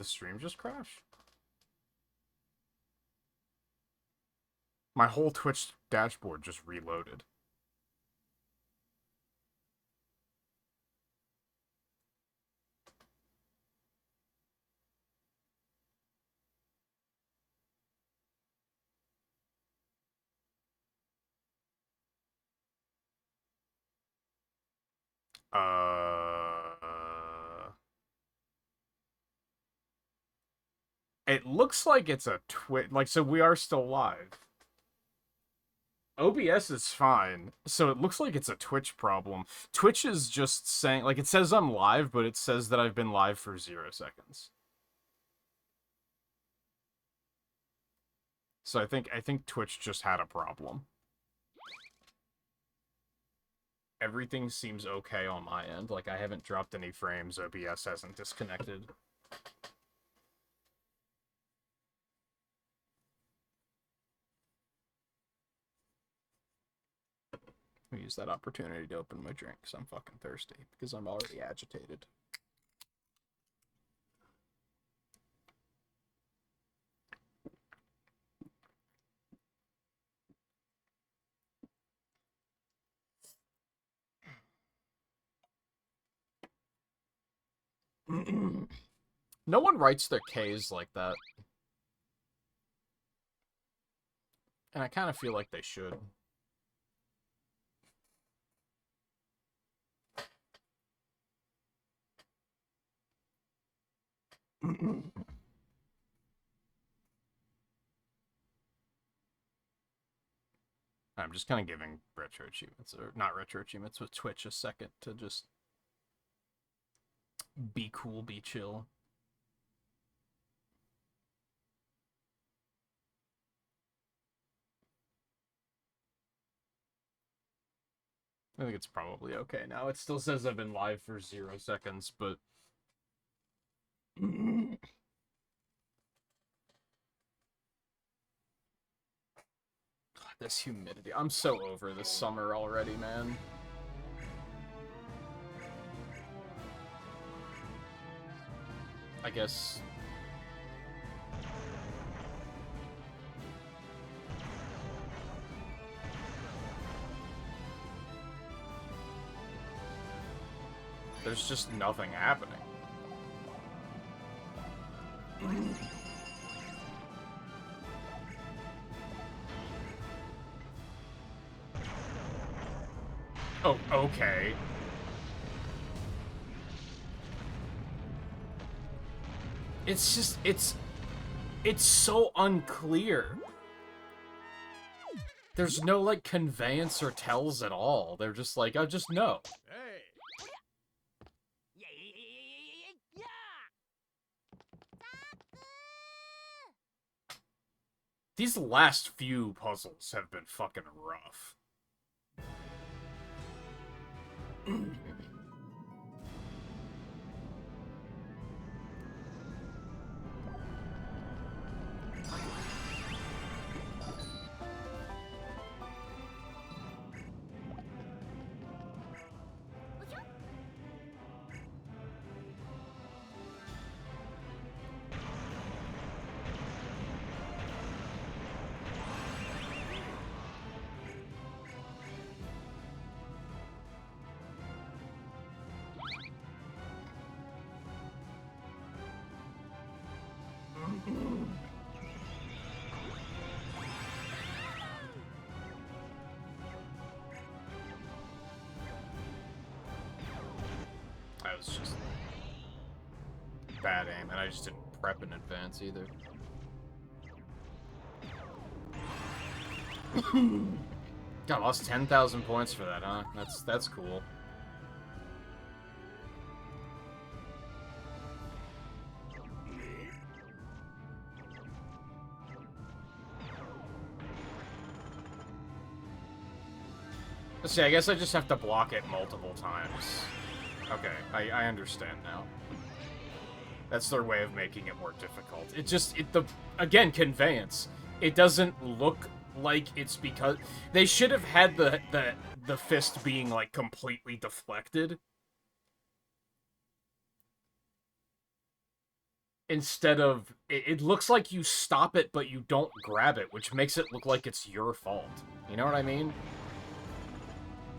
the stream just crash? My whole Twitch dashboard just reloaded. It looks like it's a Twitch. Like, so we are still live. OBS is fine, so it looks like it's a Twitch problem. Twitch is just saying, like, it says I'm live, but it says that I've been live for 0 seconds. So I think Twitch just had a problem. Everything seems okay on my end. Like, I haven't dropped any frames. OBS hasn't disconnected. Let me use that opportunity to open my drink, because I'm fucking thirsty. Because I'm already agitated. No one writes their K's like that. And I kind of feel like they should. I'm just kind of giving Retro Achievements, or not Retro Achievements, with Twitch a second to just be cool, be chill. I think it's probably okay now. It still says I've been live for 0 seconds, but... God, this humidity. I'm so over this summer already, man. I guess... There's just nothing happening. Oh, okay. It's just, it's so unclear. There's no, like, conveyance or tells at all. They're just like, oh, just no. These last few puzzles have been fucking rough. That was just bad aim, and I just didn't prep in advance either. God, I lost 10,000 points for that, huh? That's cool. Let's see, I guess I just have to block it multiple times. Okay, I understand now. That's their way of making it more difficult. It just, again, conveyance. It doesn't look like it's because... They should have had the fist being, like, completely deflected. instead of... It looks like you stop it, but you don't grab it, which makes it look like it's your fault. You know what I mean?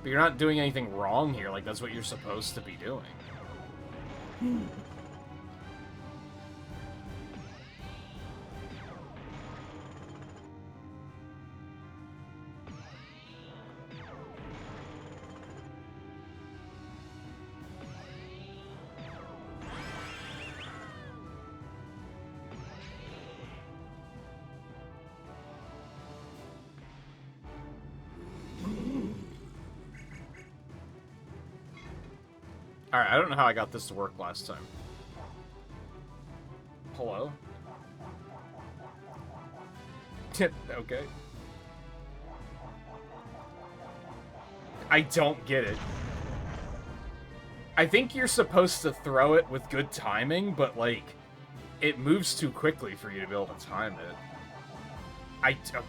But you're not doing anything wrong here, like, that's what you're supposed to be doing. Alright, I don't know how I got this to work last time. Hello? Okay. I don't get it. I think you're supposed to throw it with good timing, but, like, it moves too quickly for you to be able to time it. I don't...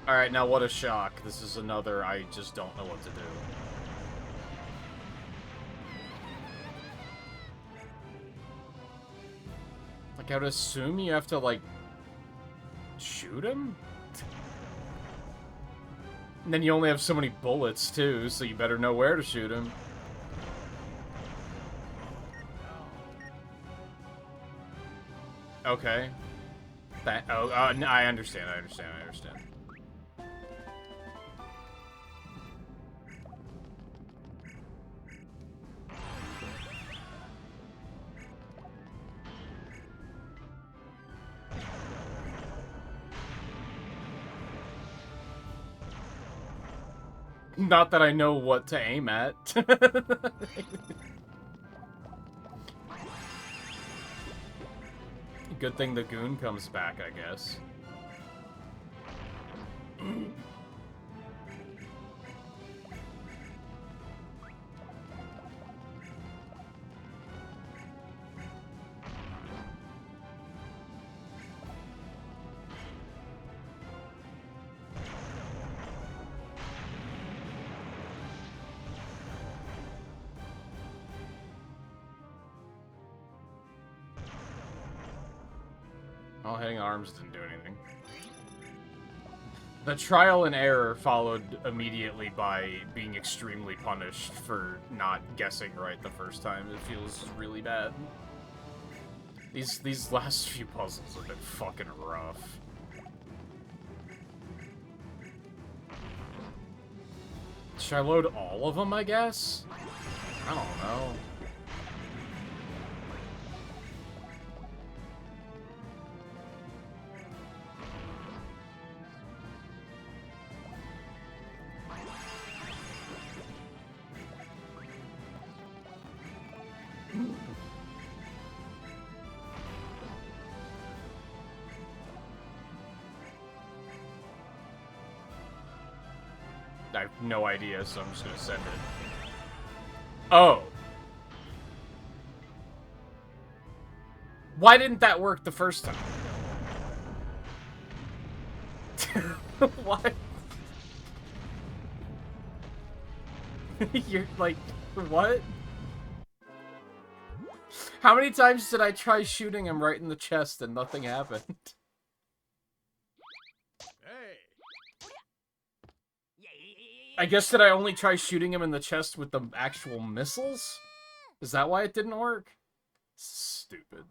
Alright, now what a shock. This is another I just don't know what to do. Like, I would assume you have to, like, shoot him? And then you only have so many bullets, too, so you better know where to shoot him. Okay. I understand. Not that I know what to aim at. Good thing the goon comes back, I guess. Oh, hitting arms didn't do anything. The trial and error followed immediately by being extremely punished for not guessing right the first time. It feels really bad. These last few puzzles have been fucking rough. Should I load all of them, I guess? I don't know. I have no idea, so I'm just gonna send it. Oh. Why didn't that work the first time? What? You're like, what? How many times did I try shooting him right in the chest and nothing happened? I guess did I only try shooting him in the chest with the actual missiles? Is that why it didn't work? Stupid.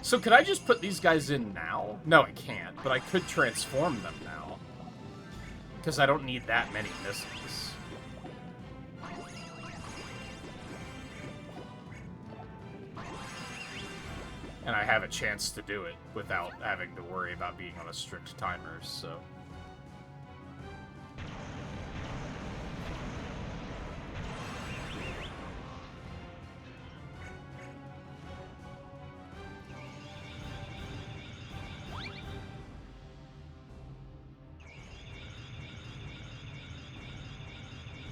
So could I just put these guys in now? No, I can't, but I could transform them now. Because I don't need that many missiles. And I have a chance to do it without having to worry about being on a strict timer, so...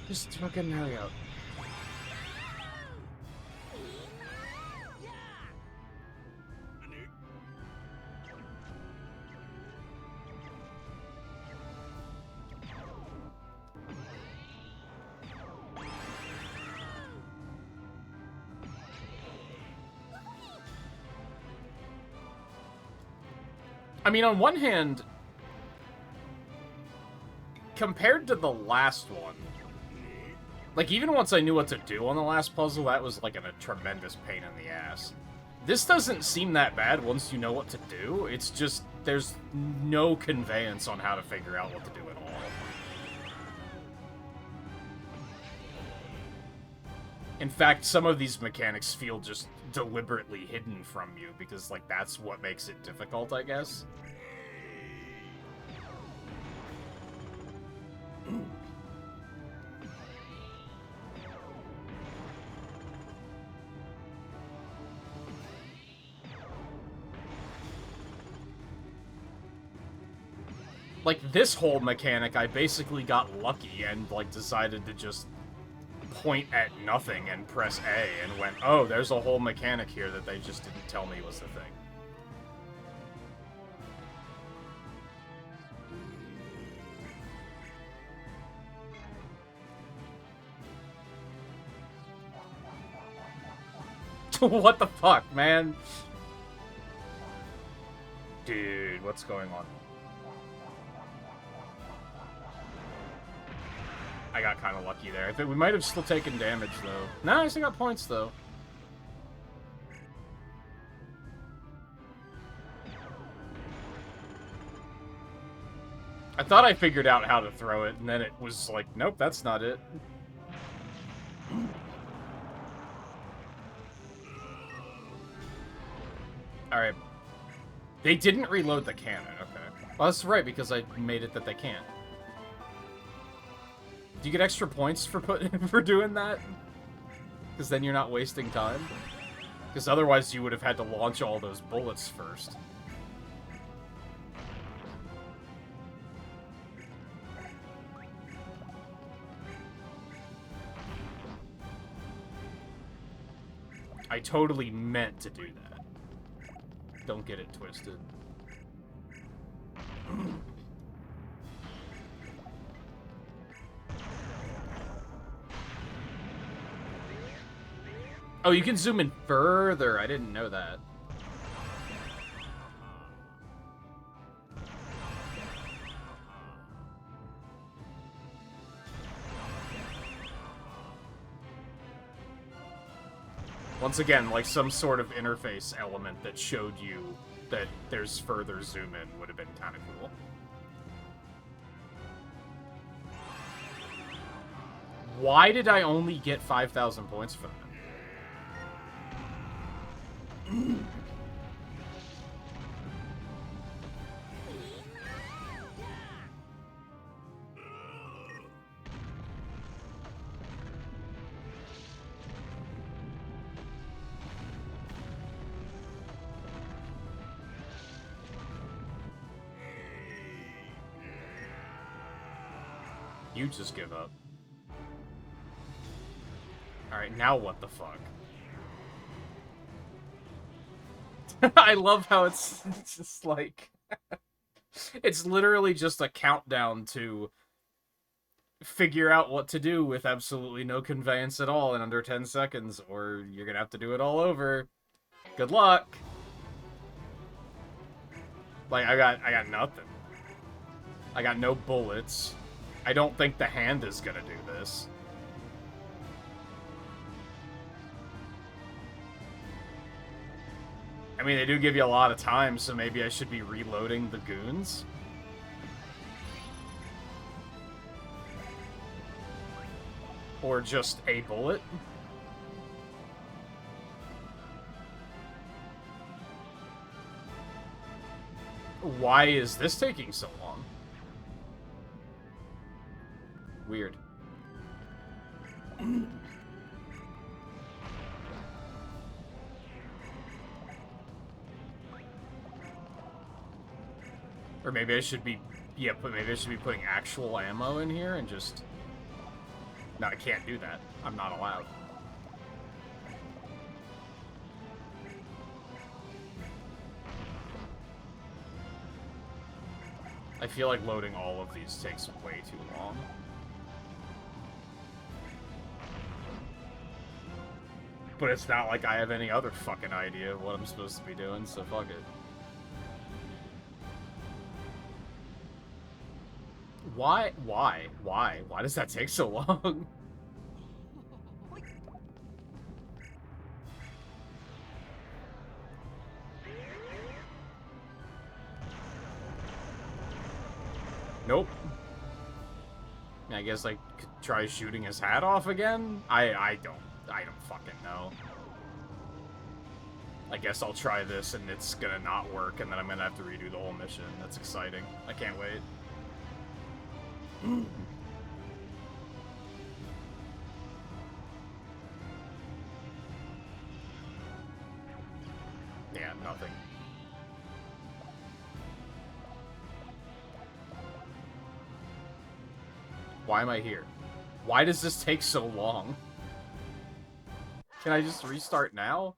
Just fucking hurry up. I mean, on one hand, compared to the last one, like, even once I knew what to do on the last puzzle, that was, like, a tremendous pain in the ass. This doesn't seem that bad once you know what to do. It's just, there's no conveyance on how to figure out what to do at all. In fact, some of these mechanics feel just deliberately hidden from you, because, like, that's what makes it difficult, I guess. Like, this whole mechanic, I basically got lucky and, like, decided to just point at nothing and press A and went, oh, there's a whole mechanic here that they just didn't tell me was the thing. What the fuck, man? Dude, what's going on? I got kind of lucky there. I think we might have still taken damage, though. No, I still got points, though. I thought I figured out how to throw it, and then it was like, nope, that's not it. Alright. They didn't reload the cannon, okay. Well, that's right, because I made it that they can't. Do you get extra points for for doing that? Because then you're not wasting time? Because otherwise you would have had to launch all those bullets first. I totally meant to do that. Don't get it twisted. Oh, you can zoom in further. I didn't know that. Once again, like some sort of interface element that showed you that there's further zoom in would have been kind of cool. Why did I only get 5,000 points from it? You just give up. Alright, now what the fuck? I love how it's just like... it's literally just a countdown to figure out what to do with absolutely no conveyance at all in under 10 seconds, or you're gonna have to do it all over. Good luck! Like, I got nothing. I got no bullets. I don't think the hand is gonna do this. I mean, they do give you a lot of time, so maybe I should be reloading the goons. Or just a bullet. Why is this taking so long? Weird. Or maybe I should be... Yeah, but maybe I should be putting actual ammo in here and just... No, I can't do that. I'm not allowed. I feel like loading all of these takes way too long. But it's not like I have any other fucking idea of what I'm supposed to be doing, so fuck it. Why? Why does that take so long? Nope. I guess I could try shooting his hat off again? I don't fucking know. I guess I'll try this and it's gonna not work and then I'm gonna have to redo the whole mission. That's exciting. I can't wait. Yeah, nothing. Why am I here? Why does this take so long? Can I just restart now?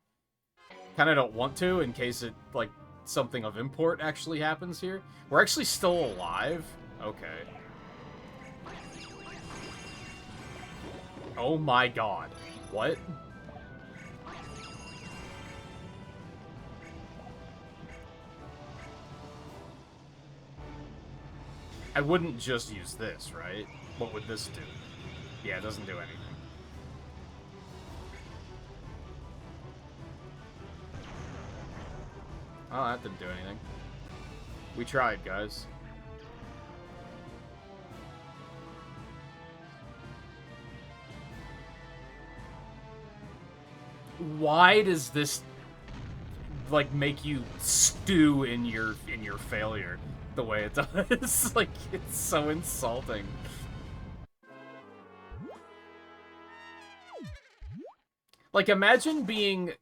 Kinda don't want to, in case it, like, something of import actually happens here. We're actually still alive? Okay. Oh my god. What? I wouldn't just use this, right? What would this do? Yeah, it doesn't do anything. Oh, that didn't do anything. We tried, guys. Why does this, like, make you stew in your failure the way it does? Like, it's so insulting. Like, imagine being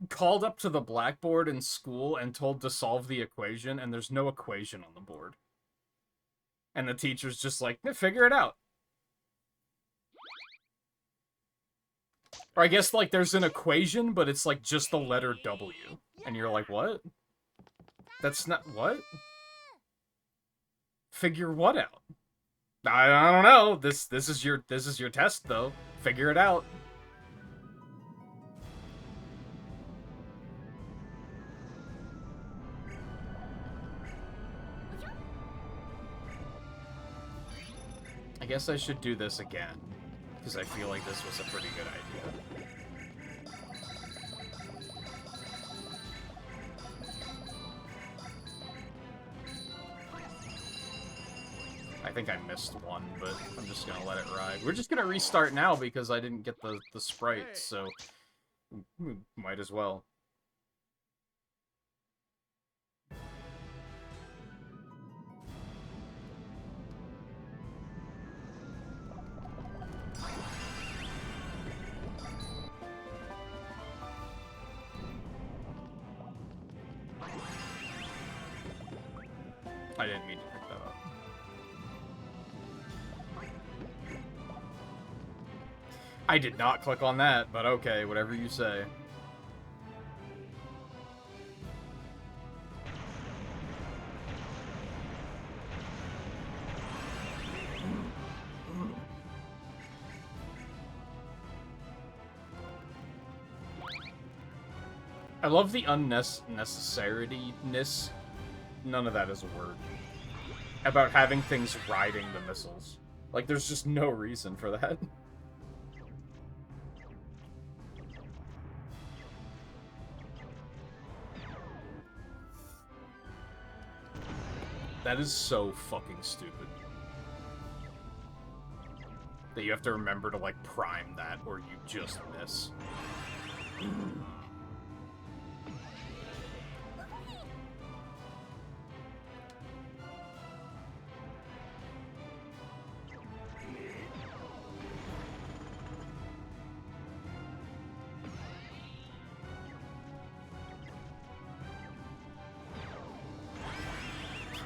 called up to the blackboard in school and told to solve the equation, and there's no equation on the board. And the teacher's just like, figure it out. Or I guess, like, there's an equation, but it's, like, just the letter W. And you're like, what? That's not... what? Figure what out? I don't know. This is your test, though. Figure it out. I guess I should do this again, because I feel like this was a pretty good idea. I think I missed one, but I'm just gonna let it ride. We're just gonna restart now because I didn't get the sprites, so might as well. I didn't mean to pick that up. I did not click on that, but okay, whatever you say. I love the unnecessariness. None of that is a word. About having things riding the missiles. Like, there's just no reason for that. That is so fucking stupid. That you have to remember to, like, prime that, or you just miss.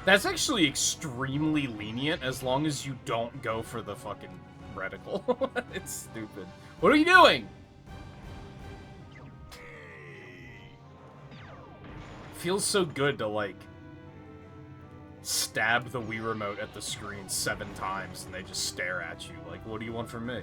That's actually extremely lenient as long as you don't go for the fucking reticle. It's stupid. What are you doing? Feels so good to, like, stab the Wii Remote at the screen 7 times and they just stare at you. Like, what do you want from me?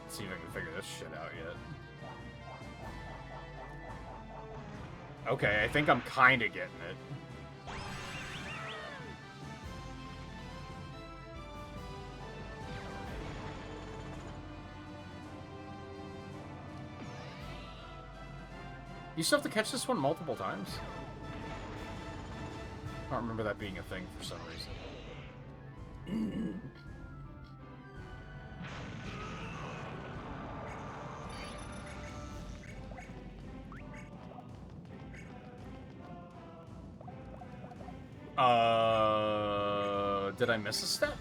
See if I can figure this shit out yet. Okay, I think I'm kinda getting it. You still have to catch this one multiple times? I don't remember that being a thing for some reason. Did I miss a step?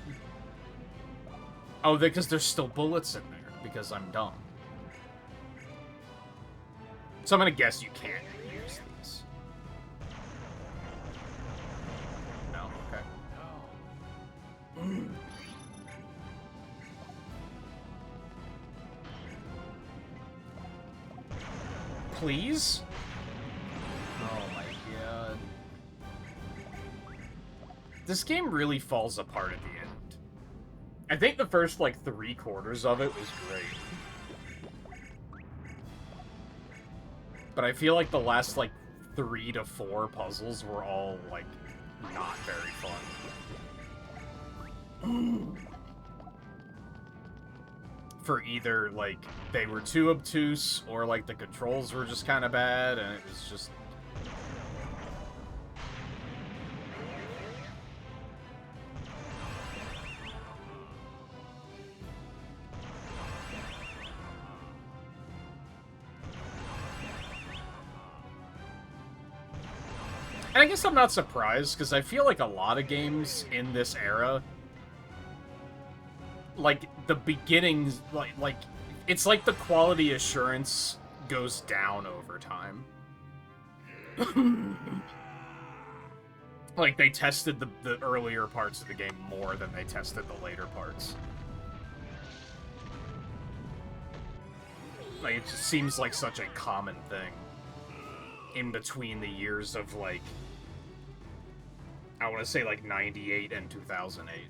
Oh, because there's still bullets in there, because I'm dumb. So I'm gonna guess you can't use these. No, okay. Please? Oh my god. This game really falls apart at the end. I think the first, like, 3/4 of it was great. But I feel like the last, like, 3 to 4 puzzles were all, like, not very fun. For either, like, they were too obtuse, or, like, the controls were just kind of bad, and it was just... And I guess I'm not surprised, because I feel like a lot of games in this era, like, the beginnings, like, it's like the quality assurance goes down over time. Like, they tested the earlier parts of the game more than they tested the later parts. Like, it just seems like such a common thing in between the years of, like, I want to say, like, 98 and 2008.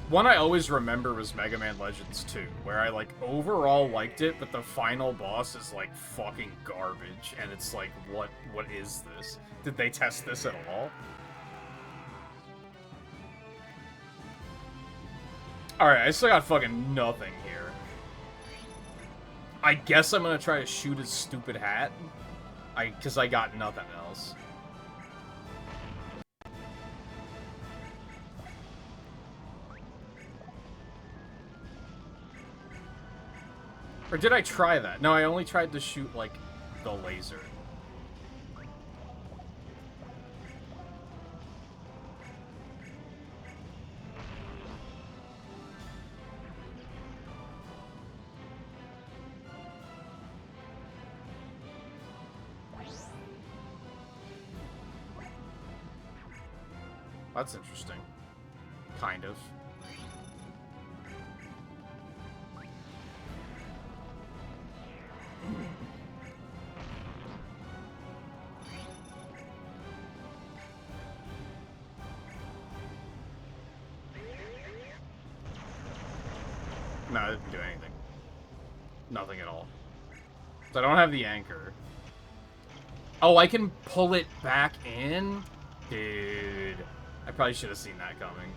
One I always remember was Mega Man Legends 2, where I, like, overall liked it, but the final boss is, like, fucking garbage, and it's like, what is this? Did they test this at all? Alright, I still got fucking nothing here. I guess I'm gonna try to shoot his stupid hat. Because I got nothing else. Or did I try that? No, I only tried to shoot, like, the laser. That's interesting. Kind of. No, it didn't do anything. Nothing at all. So I don't have the anchor. Oh, I can pull it back in? Dude. I probably should have seen that coming.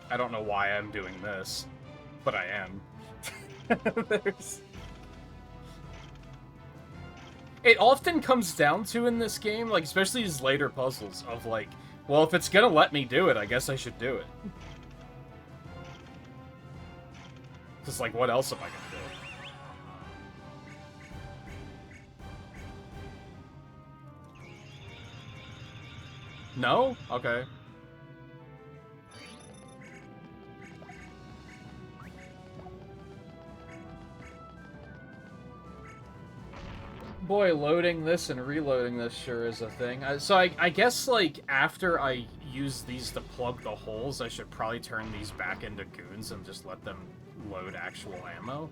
I don't know why I'm doing this, but I am. It often comes down to in this game, like, especially these later puzzles, of like, well, if it's gonna let me do it, I guess I should do it. Because, like, what else am I gonna do? No? Okay. Boy, loading this and reloading this sure is a thing. So I guess, like, after I use these to plug the holes, I should probably turn these back into goons and just let them load actual ammo.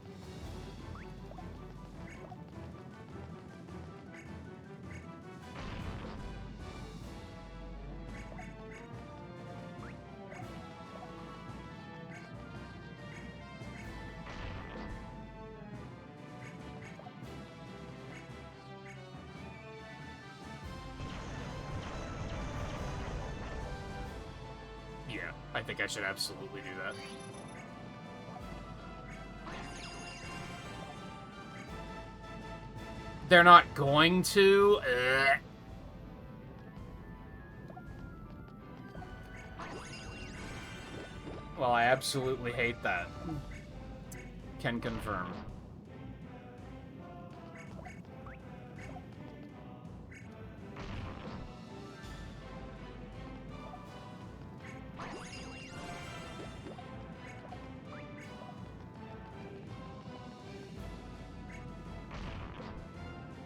Yeah, I think I should absolutely do that. They're not going to. Well, I absolutely hate that. Can confirm.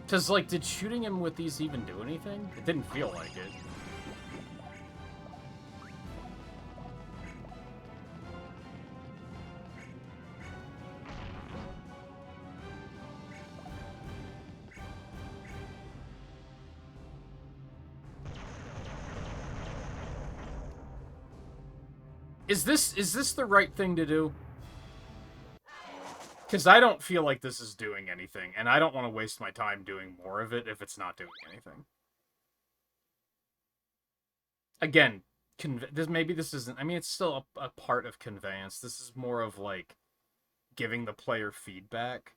Because, like, did shooting him with these even do anything? It didn't feel like it. Is this the right thing to do? Because I don't feel like this is doing anything, and I don't want to waste my time doing more of it if it's not doing anything. Again, maybe this isn't... I mean, it's still a part of conveyance. This is more of, like, giving the player feedback.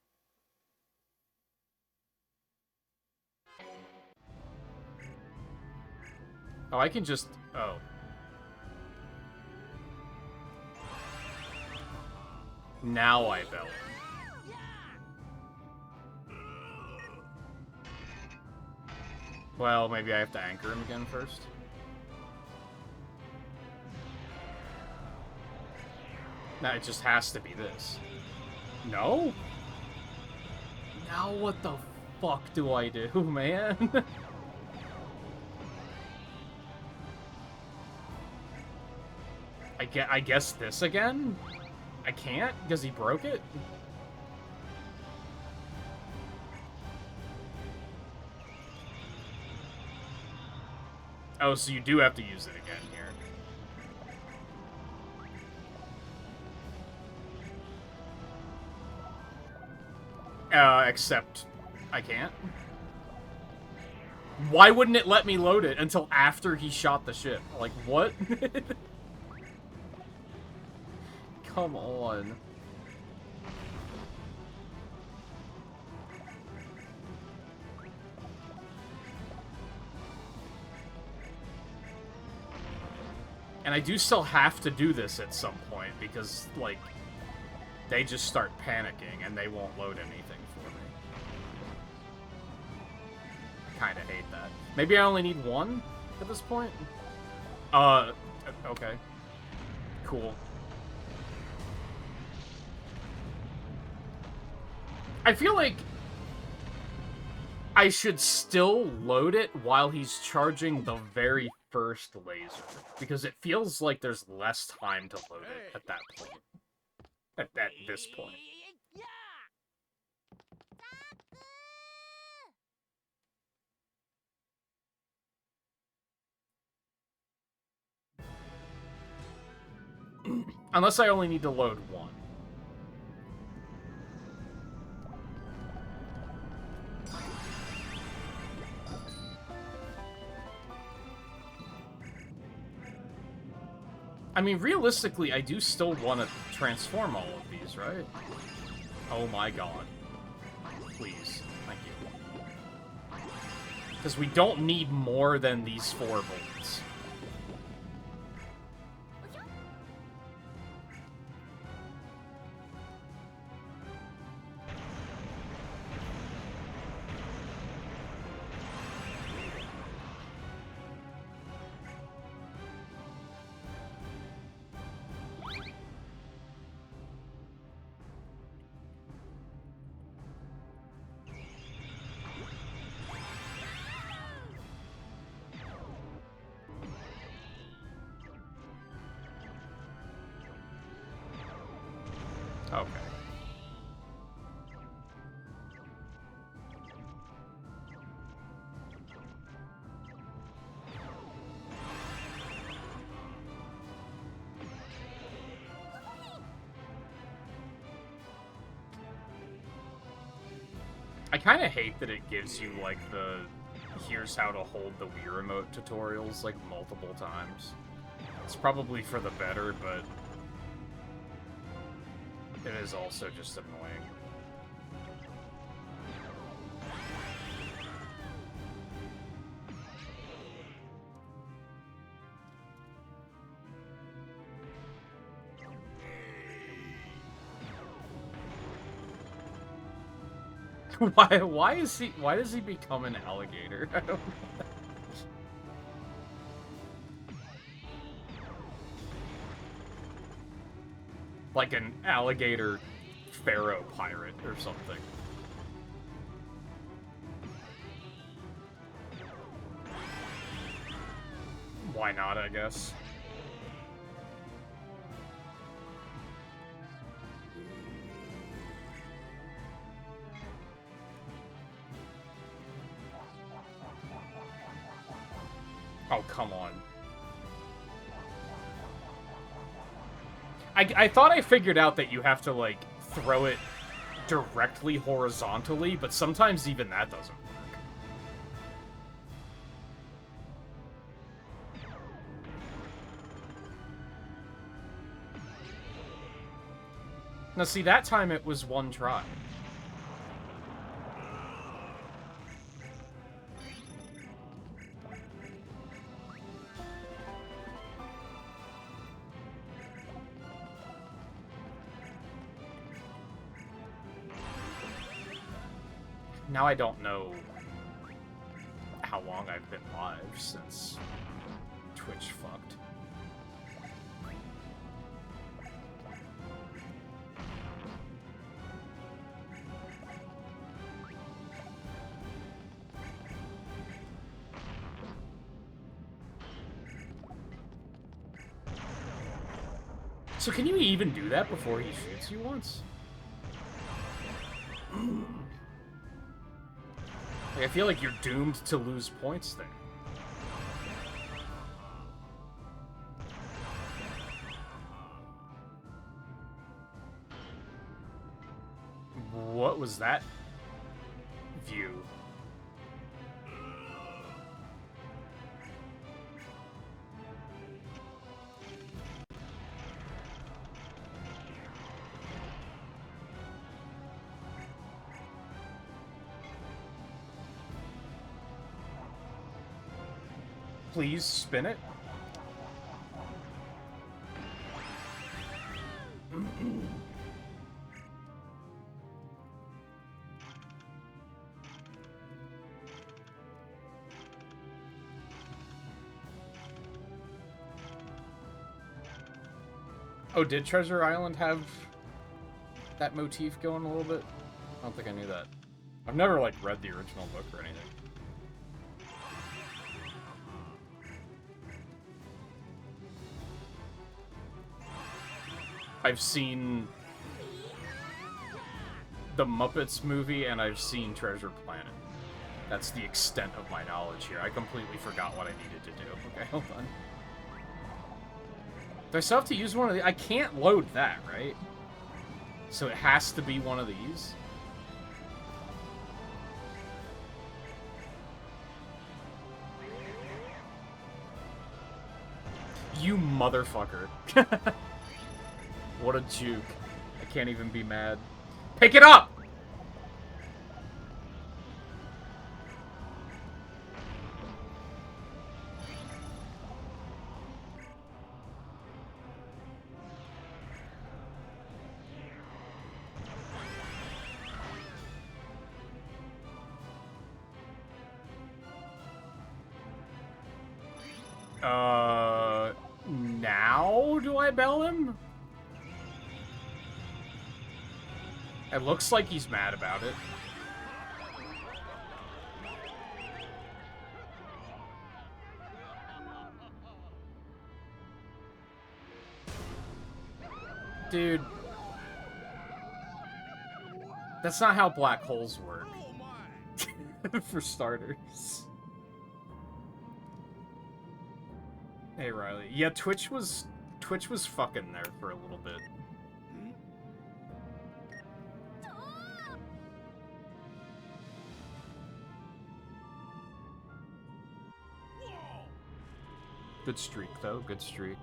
Oh, I can just... Oh. Now I bell him. Well, maybe I have to anchor him again first. Nah, it just has to be this. No? Now what the fuck do I do, man? I guess this again? I can't? Because he broke it? Oh, so you do have to use it again here. Except I can't. Why wouldn't it let me load it until after he shot the ship? Like, what? Come on. And I do still have to do this at some point, because, like, they just start panicking and they won't load anything for me. I kinda hate that. Maybe I only need one at this point? Okay. Cool. I feel like I should still load it while he's charging the very first laser, because it feels like there's less time to load it at that point. At this point. Unless I only need to load one. I mean, realistically, I do still want to transform all of these, right? Oh my god. Please. Thank you. Because we don't need more than these 4 bullets. Okay. I kind of hate that it gives you, like, the here's how to hold the Wii Remote tutorials, like, multiple times. It's probably for the better, but it is also just annoying. Why does he become an alligator? I don't know. Like an alligator pharaoh pirate or something. Why not, I guess? Oh, come on. I thought I figured out that you have to, like, throw it directly horizontally, but sometimes even that doesn't work. Now, see, that time it was 1 try. Now I don't know how long I've been live since Twitch fucked. So can you even do that before he shoots you once? Like, I feel like you're doomed to lose points there. What was that view? Please spin it. Oh, did Treasure Island have that motif going a little bit? I don't think I knew that. I've never, like, read the original book or anything. I've seen the Muppets movie, and I've seen Treasure Planet. That's the extent of my knowledge here. I completely forgot what I needed to do. Okay, hold on. Do I still have to use one of these? I can't load that, right? So it has to be one of these? You motherfucker. What a juke. I can't even be mad. Pick it up! Now do I bell him? It looks like he's mad about it. Dude. That's not how black holes work. For starters. Hey, Riley. Yeah, Twitch was fucking there for a little bit. Good streak, though. Good streak.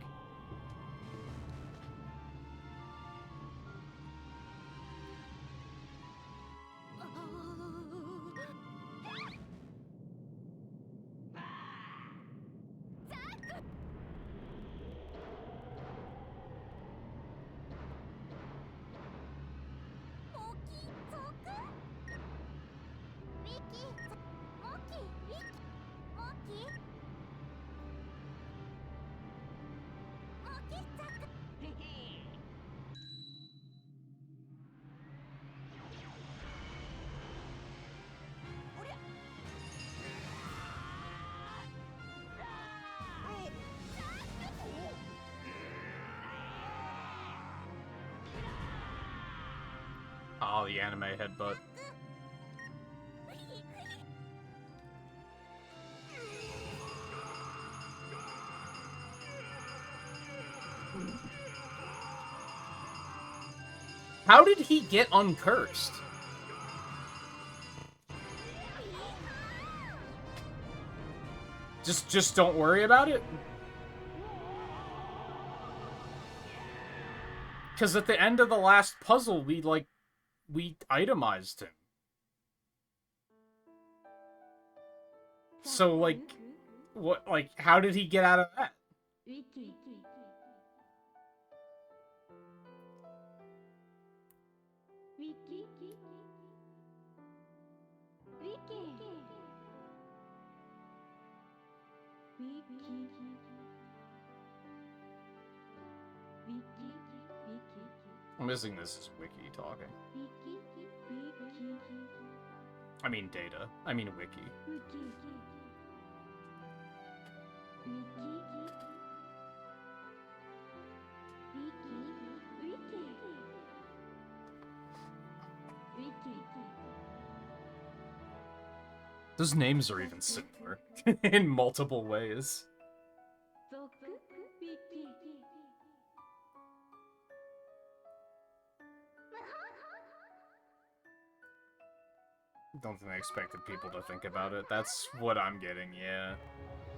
Oh, the anime headbutt. How did he get uncursed? Just don't worry about it? Because at the end of the last puzzle, we itemized him. So, like, how did he get out of that? Wiki. Wiki. Wiki. I'm missing this is Wiki talking. I mean Data. I mean Wiki. Those names are even similar in multiple ways. Don't think I expected people to think about it. That's what I'm getting, yeah.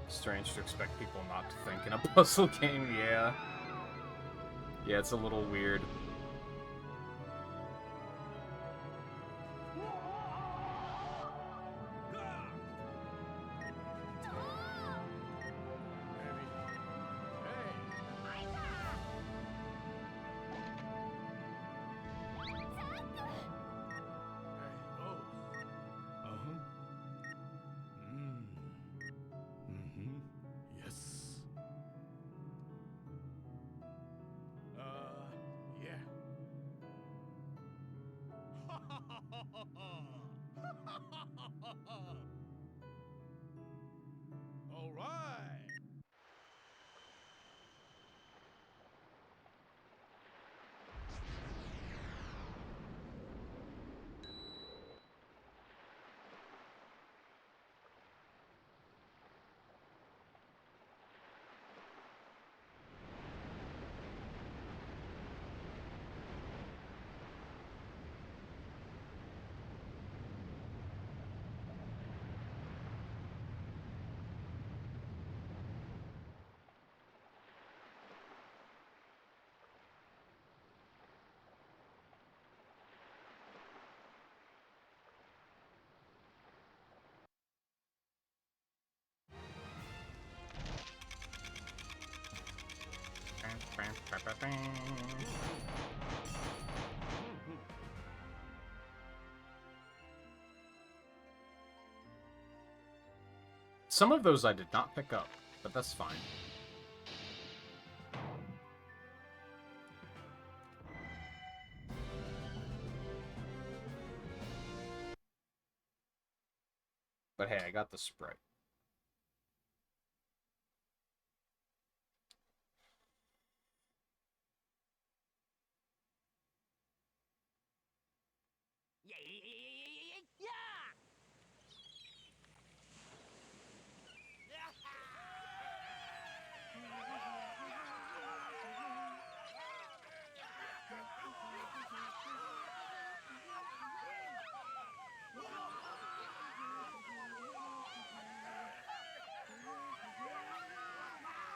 Strange to expect people not to think in a puzzle game, yeah. Yeah, it's a little weird. Yeah. Some of those I did not pick up, but that's fine. But hey, I got the Sprite.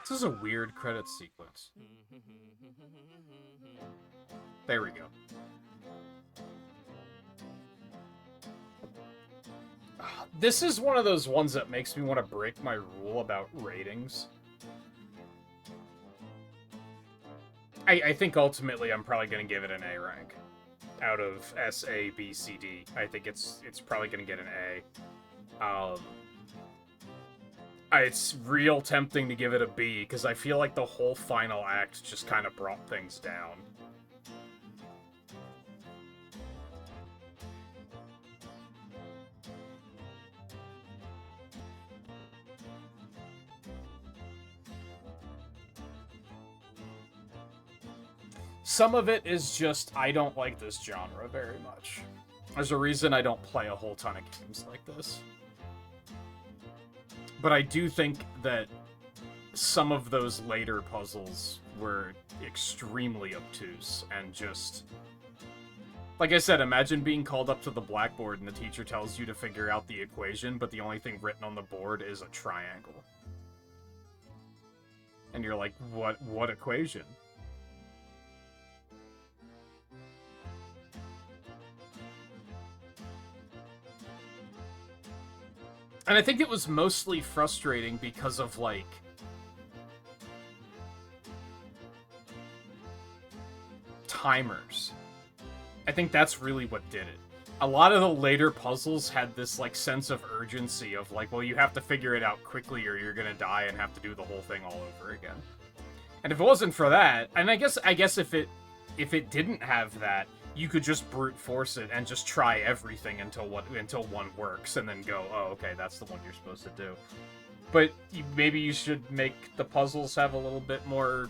This is a weird credit sequence. There we go. This is one of those ones that makes me want to break my rule about ratings. I think ultimately I'm probably going to give it an A rank. Out of S, A, B, C, D. I think it's probably going to get an A. It's real tempting to give it a B, because I feel like the whole final act just kind of brought things down. Some of it is just, I don't like this genre very much. There's a reason I don't play a whole ton of games like this. But I do think that some of those later puzzles were extremely obtuse and just... Like I said, imagine being called up to the blackboard and the teacher tells you to figure out the equation, but the only thing written on the board is a triangle. And you're like, what equation? And I think it was mostly frustrating because of, like... timers. I think that's really what did it. A lot of the later puzzles had this, like, sense of urgency of, like, well, you have to figure it out quickly or you're gonna die and have to do the whole thing all over again. And if it wasn't for that, and I guess if it didn't have that, you could just brute force it and just try everything until one works, and then go, oh, okay, that's the one you're supposed to do. But maybe you should make the puzzles have a little bit more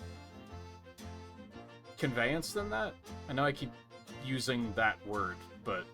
conveyance than that? I know I keep using that word, but...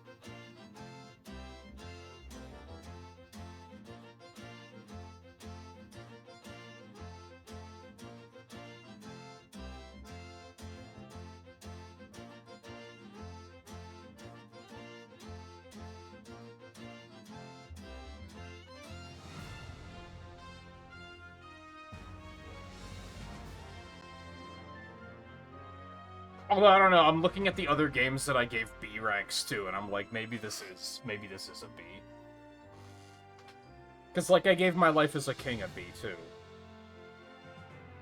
Although, I don't know, I'm looking at the other games that I gave B ranks to, and I'm like, maybe this is a B. Because, like, I gave My Life as a King a B, too.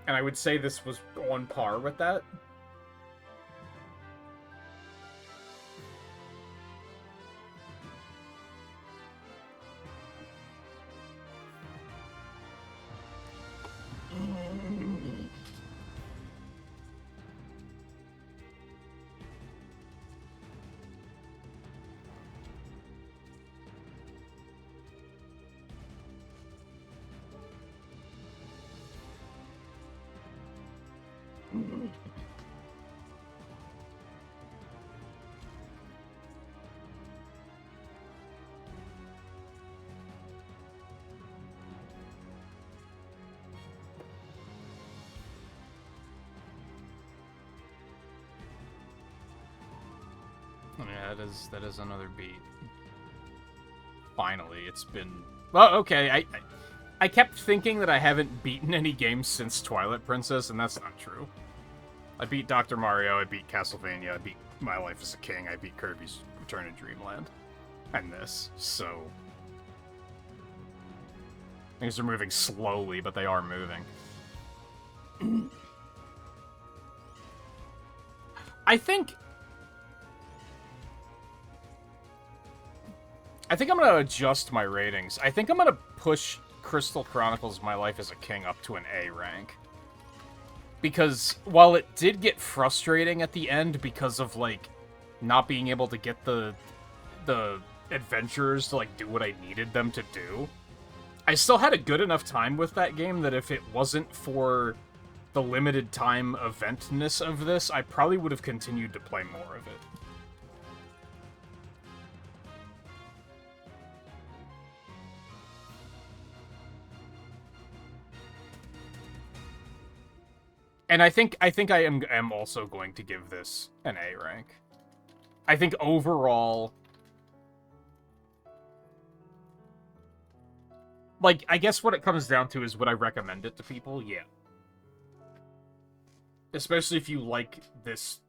And I would say this was on par with that. Yeah, that is another beat. Finally, it's been... Well, okay, I kept thinking that I haven't beaten any games since Twilight Princess, and that's not true. I beat Dr. Mario, I beat Castlevania, I beat My Life as a King, I beat Kirby's Return to Dreamland. And this, so... Things are moving slowly, but they are moving. I think I'm gonna adjust my ratings. I think I'm gonna push Crystal Chronicles My Life as a King up to an A rank. Because while it did get frustrating at the end because of, like, not being able to get the adventurers to, like, do what I needed them to do, I still had a good enough time with that game that if it wasn't for the limited time eventness of this, I probably would have continued to play more of it. And I think I am also going to give this an A rank. I think overall, like, I guess what it comes down to is would I recommend it to people? Yeah. Especially if you like this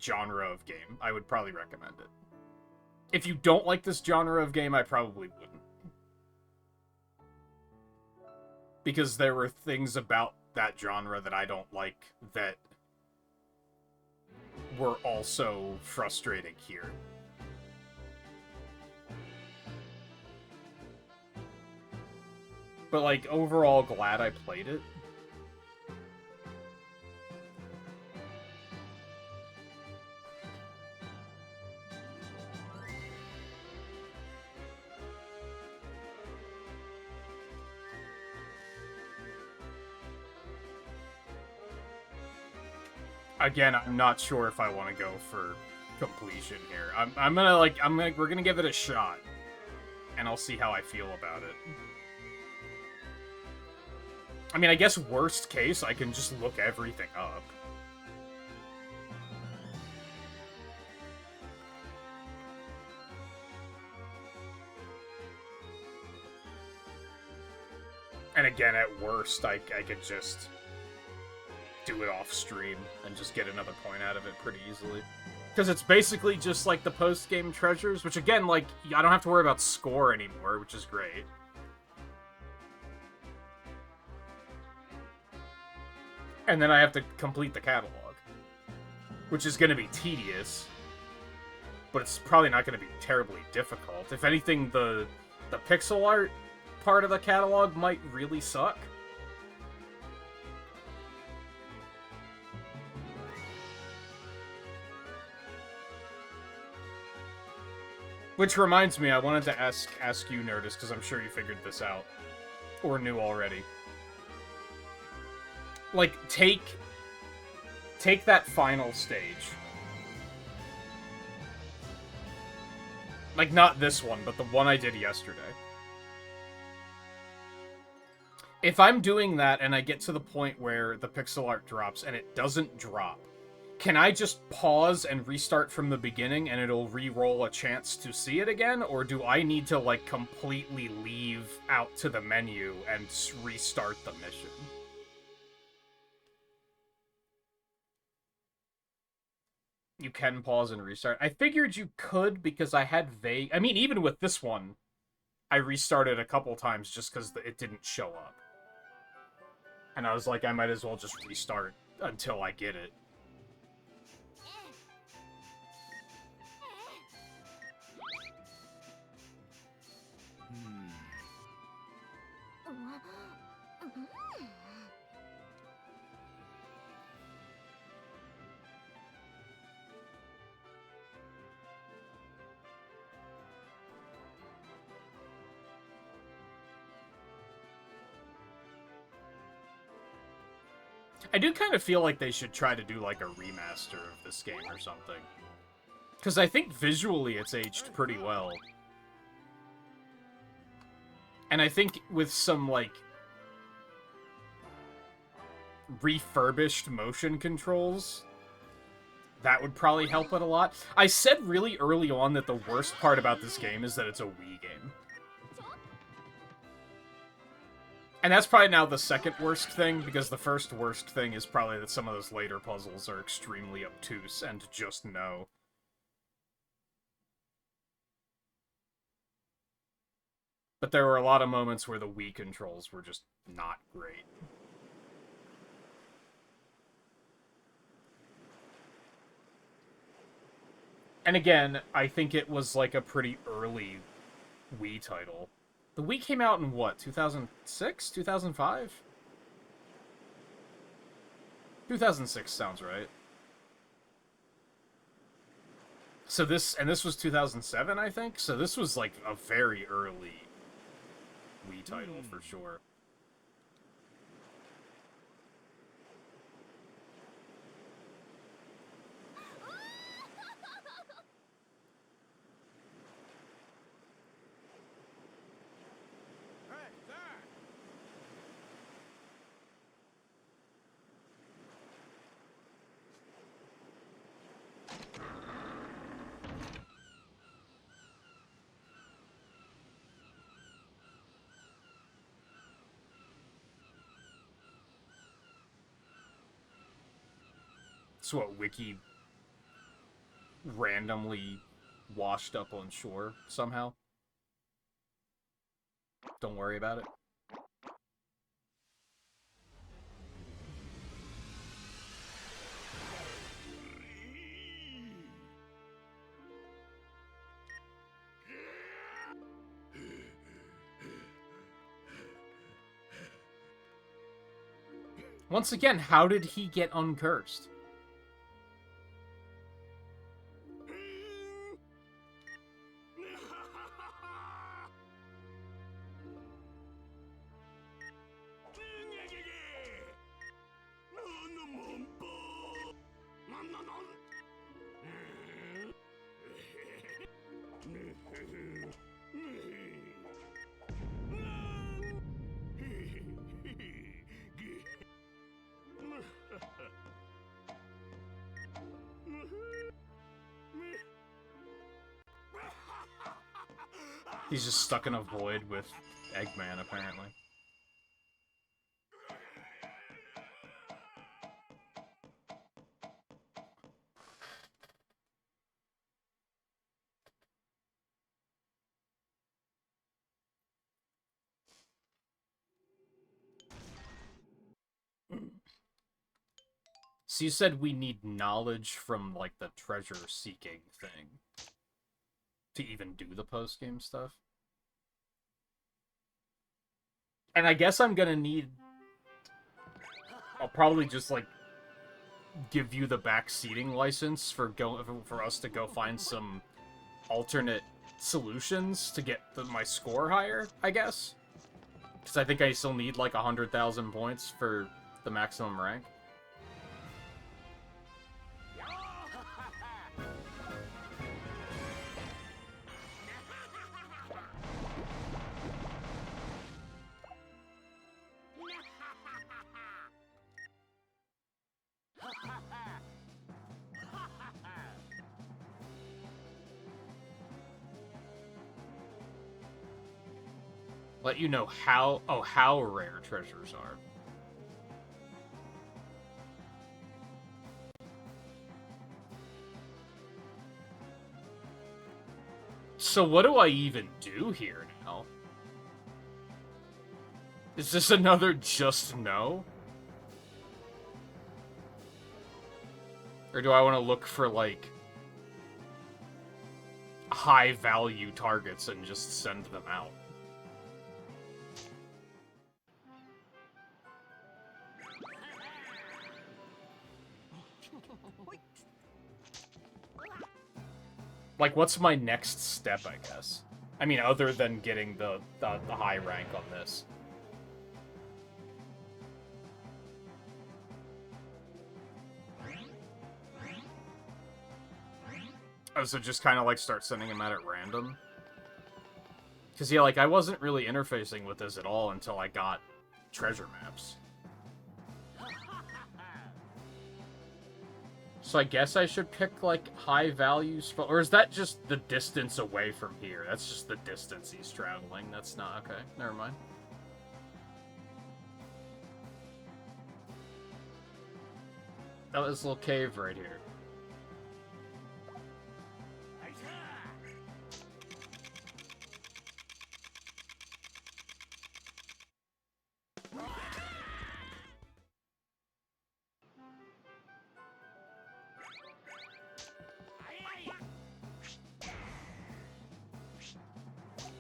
genre of game, I would probably recommend it. If you don't like this genre of game, I probably wouldn't. Because there were things about that genre that I don't like that were also frustrating here. But, like, overall, glad I played it. Again, I'm not sure if I want to go for completion here. We're gonna give it a shot, and I'll see how I feel about it. I mean, I guess worst case, I can just look everything up. And again, at worst, I could just do it off stream and just get another point out of it pretty easily. Because it's basically just like the post-game treasures, which again, like, I don't have to worry about score anymore, which is great. And then I have to complete the catalog, which is going to be tedious, but it's probably not going to be terribly difficult. If anything, the pixel art part of the catalog might really suck. Which reminds me, I wanted to ask you, Nerdist, because I'm sure you figured this out. Or knew already. Like, take that final stage. Like, not this one, but the one I did yesterday. If I'm doing that and I get to the point where the pixel art drops and it doesn't drop, can I just pause and restart from the beginning and it'll re-roll a chance to see it again? Or do I need to, like, completely leave out to the menu and restart the mission? You can pause and restart. I figured you could because I had vague... I mean, even with this one, I restarted a couple times just because it didn't show up. And I was like, I might as well just restart until I get it. I do kind of feel like they should try to do, like, a remaster of this game or something. Because I think visually it's aged pretty well. And I think with some, like, refurbished motion controls, that would probably help it a lot. I said really early on that the worst part about this game is that it's a Wii game. And that's probably now the second worst thing, because the first worst thing is probably that some of those later puzzles are extremely obtuse and just no. But there were a lot of moments where the Wii controls were just not great. And again, I think it was like a pretty early Wii title. The Wii came out in what, 2006? 2005? 2006 sounds right. So this was 2007, I think. So this was like a very early Wii title for sure. So what, Wiki randomly washed up on shore somehow? Don't worry about it. Once again, how did he get uncursed? He's just stuck in a void with Eggman, apparently. So you said we need knowledge from, like, the treasure-seeking thing to even do the post-game stuff? And I guess I'm gonna need... I'll probably just, like, give you the back seating license for us to go find some alternate solutions to get my score higher, I guess? Because I think I still need, like, 100,000 points for the maximum rank. Let you know how rare treasures are. So what do I even do here now? Is this another just no? Or do I want to look for, like, high-value targets and just send them out? Like, what's my next step, I guess? I mean, other than getting the high rank on this. Oh, so just kind of, like, start sending them out at random? Because, yeah, like, I wasn't really interfacing with this at all until I got treasure maps. So I guess I should pick, like, high values, or is that just the distance away from here? That's just the distance he's traveling. That's not, okay, never mind. Oh, this little cave right here.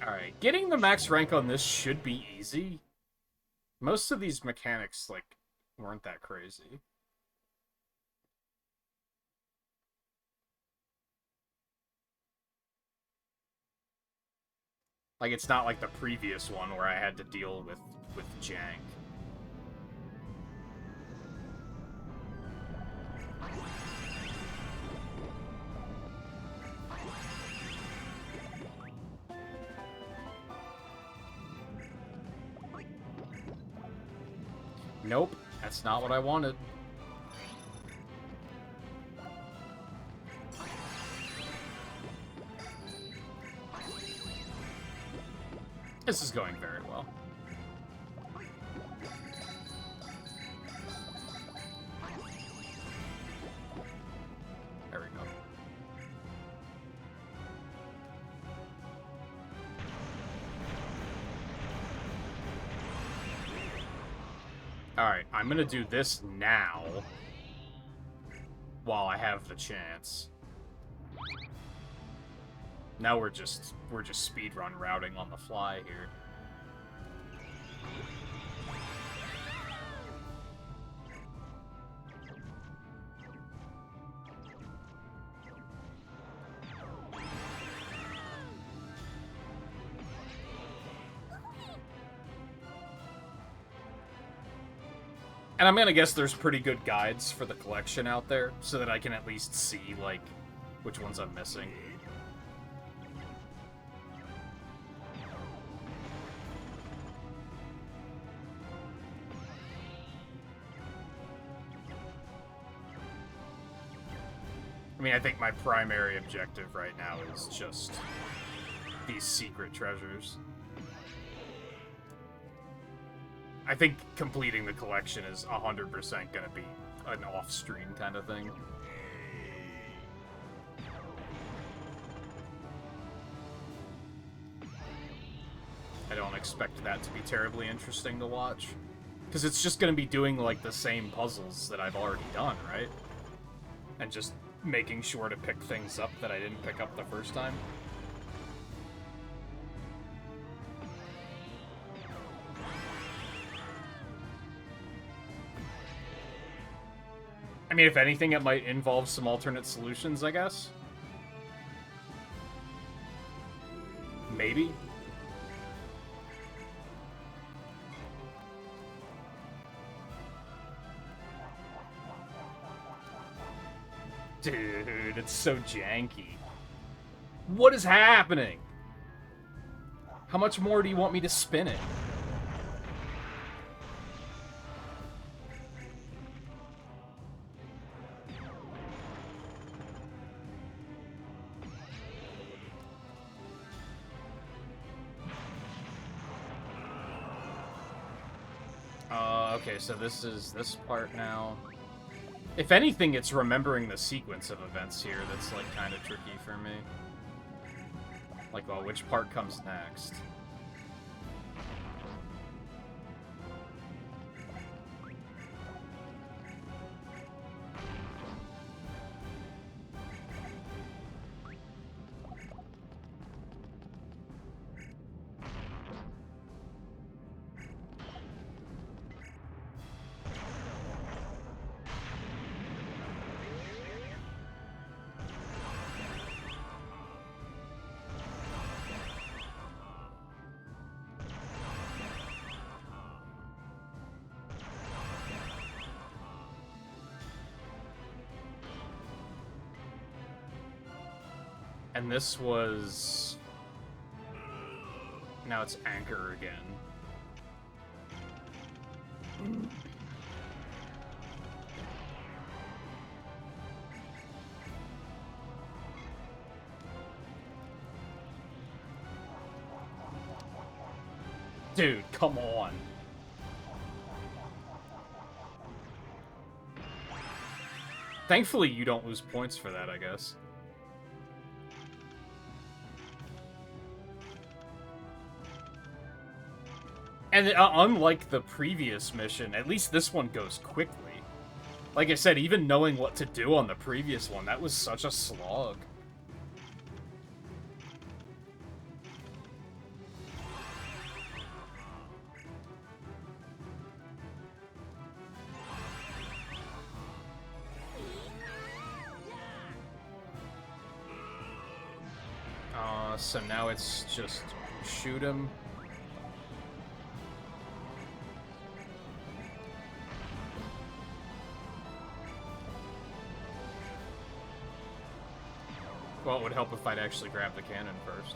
Alright, getting the max rank on this should be easy. Most of these mechanics, like, weren't that crazy. Like, it's not like the previous one where I had to deal with jank. Nope, that's not what I wanted. This is going very well. There we go. Alright, I'm gonna do this now while I have the chance. Now we're just speedrun routing on the fly here. And I'm gonna guess there's pretty good guides for the collection out there, so that I can at least see, like, which ones I'm missing. I mean, I think my primary objective right now is just these secret treasures. I think completing the collection is 100% gonna be an off-stream kind of thing. I don't expect that to be terribly interesting to watch. Because it's just gonna be doing, like, the same puzzles that I've already done, right? And just making sure to pick things up that I didn't pick up the first time. I mean, if anything, it might involve some alternate solutions, I guess. Maybe. Dude, it's so janky. What is happening? How much more do you want me to spin it? Okay, so this is this part now. If anything, it's remembering the sequence of events here that's, like, kind of tricky for me. Like, well, which part comes next? And this was... Now it's Anchor again. Dude, come on. Thankfully, you don't lose points for that, I guess. And unlike the previous mission, at least this one goes quickly. Like I said, even knowing what to do on the previous one, that was such a slog. So now it's just shoot him. Well, it would help if I'd actually grab the cannon first.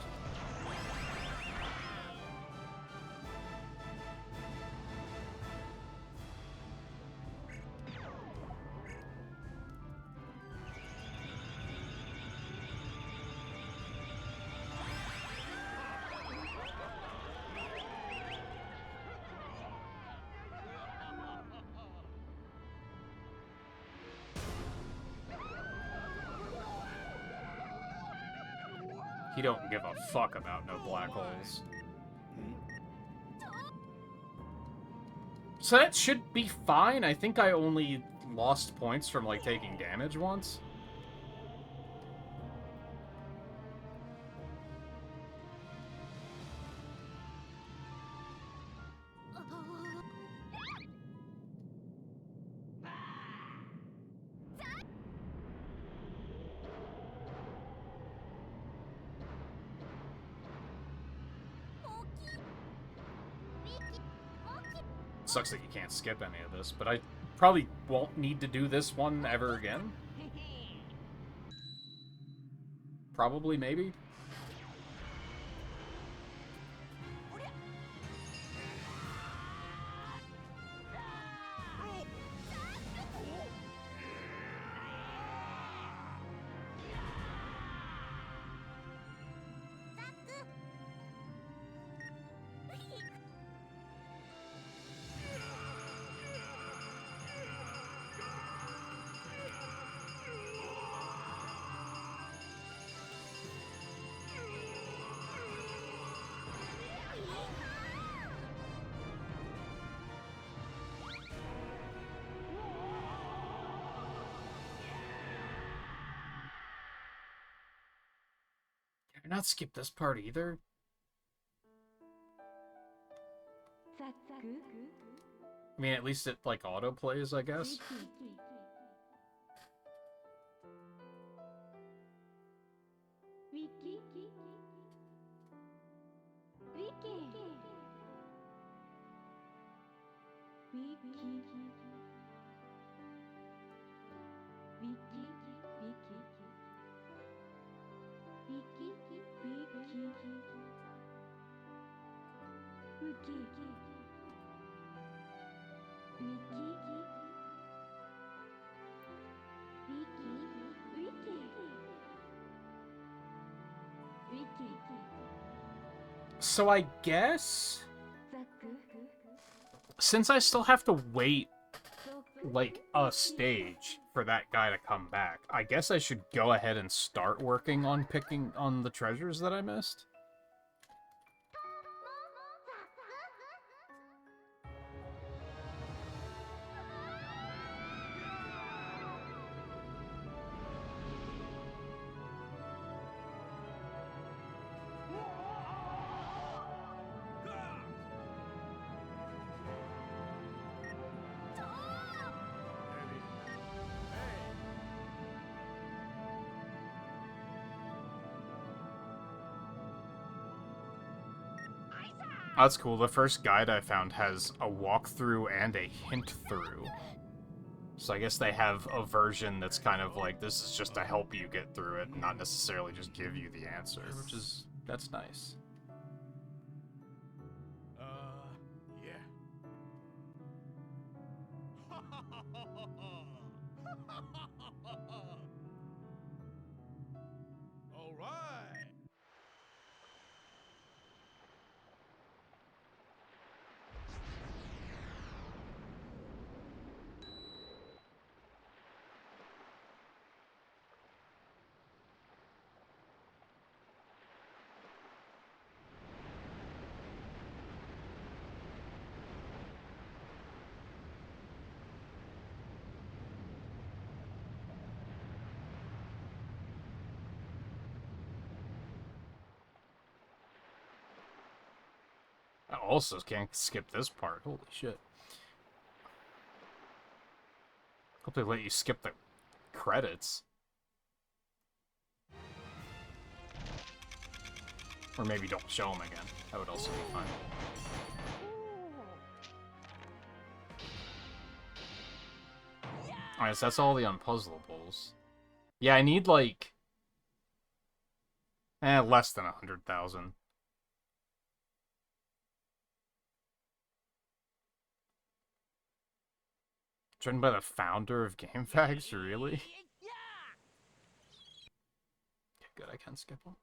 He don't give a fuck about no black holes. So that should be fine. I think I only lost points from, like, taking damage once. Sucks that you can't skip any of this, but I probably won't need to do this one ever again. Probably, maybe. Can I not skip this part either? Zack. I mean, at least it, like, auto-plays, I guess. Wiki. Wiki. So I guess, since I still have to wait, like, a stage for that guy to come back, I guess I should go ahead and start working on picking on the treasures that I missed. That's cool. The first guide I found has a walkthrough and a hint through. So I guess they have a version that's kind of like, this is just to help you get through it, not necessarily just give you the answer, which is, that's nice. Yeah. All right. I also can't skip this part. Holy shit. Hope they let you skip the credits. Or maybe don't show them again. That would also be fine. Alright, so that's all the unpuzzlables. Yeah, I need, like... less than 100,000. Written by the founder of GameFAQs? Really? Okay, good, I can skip them.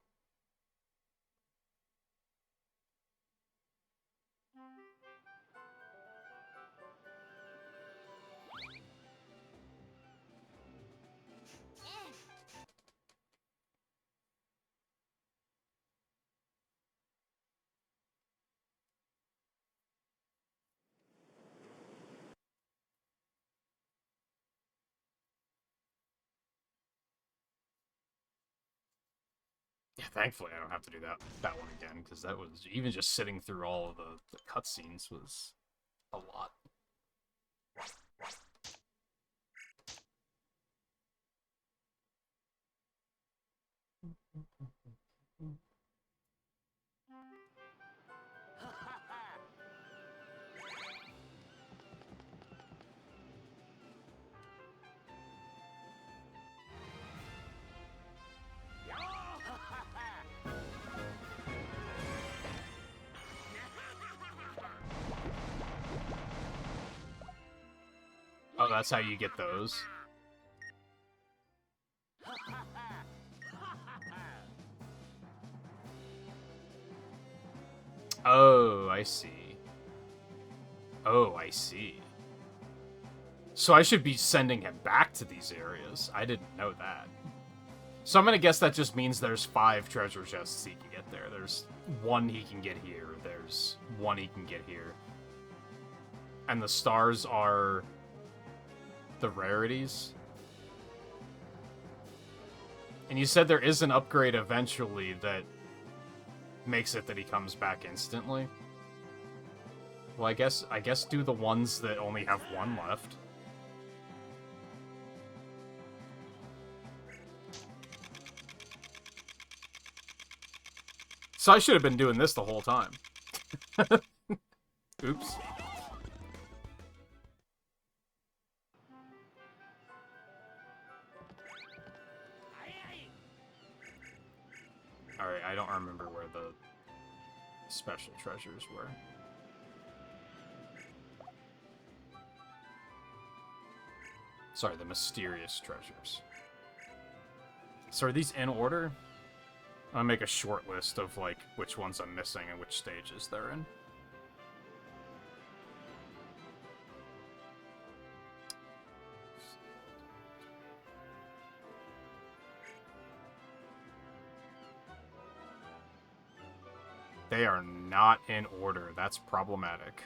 Yeah, thankfully I don't have to do that one again, because that was, even just sitting through all of the cutscenes was a lot. Oh, that's how you get those? Oh, I see. Oh, I see. So I should be sending him back to these areas. I didn't know that. So I'm gonna guess that just means there's 5 treasure chests he can get there. There's 1 he can get here. There's 1 he can get here. And the stars are the rarities. And you said there is an upgrade eventually that makes it that he comes back instantly. Well, I guess do the ones that only have 1 left. So I should have been doing this the whole time. Oops. Alright, I don't remember where the special treasures were. Sorry, the mysterious treasures. So are these in order? I'll make a short list of, like, which ones I'm missing and which stages they're in. They are not in order. That's problematic.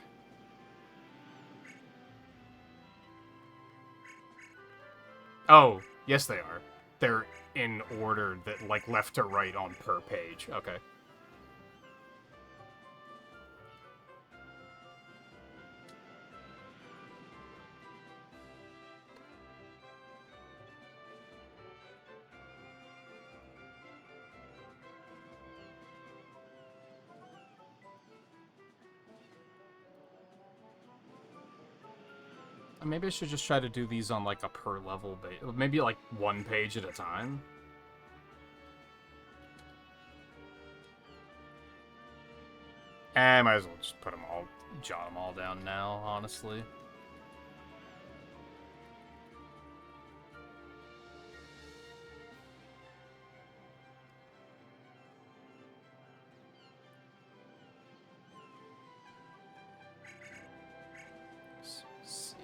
Oh, yes they are. They're in order that, like, left to right on per page. Okay. Maybe I should just try to do these on, like, a per level base. Maybe, like, 1 page at a time. I might as well just put them all, jot them all down now, honestly. Let's see.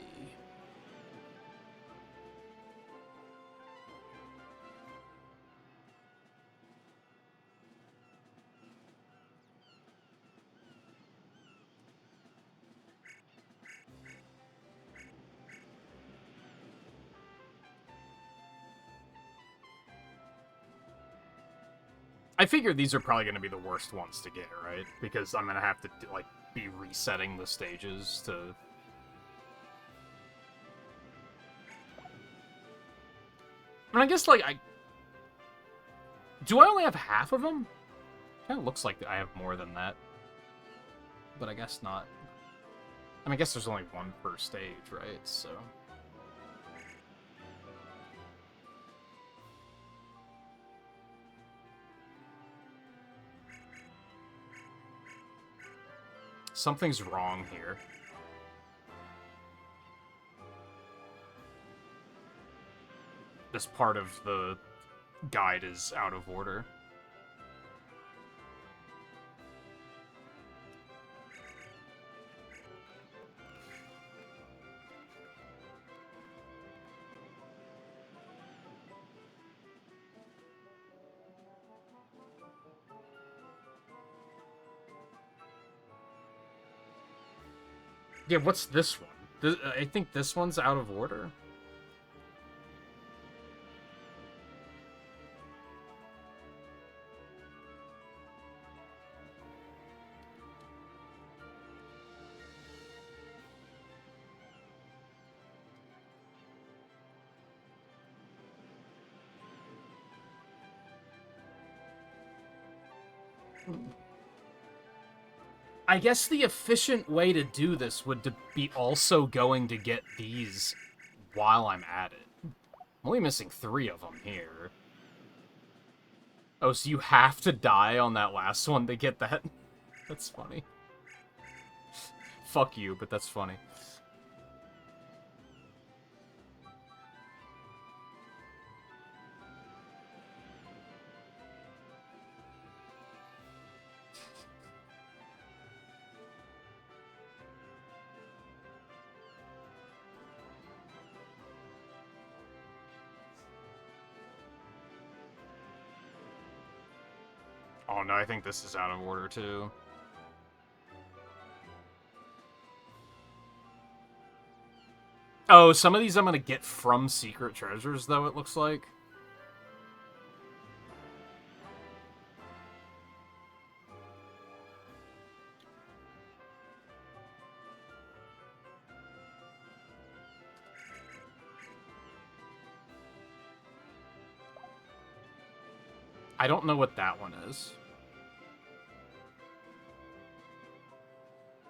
I figure these are probably going to be the worst ones to get, right? Because I'm going to have to, like, be resetting the stages to... I mean, I guess, like, do I only have half of them? Kind of looks like I have more than that. But I guess not. I mean, I guess there's only one per stage, right? So... Something's wrong here. This part of the guide is out of order. Yeah, what's this one? I think this one's out of order. I guess the efficient way to do this would be also going to get these while I'm at it. I'm only missing 3 of them here. Oh, so you have to die on that last one to get that? That's funny. Fuck you, but that's funny. Oh no, I think this is out of order too. Oh, some of these I'm gonna get from secret treasures, though, it looks like. I don't know what that one is.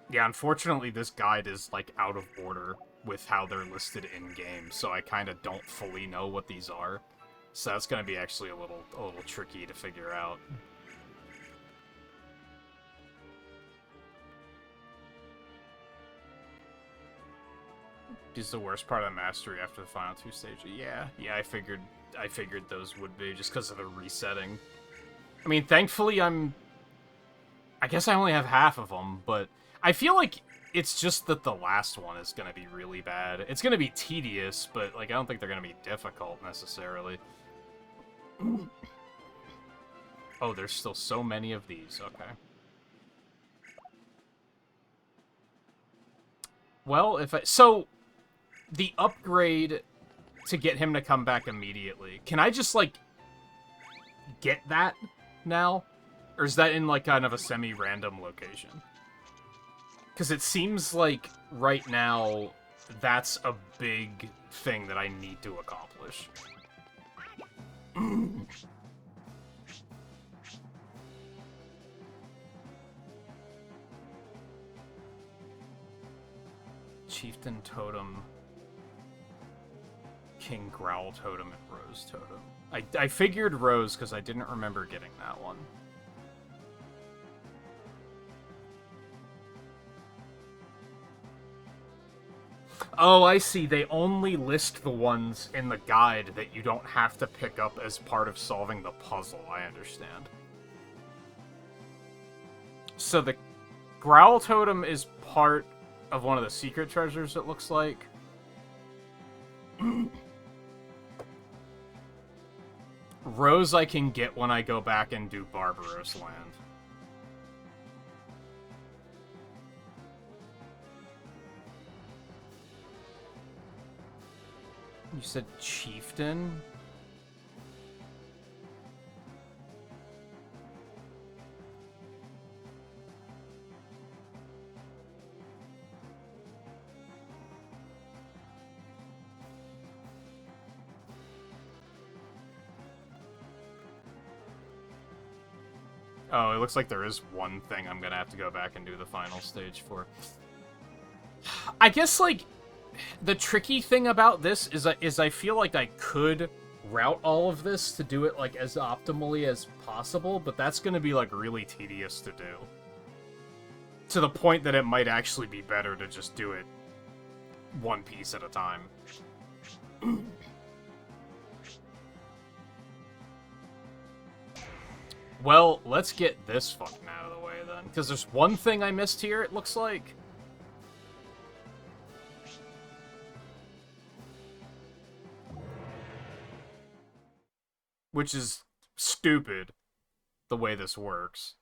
Yeah, unfortunately, this guide is, like, out of order with how they're listed in-game, so I kind of don't fully know what these are. So that's going to be actually a little tricky to figure out. Is the worst part of the mastery after the final 2 stages. Yeah, I figured those would be, just because of the resetting. I mean, thankfully I guess I only have half of them, but I feel like it's just that the last one is going to be really bad. It's going to be tedious, but, like, I don't think they're going to be difficult, necessarily. Oh, there's still so many of these. Okay. Well, so, the upgrade to get him to come back immediately, can I just, like, get that now? Or is that in, like, kind of a semi-random location? Because it seems like, right now, that's a big thing that I need to accomplish. Chieftain Totem, King Growl Totem, and Rose Totem. I figured Rose because I didn't remember getting that one. Oh, I see. They only list the ones in the guide that you don't have to pick up as part of solving the puzzle. I understand. So the Growl Totem is part of one of the secret treasures, it looks like. Rose I can get when I go back and do Barbaros Land. You said Chieftain? Oh, it looks like there is one thing I'm gonna have to go back and do the final stage for. I guess, like, the tricky thing about this is I feel like I could route all of this to do it, like, as optimally as possible, but that's gonna be, like, really tedious to do. To the point that it might actually be better to just do it one piece at a time. Well, let's get this fucking out of the way, then. Because there's one thing I missed here, it looks like. Which is stupid, the way this works.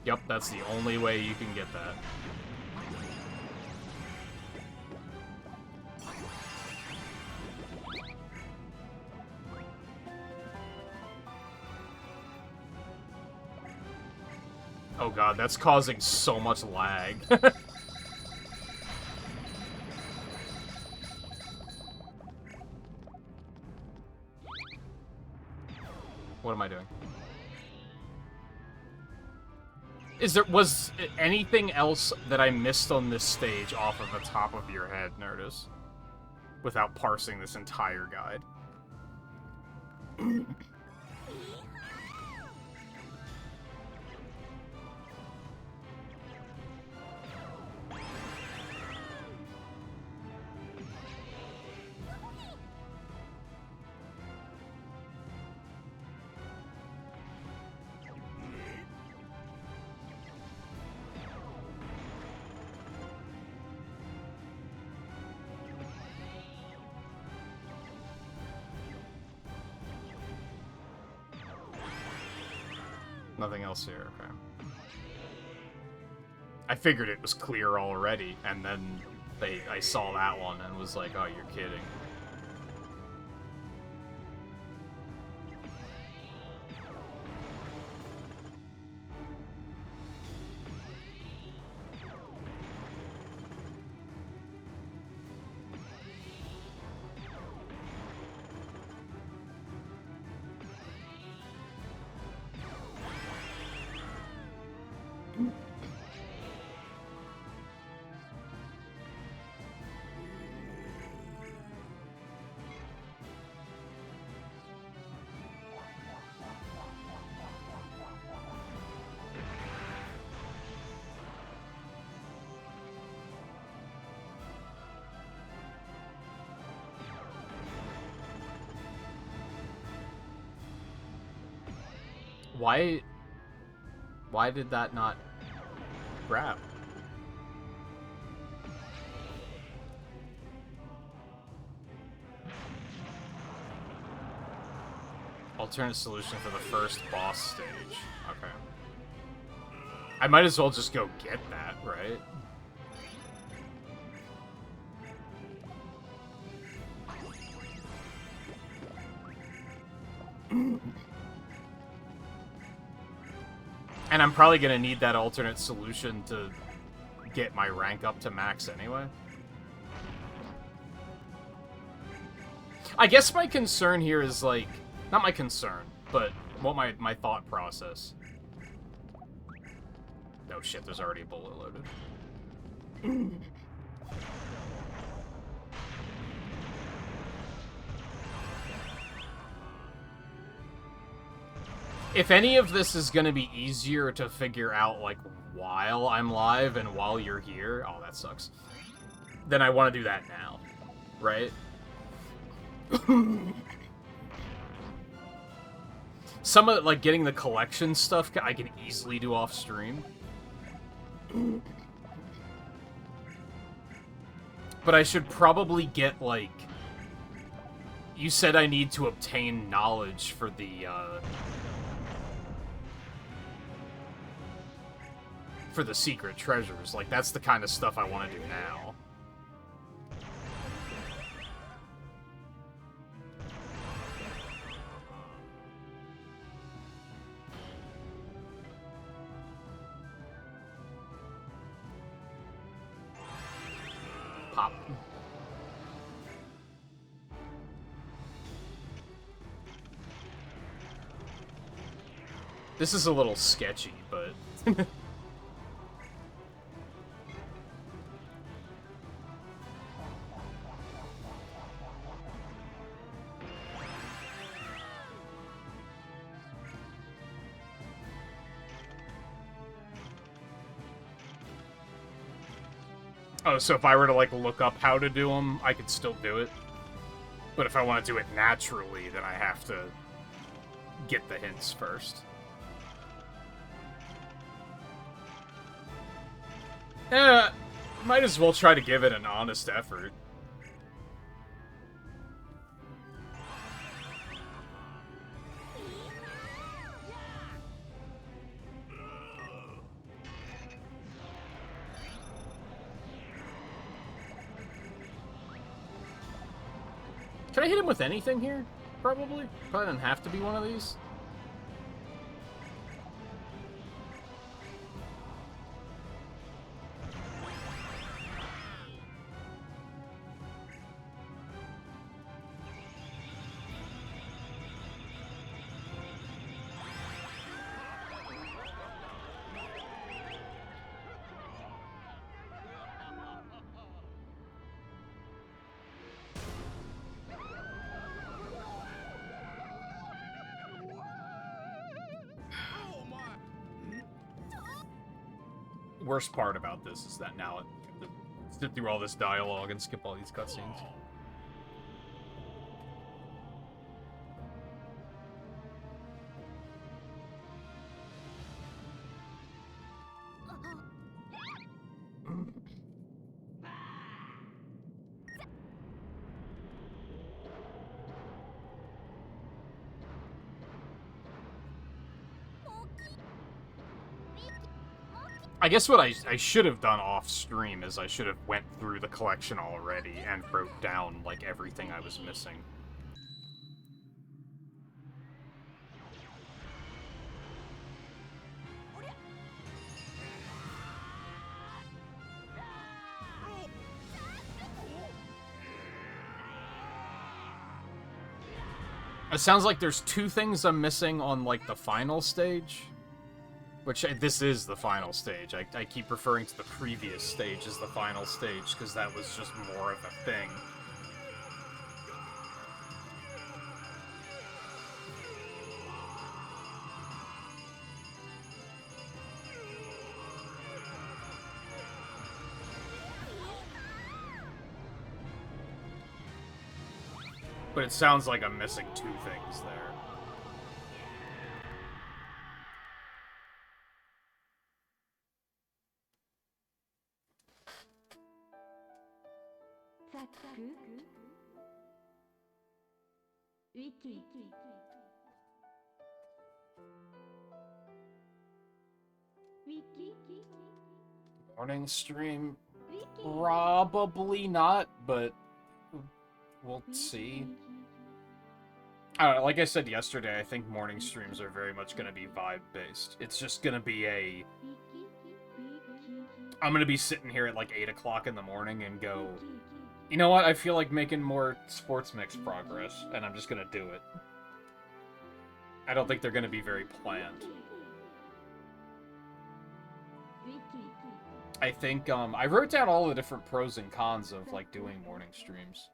Yep, that's the only way you can get that. Oh god, that's causing so much lag. What am I doing? Was anything else that I missed on this stage off of the top of your head, Nerdus? Without parsing this entire guide. Nothing else here, okay. I figured it was clear already, and then I saw that one and was like, oh, you're kidding. Why did that not grab? Alternate solution for the first boss stage. Okay. I might as well just go get that, right? And I'm probably gonna need that alternate solution to get my rank up to max anyway. I guess my concern here is, like... Not my concern, but what my thought process. Oh shit, there's already a bullet loaded. If any of this is gonna be easier to figure out, like, while I'm live and while you're here... Oh, that sucks. Then I want to do that now. Right? Some of, like, getting the collection stuff I can easily do off-stream. But I should probably get, like... You said I need to obtain knowledge for the, for the secret treasures. Like, that's the kind of stuff I want to do now. Pop. This is a little sketchy, but... Oh, so if I were to, like, look up how to do them, I could still do it? But if I want to do it naturally, then I have to get the hints first. Might as well try to give it an honest effort. Can I hit him with anything here? Probably. Probably doesn't have to be one of these. Worst part about this is that now I have to sit through all this dialogue and skip all these cutscenes. I guess what I should have done off stream is I should have went through the collection already and wrote down, like, everything I was missing. It sounds like there's two things I'm missing on, like, the final stage. Which, this is the final stage. I keep referring to the previous stage as the final stage, because that was just more of a thing. But it sounds like I'm missing two things there. Zack. Wiki. Morning stream? Probably not, but we'll see. I don't know, like I said yesterday, I think morning streams are very much going to be vibe-based. It's just going to be I'm going to be sitting here at like 8 o'clock in the morning and go, you know what, I feel like making more sports mix progress, and I'm just going to do it. I don't think they're going to be very planned. I think, I wrote down all the different pros and cons of, like, doing morning streams.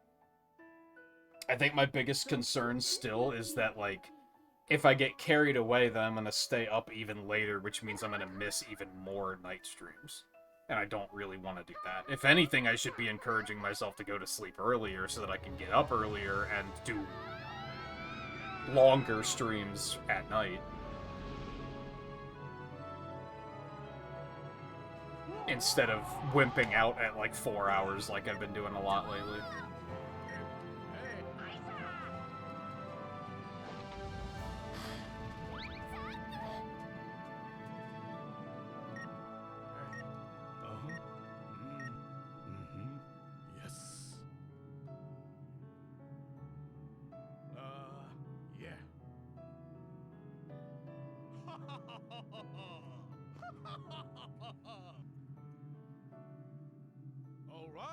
I think my biggest concern still is that, like, if I get carried away, then I'm gonna stay up even later, which means I'm gonna miss even more night streams. And I don't really want to do that. If anything, I should be encouraging myself to go to sleep earlier so that I can get up earlier and do longer streams at night. Instead of wimping out at like 4 hours like I've been doing a lot lately. Yes. Yeah. All right.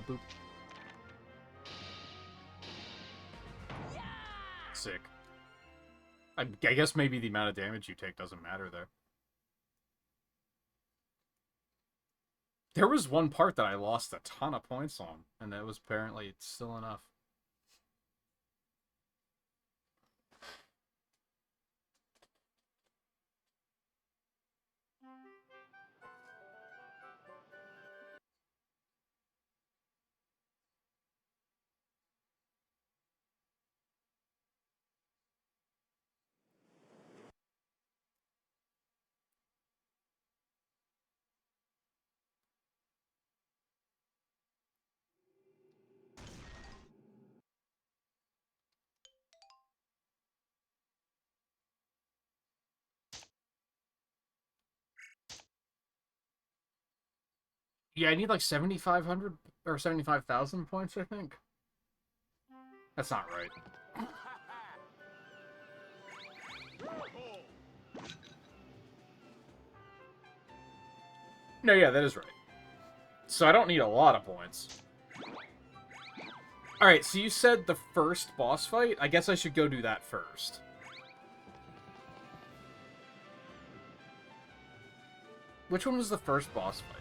Boop. Sick. I guess maybe the amount of damage you take doesn't matter there. There was one part that I lost a ton of points on, and that was apparently still enough. Yeah, I need like 7,500 or 75,000 points, I think. That's not right. No, yeah, that is right. So I don't need a lot of points. Alright, so you said the first boss fight? I guess I should go do that first. Which one was the first boss fight?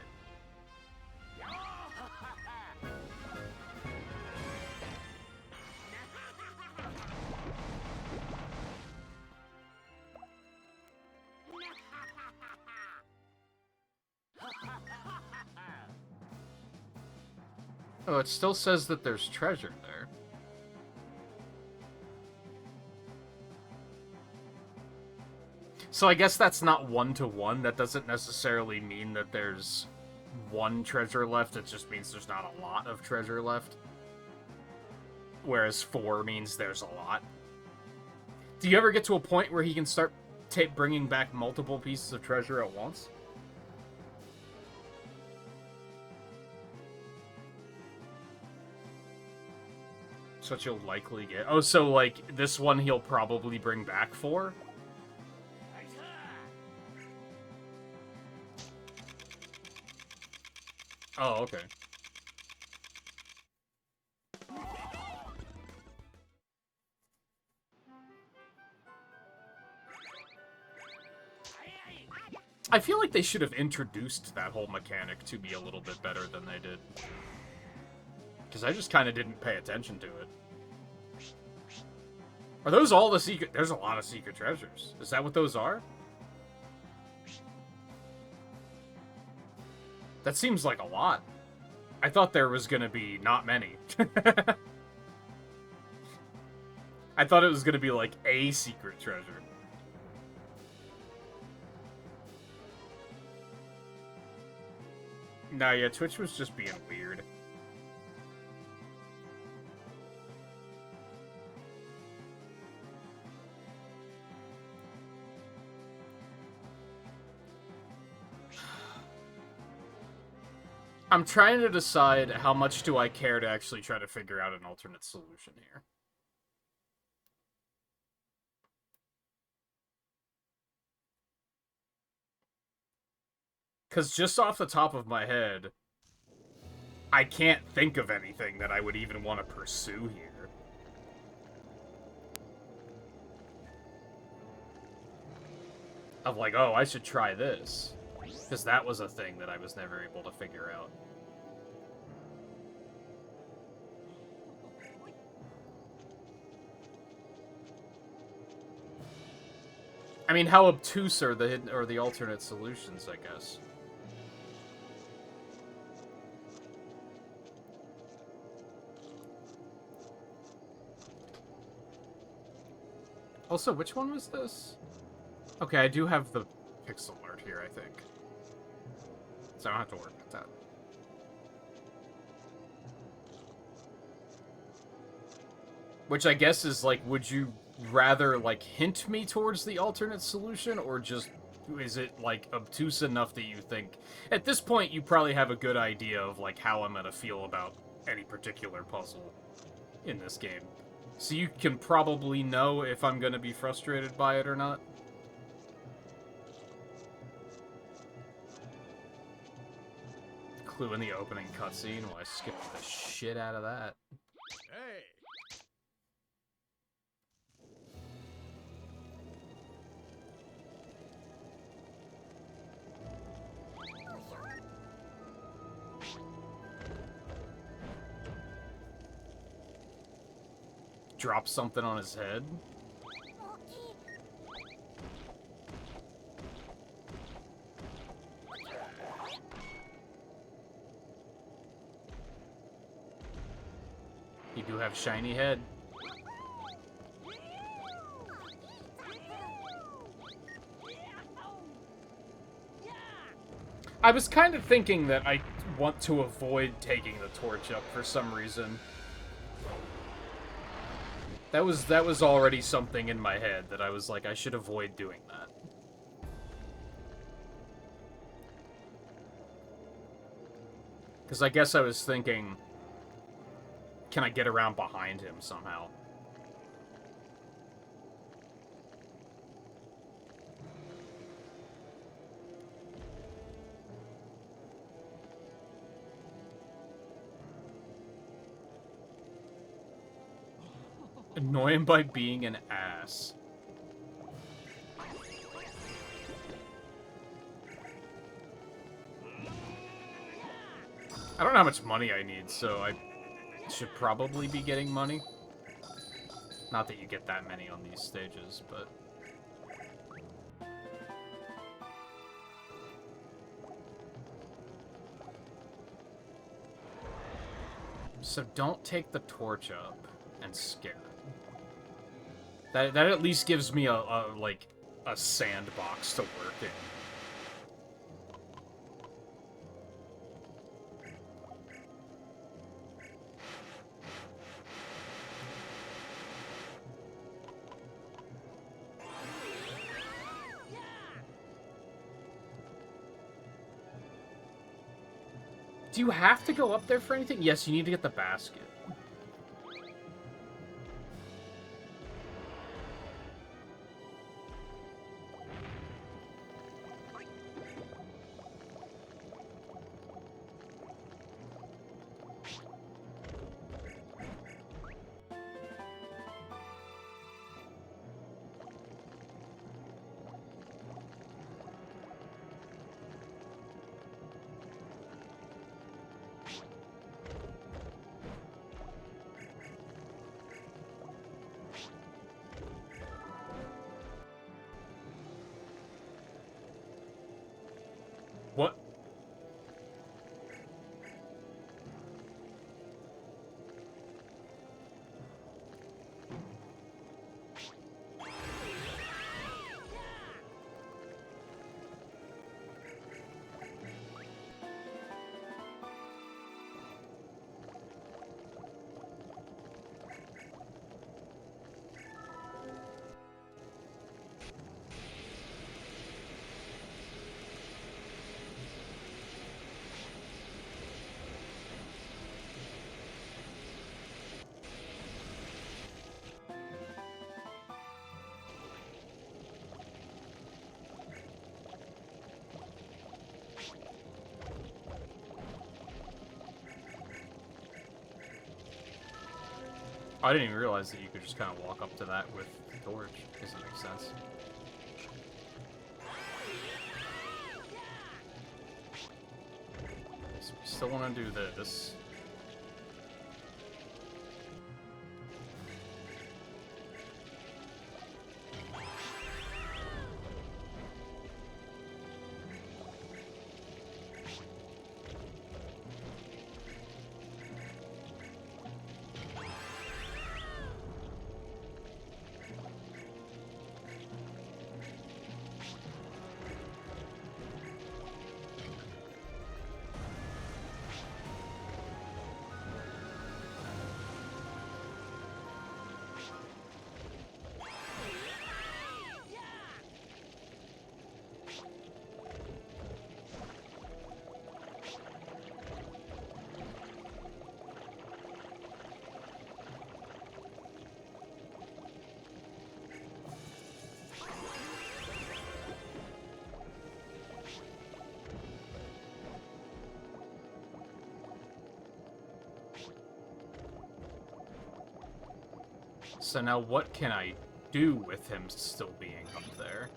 Oh, it still says that there's treasure there. So I guess that's not one-to-one. That doesn't necessarily mean that there's one treasure left. It just means there's not a lot of treasure left. Whereas 4 means there's a lot. Do you ever get to a point where he can start bringing back multiple pieces of treasure at once? So what you'll likely get. Oh, so, like, this one he'll probably bring back 4? Oh, okay. I feel like they should have introduced that whole mechanic to be a little bit better than they did. Because I just kind of didn't pay attention to it. Are those all the secret... There's a lot of secret treasures. Is that what those are? That seems like a lot. I thought there was gonna be not many. I thought it was gonna be like a secret treasure. Nah, yeah, Twitch was just being weird. I'm trying to decide how much do I care to actually try to figure out an alternate solution here. Because just off the top of my head, I can't think of anything that I would even want to pursue here. Of like, oh, I should try this. Because that was a thing that I was never able to figure out. I mean, how obtuse are the hidden or the alternate solutions, I guess. Also, which one was this? Okay, I do have the pixel art here, I think. So I don't have to worry about that. Which I guess is like, would you rather like hint me towards the alternate solution, or just is it like obtuse enough that you think at this point you probably have a good idea of like how I'm gonna feel about any particular puzzle in this game, so you can probably know if I'm gonna be frustrated by it or not. Clue in the opening cutscene. Well, I skipped the shit out of that. Hey. Drop something on his head. You do have shiny head. I was kind of thinking that I want to avoid taking the torch up for some reason. That was already something in my head that I was like, I should avoid doing that. Because I guess I was thinking, can I get around behind him somehow? Annoy him by being an ass. I don't know how much money I need, so I should probably be getting money. Not that you get that many on these stages, but... So don't take the torch up and scare it. That at least gives me a sandbox to work in. Do you have to go up there for anything? Yes, you need to get the basket. What? I didn't even realize that you could just kind of walk up to that with the torch. Doesn't make sense. So we still want to do this. So now what can I do with him still being up there?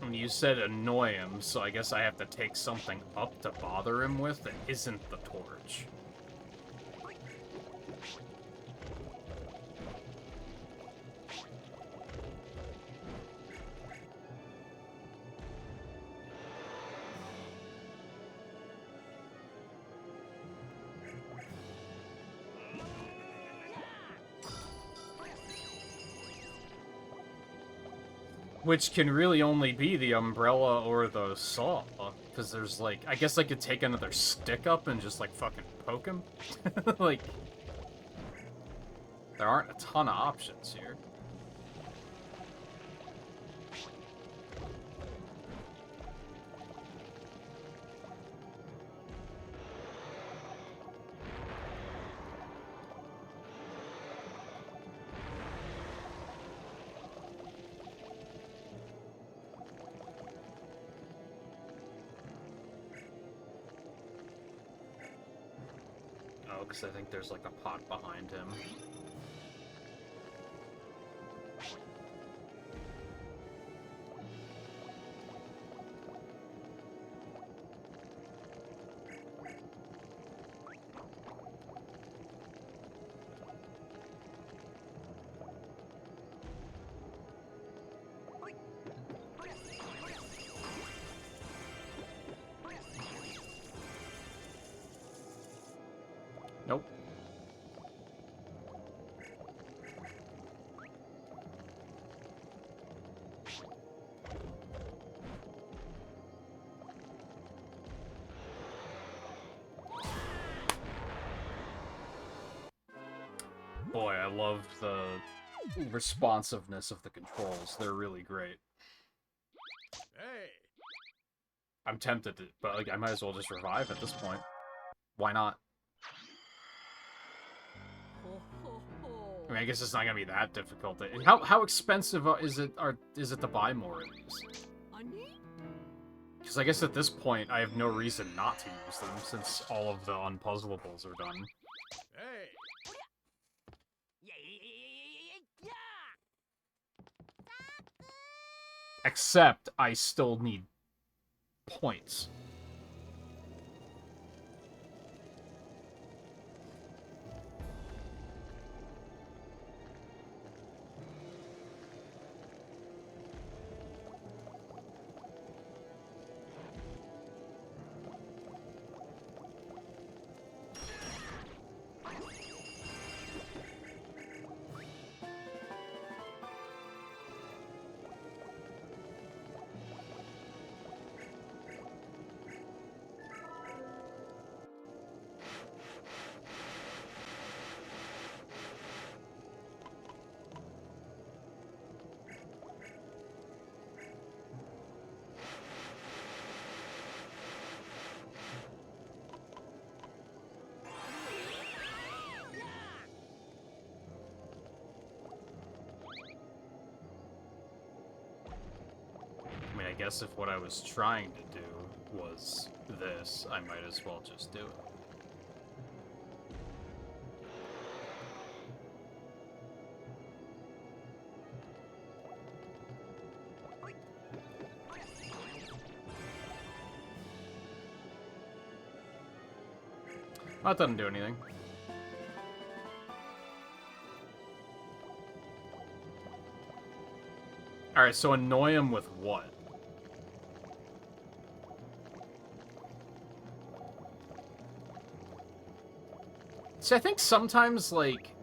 And you said annoy him, so I guess I have to take something up to bother him with that isn't the torch. Which can really only be the umbrella or the saw. Because there's like, I guess I could take another stick up and just like fucking poke him. Like, there aren't a ton of options here. Because I think there's like a pot behind him. Nope. Boy, I love the responsiveness of the controls. They're really great. Hey. I'm tempted to, but like, I might as well just revive at this point. Why not? I mean, I guess it's not gonna be that difficult. How expensive is it to buy more of these? Because I guess at this point I have no reason not to use them since all of the unpuzzlables are done. Hey. Except I still need points. guess if what I was trying to do was this, I might as well just do it. That doesn't do anything. Alright, so annoy him with what? See, I think sometimes, like...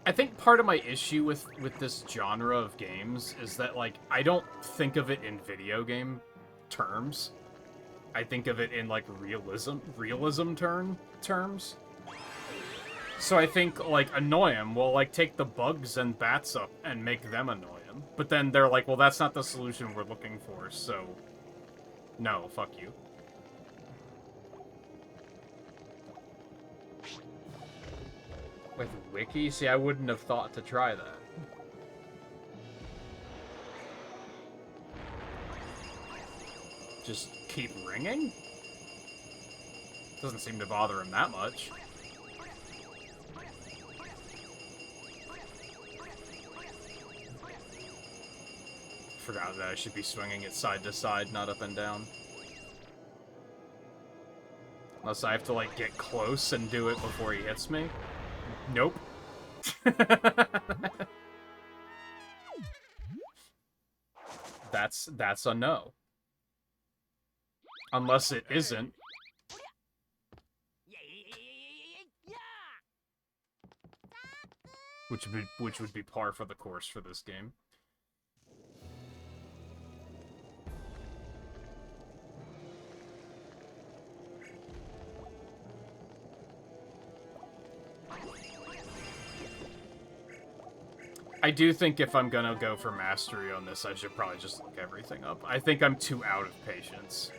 I think part of my issue with this genre of games is that, like, I don't think of it in video game terms. I think of it in, like, realism terms. So I think, like, annoy him will, like, take the bugs and bats up and make them annoy him. But then they're like, well, that's not the solution we're looking for, so... No, fuck you. With Wiki? See, I wouldn't have thought to try that. Just keep ringing? Doesn't seem to bother him that much. Forgot that I should be swinging it side to side, not up and down. Unless I have to, like, get close and do it before he hits me. Nope. That's a no. Unless it isn't. Which would be par for the course for this game. I do think if I'm gonna go for mastery on this, I should probably just look everything up. I think I'm too out of patience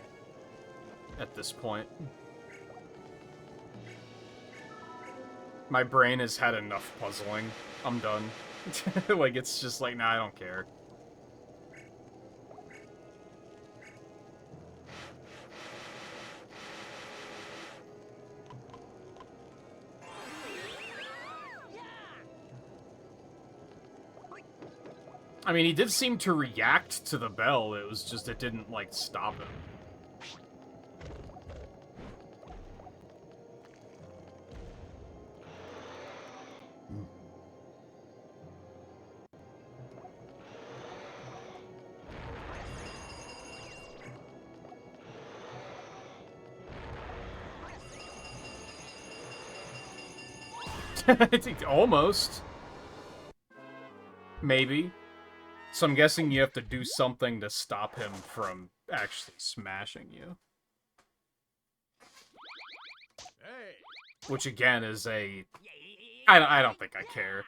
at this point. My brain has had enough puzzling. I'm done. Like, it's just like, nah, I don't care. I mean, he did seem to react to the bell. It was just, it didn't, like, stop him. I think almost. Maybe. So I'm guessing you have to do something to stop him from actually smashing you. Hey. Which again is a... I don't think I care.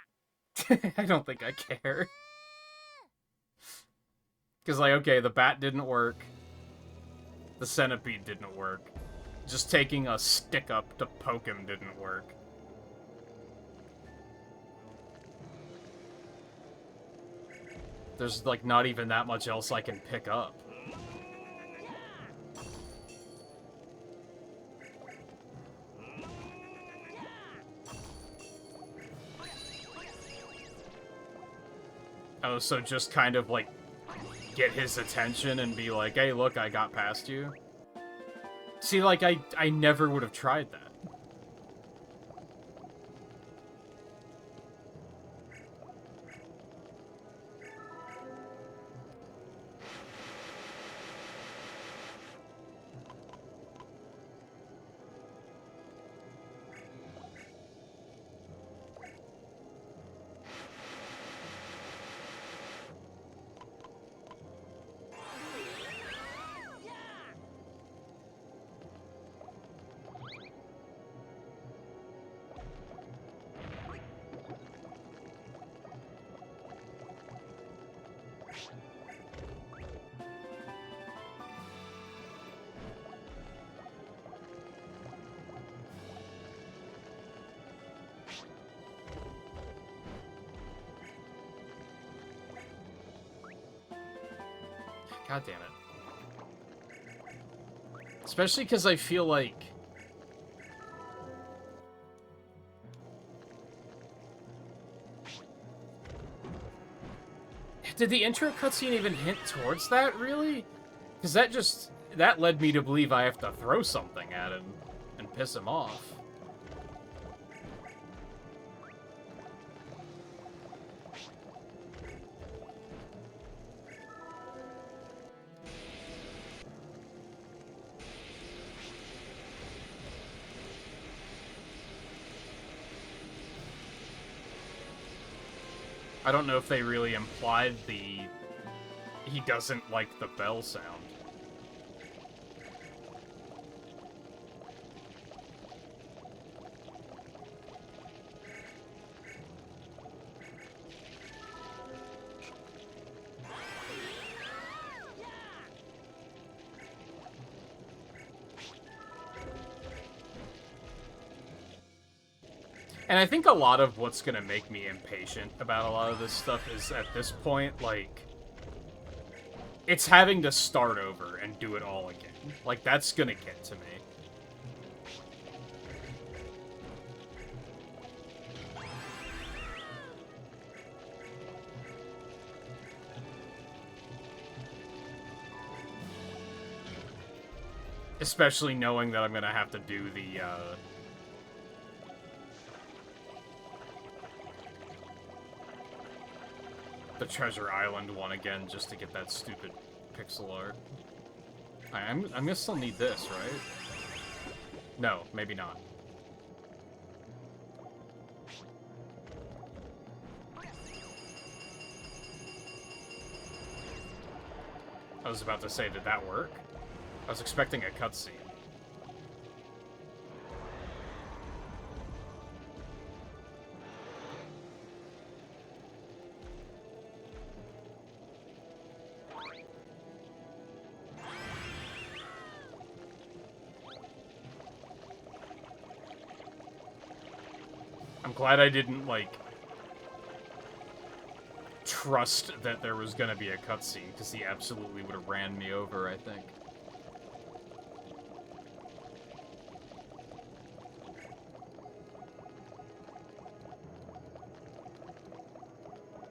I don't think I care. Because, like, okay, the bat didn't work. The centipede didn't work. Just taking a stick up to poke him didn't work. There's, like, not even that much else I can pick up. Oh, so just kind of, like, get his attention and be like, hey, look, I got past you? See, like, I never would have tried that. God damn it. Especially because I feel like... Did the intro cutscene even hint towards that, really? Because that led me to believe I have to throw something at him and piss him off. I don't know if they really implied he doesn't like the bell sound. And I think a lot of what's gonna make me impatient about a lot of this stuff is, at this point, like, it's having to start over and do it all again. Like, that's gonna get to me. Especially knowing that I'm gonna have to do the Treasure Island one again just to get that stupid pixel art. I'm gonna still need this, right? No, maybe not. I was about to say, did that work? I was expecting a cutscene. I'm glad I didn't, like, trust that there was gonna be a cutscene, because he absolutely would have ran me over, I think.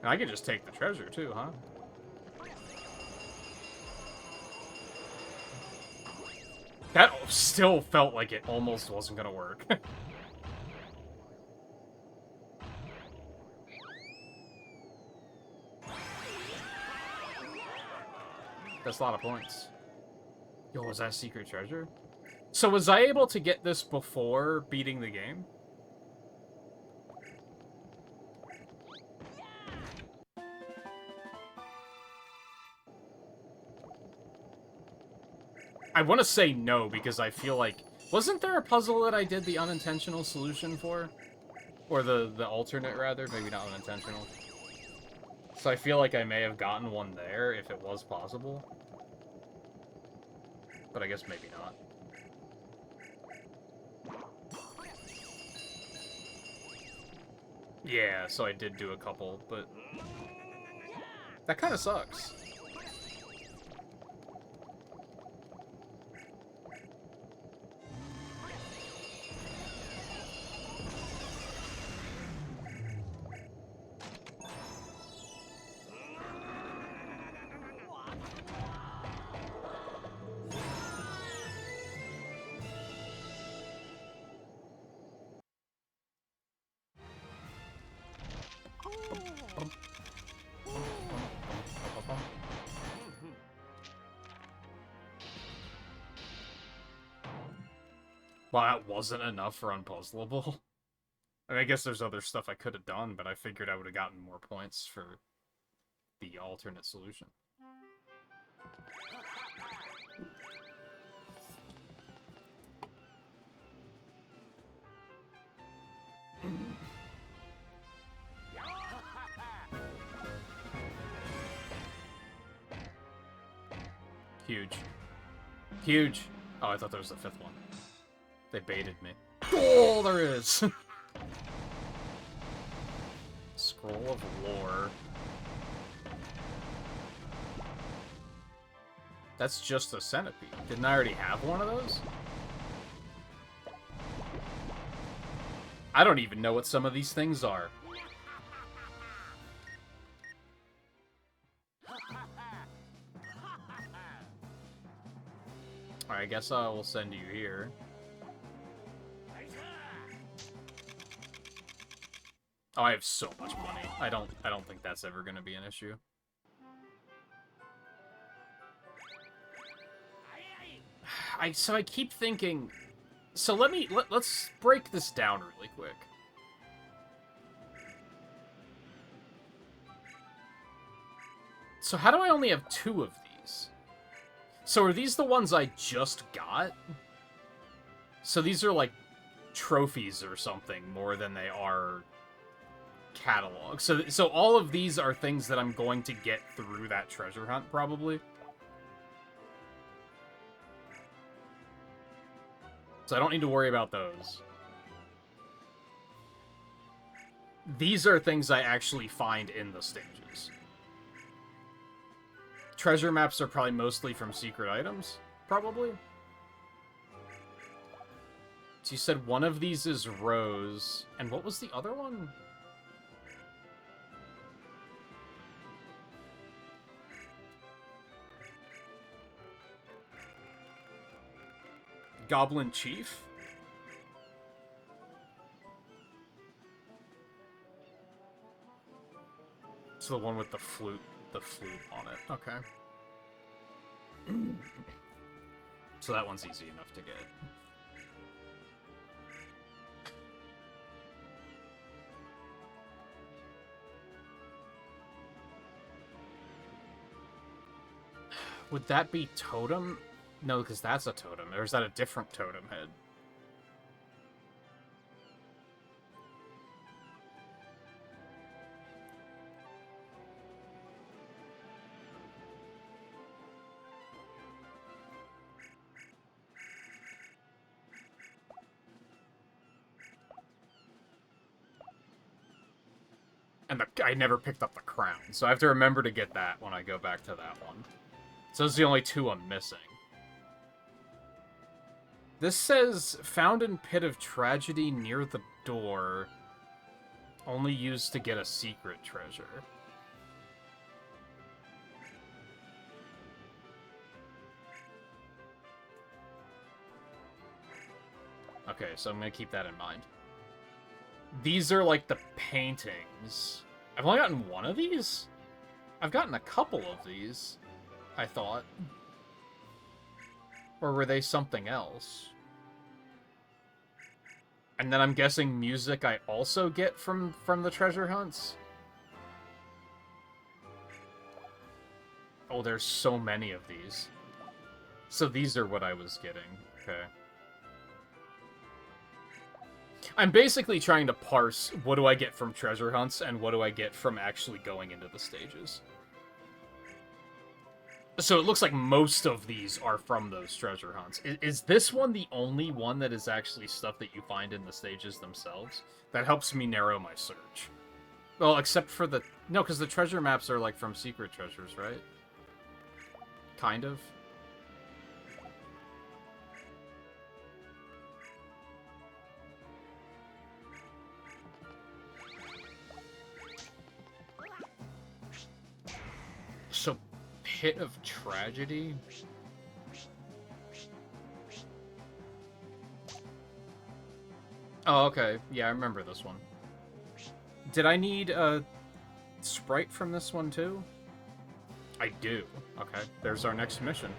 And I could just take the treasure, too, huh? That still felt like it almost wasn't gonna work. That's a lot of points. Yo, was that secret treasure? So was I able to get this before beating the game? I want to say no, because I feel like... Wasn't there a puzzle that I did the unintentional solution for? Or the alternate, rather? Maybe not unintentional. So I feel like I may have gotten one there, if it was possible. But I guess maybe not. Yeah, so I did do a couple, but... That kind of sucks. Well, that wasn't enough for Unpuzzleable. I mean, I guess there's other stuff I could have done, but I figured I would have gotten more points for the alternate solution. Huge. Huge! Oh, I thought there was the fifth one. They baited me. Oh, there is! Scroll of Lore. That's just a centipede. Didn't I already have one of those? I don't even know what some of these things are. Alright, I guess I will send you here. Oh, I have so much money. I don't think that's ever gonna be an issue. So I keep thinking. So let's break this down really quick. So how do I only have 2 of these? So are these the ones I just got? So these are like trophies or something more than they are catalogs. So all of these are things that I'm going to get through that treasure hunt, probably. So I don't need to worry about those. These are things I actually find in the stages. Treasure maps are probably mostly from secret items, probably. So you said one of these is Rose, and what was the other one? Goblin Chief? It's the one with the flute on it. Okay. So that one's easy enough to get. Would that be totem? No, because that's a totem. Or is that a different totem head? And I never picked up the crown, so I have to remember to get that when I go back to that one. So those are the only 2 I'm missing. This says, found in pit of tragedy near the door. Only used to get a secret treasure. Okay, so I'm gonna keep that in mind. These are like the paintings. I've only gotten one of these? I've gotten a couple of these, I thought. Or were they something else? And then I'm guessing music I also get from the treasure hunts? Oh, there's so many of these. So these are what I was getting. Okay. I'm basically trying to parse what do I get from treasure hunts and what do I get from actually going into the stages. So it looks like most of these are from those treasure hunts. Is this one the only one that is actually stuff that you find in the stages themselves? That helps me narrow my search. Well, except for the... No, because the treasure maps are, like, from secret treasures, right? Kind of. So, Pit of Tragedy? Oh, okay. Yeah, I remember this one. Did I need a sprite from this one, too? I do. Okay, there's our next mission.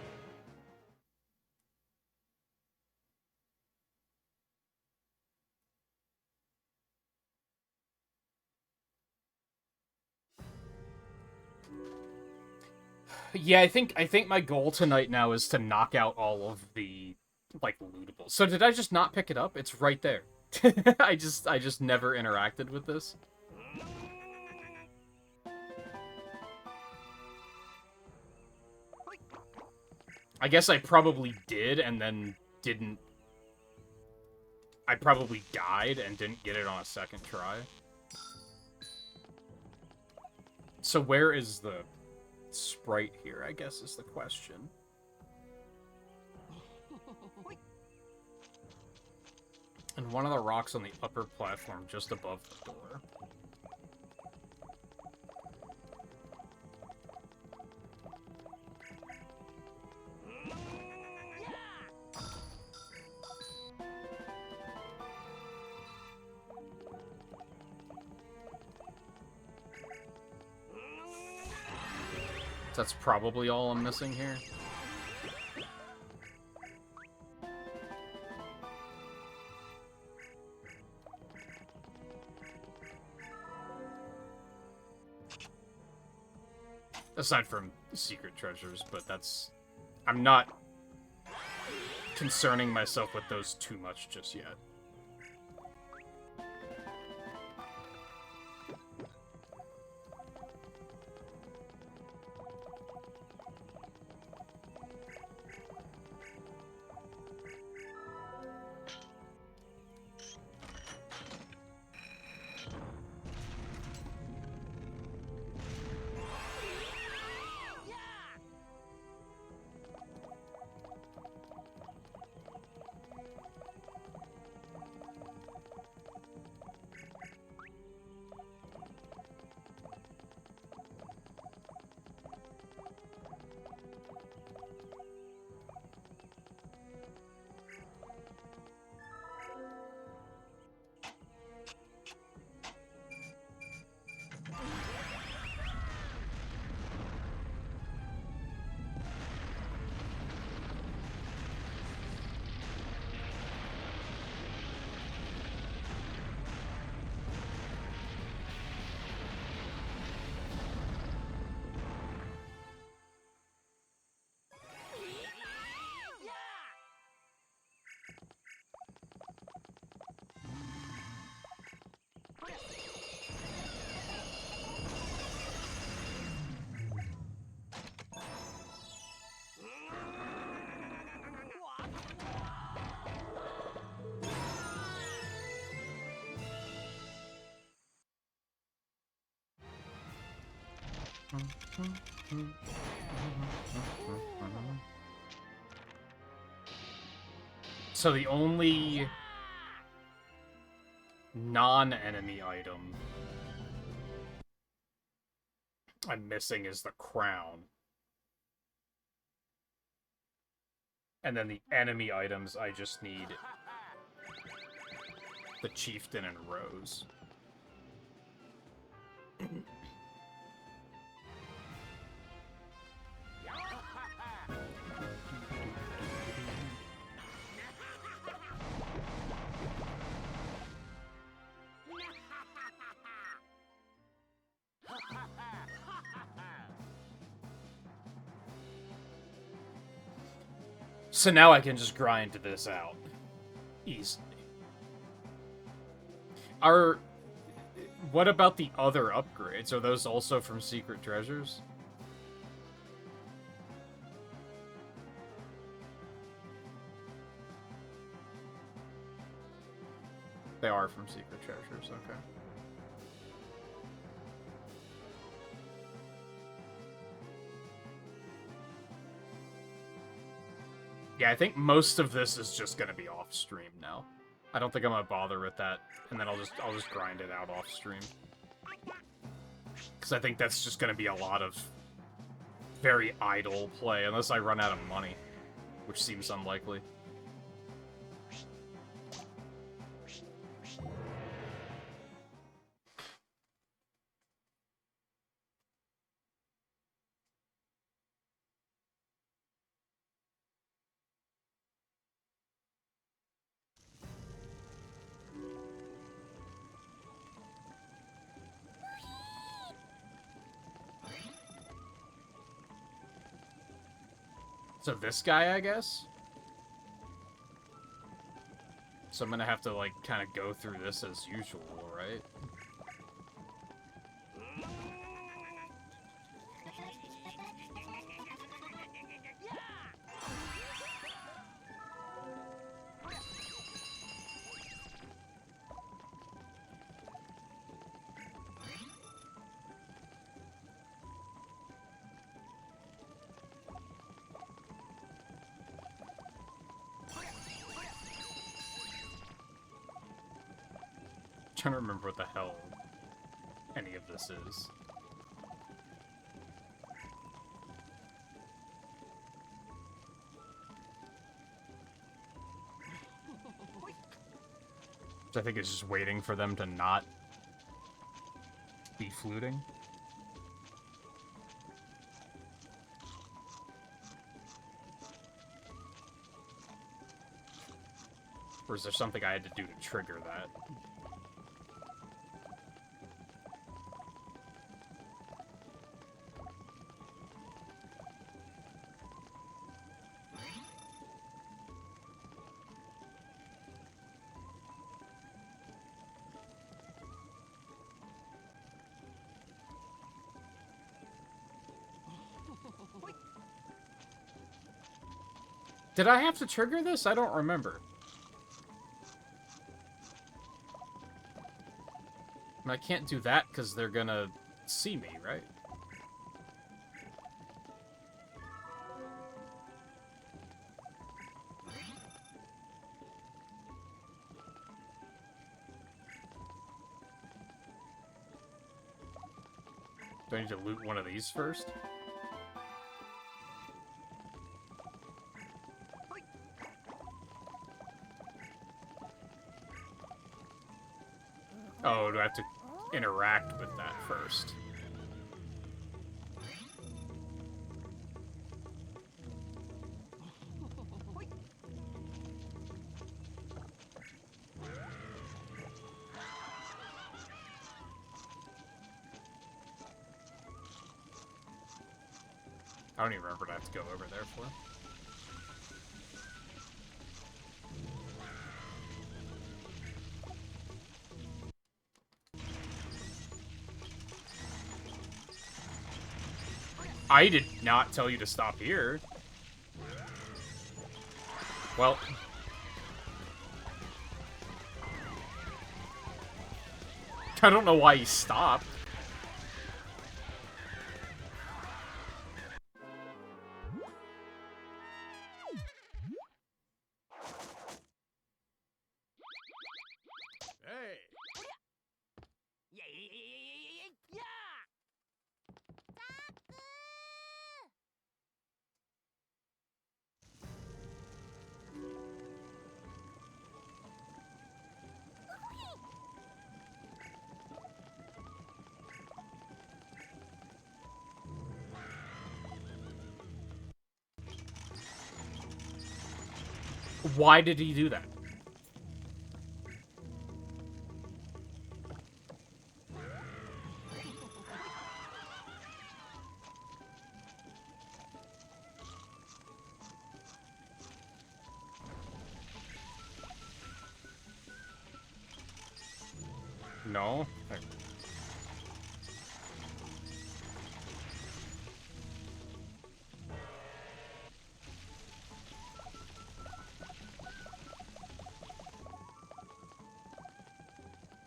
Yeah, I think my goal tonight now is to knock out all of the, like, lootables. So did I just not pick it up? It's right there. I just never interacted with this. I guess I probably did and then didn't... I probably died and didn't get it on a second try. So where is the sprite here, I guess is the question. And one of the rocks on the upper platform just above the door. That's probably all I'm missing here. Aside from secret treasures, but that's... I'm not concerning myself with those too much just yet. So the only non-enemy item I'm missing is the crown. And then the enemy items, I just need the chieftain and Rose. So now I can just grind this out easily. What about the other upgrades? Are those also from secret treasures? They are from secret treasures, okay. Yeah, I think most of this is just gonna be off stream now. I don't think I'm gonna bother with that, and then I'll just grind it out off stream. Because I think that's just gonna be a lot of very idle play, unless I run out of money, which seems unlikely. So this guy, I guess? So I'm gonna have to, like, kind of go through this as usual, right? trying to remember what the hell any of this is. Which I think is just waiting for them to not be fluting. Or is there something I had to do to trigger that? Did I have to trigger this? I don't remember. And I can't do that because they're gonna see me, right? Do I need to loot one of these first? Oh, do I have to interact with that first? I don't even remember what I have to go over there for. I did not tell you to stop here. Well... I don't know why he stopped. Hey! Why did he do that? No?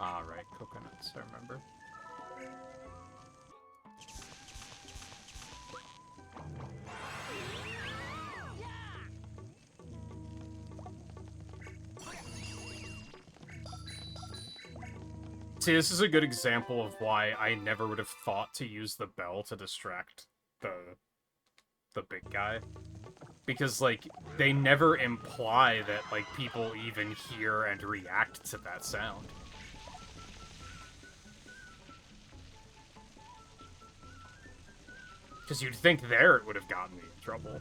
Ah, right, coconuts, I remember. See, this is a good example of why I never would have thought to use the bell to distract the big guy. Because, like, they never imply that, like, people even hear and react to that sound. Because you'd think there it would have gotten me in trouble.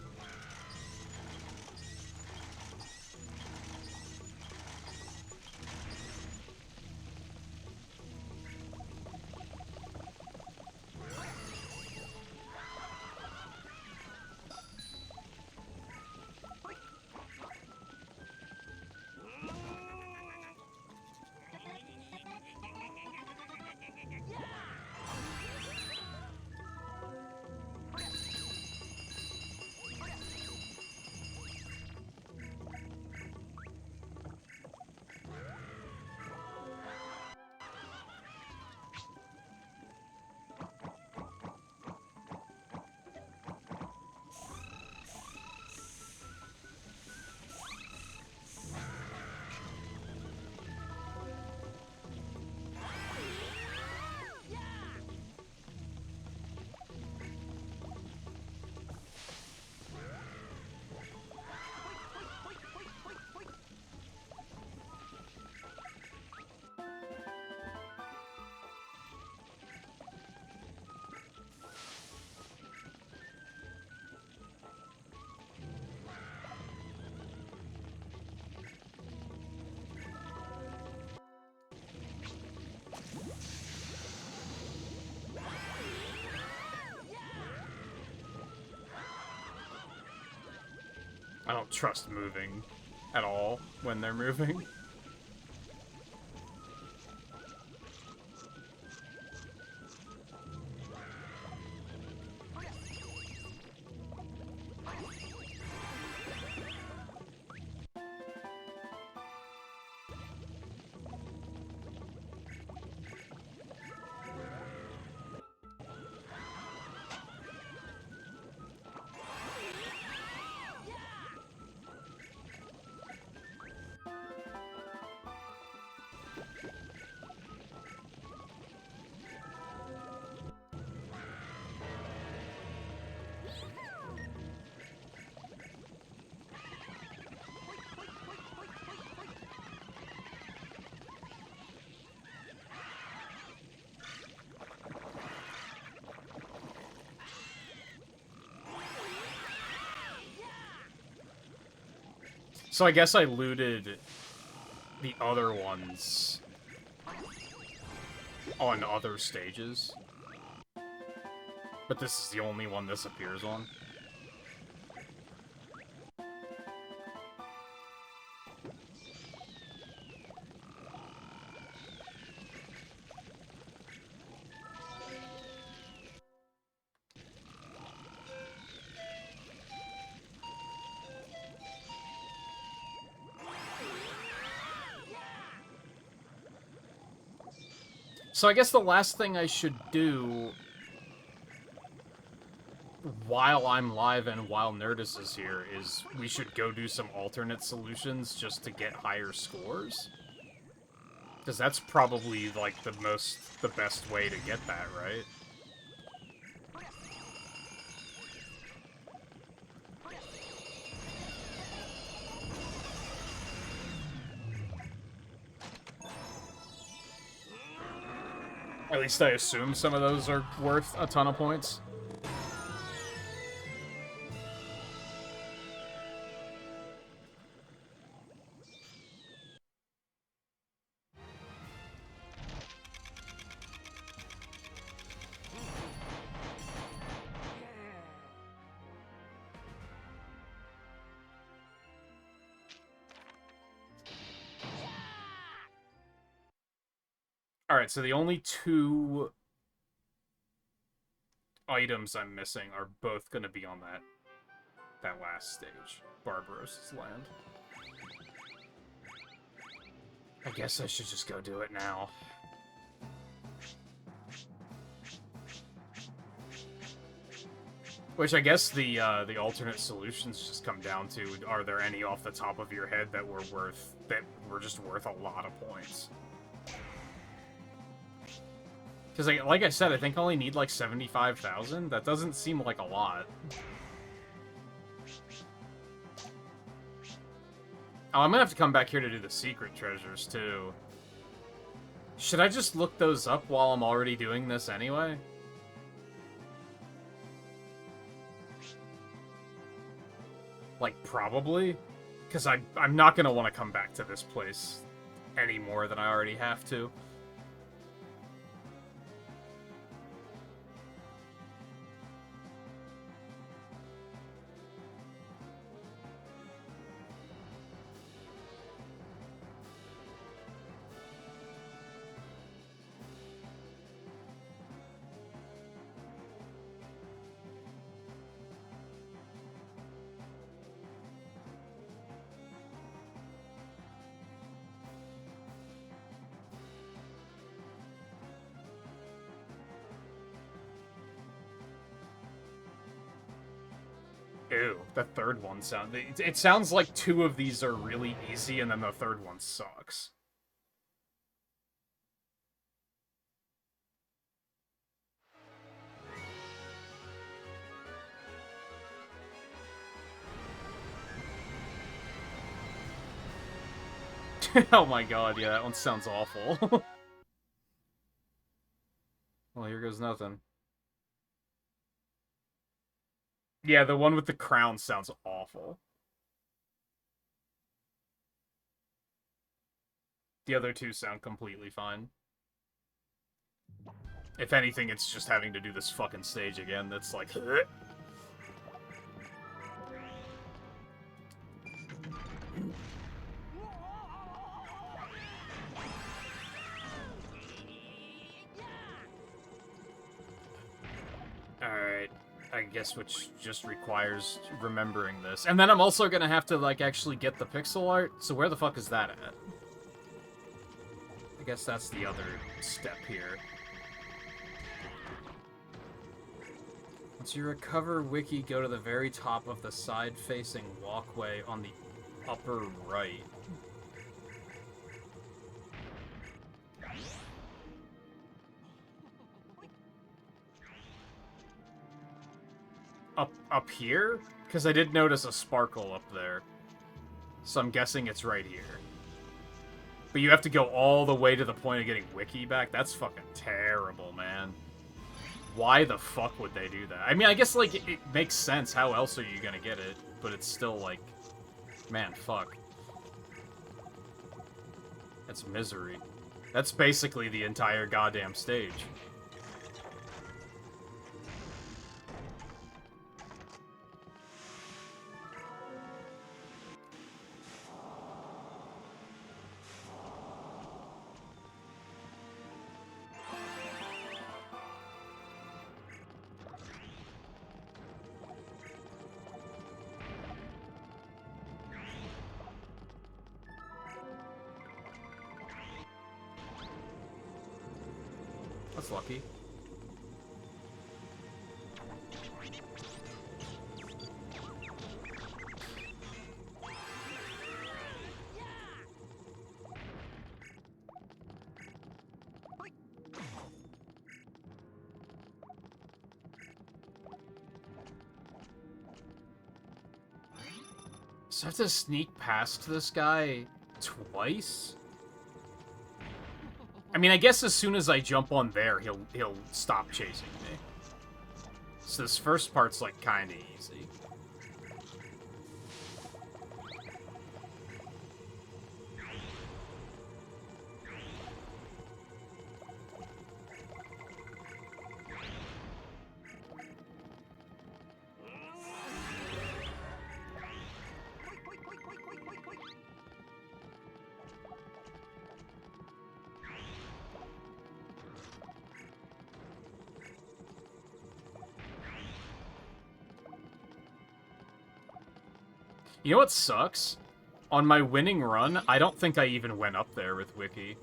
I don't trust moving at all when they're moving. So I guess I looted the other ones on other stages. But this is the only one this appears on. So I guess the last thing I should do while I'm live and while Nerdus is here is we should go do some alternate solutions just to get higher scores. Because that's probably, like, the best way to get that, right? At least I assume some of those are worth a ton of points. Alright, so the only two items I'm missing are both going to be on that last stage, Barbaros' land. I guess I should just go do it now. Which I guess the alternate solutions just come down to, are there any off the top of your head that were just worth a lot of points? Because, like I said, I think I only need, like, 75,000. That doesn't seem like a lot. Oh, I'm gonna have to come back here to do the secret treasures, too. Should I just look those up while I'm already doing this anyway? Like, probably? Because I'm not gonna want to come back to this place any more than I already have to. Ew, the third one it sounds like two of these are really easy, and then the third one sucks. Oh my god, yeah, that one sounds awful. Well, here goes nothing. Yeah, the one with the crown sounds awful. The other two sound completely fine. If anything, it's just having to do this fucking stage again that's like... Alright, I guess which just requires remembering this. And then I'm also gonna have to, like, actually get the pixel art, so where the fuck is that at? I guess that's the other step here. Once you recover Wiki, go to the very top of the side-facing walkway on the upper right. Up here? Because I did notice a sparkle up there. So I'm guessing it's right here. But you have to go all the way to the point of getting Wiki back? That's fucking terrible, man. Why the fuck would they do that? I mean, I guess, like, it makes sense. How else are you gonna get it? But it's still, like... Man, fuck. That's misery. That's basically the entire goddamn stage. That's lucky. So I have to sneak past this guy twice? I mean, I guess as soon as I jump on there, he'll stop chasing me. So this first part's, like, kinda easy. You know what sucks? On my winning run, I don't think I even went up there with Wiki.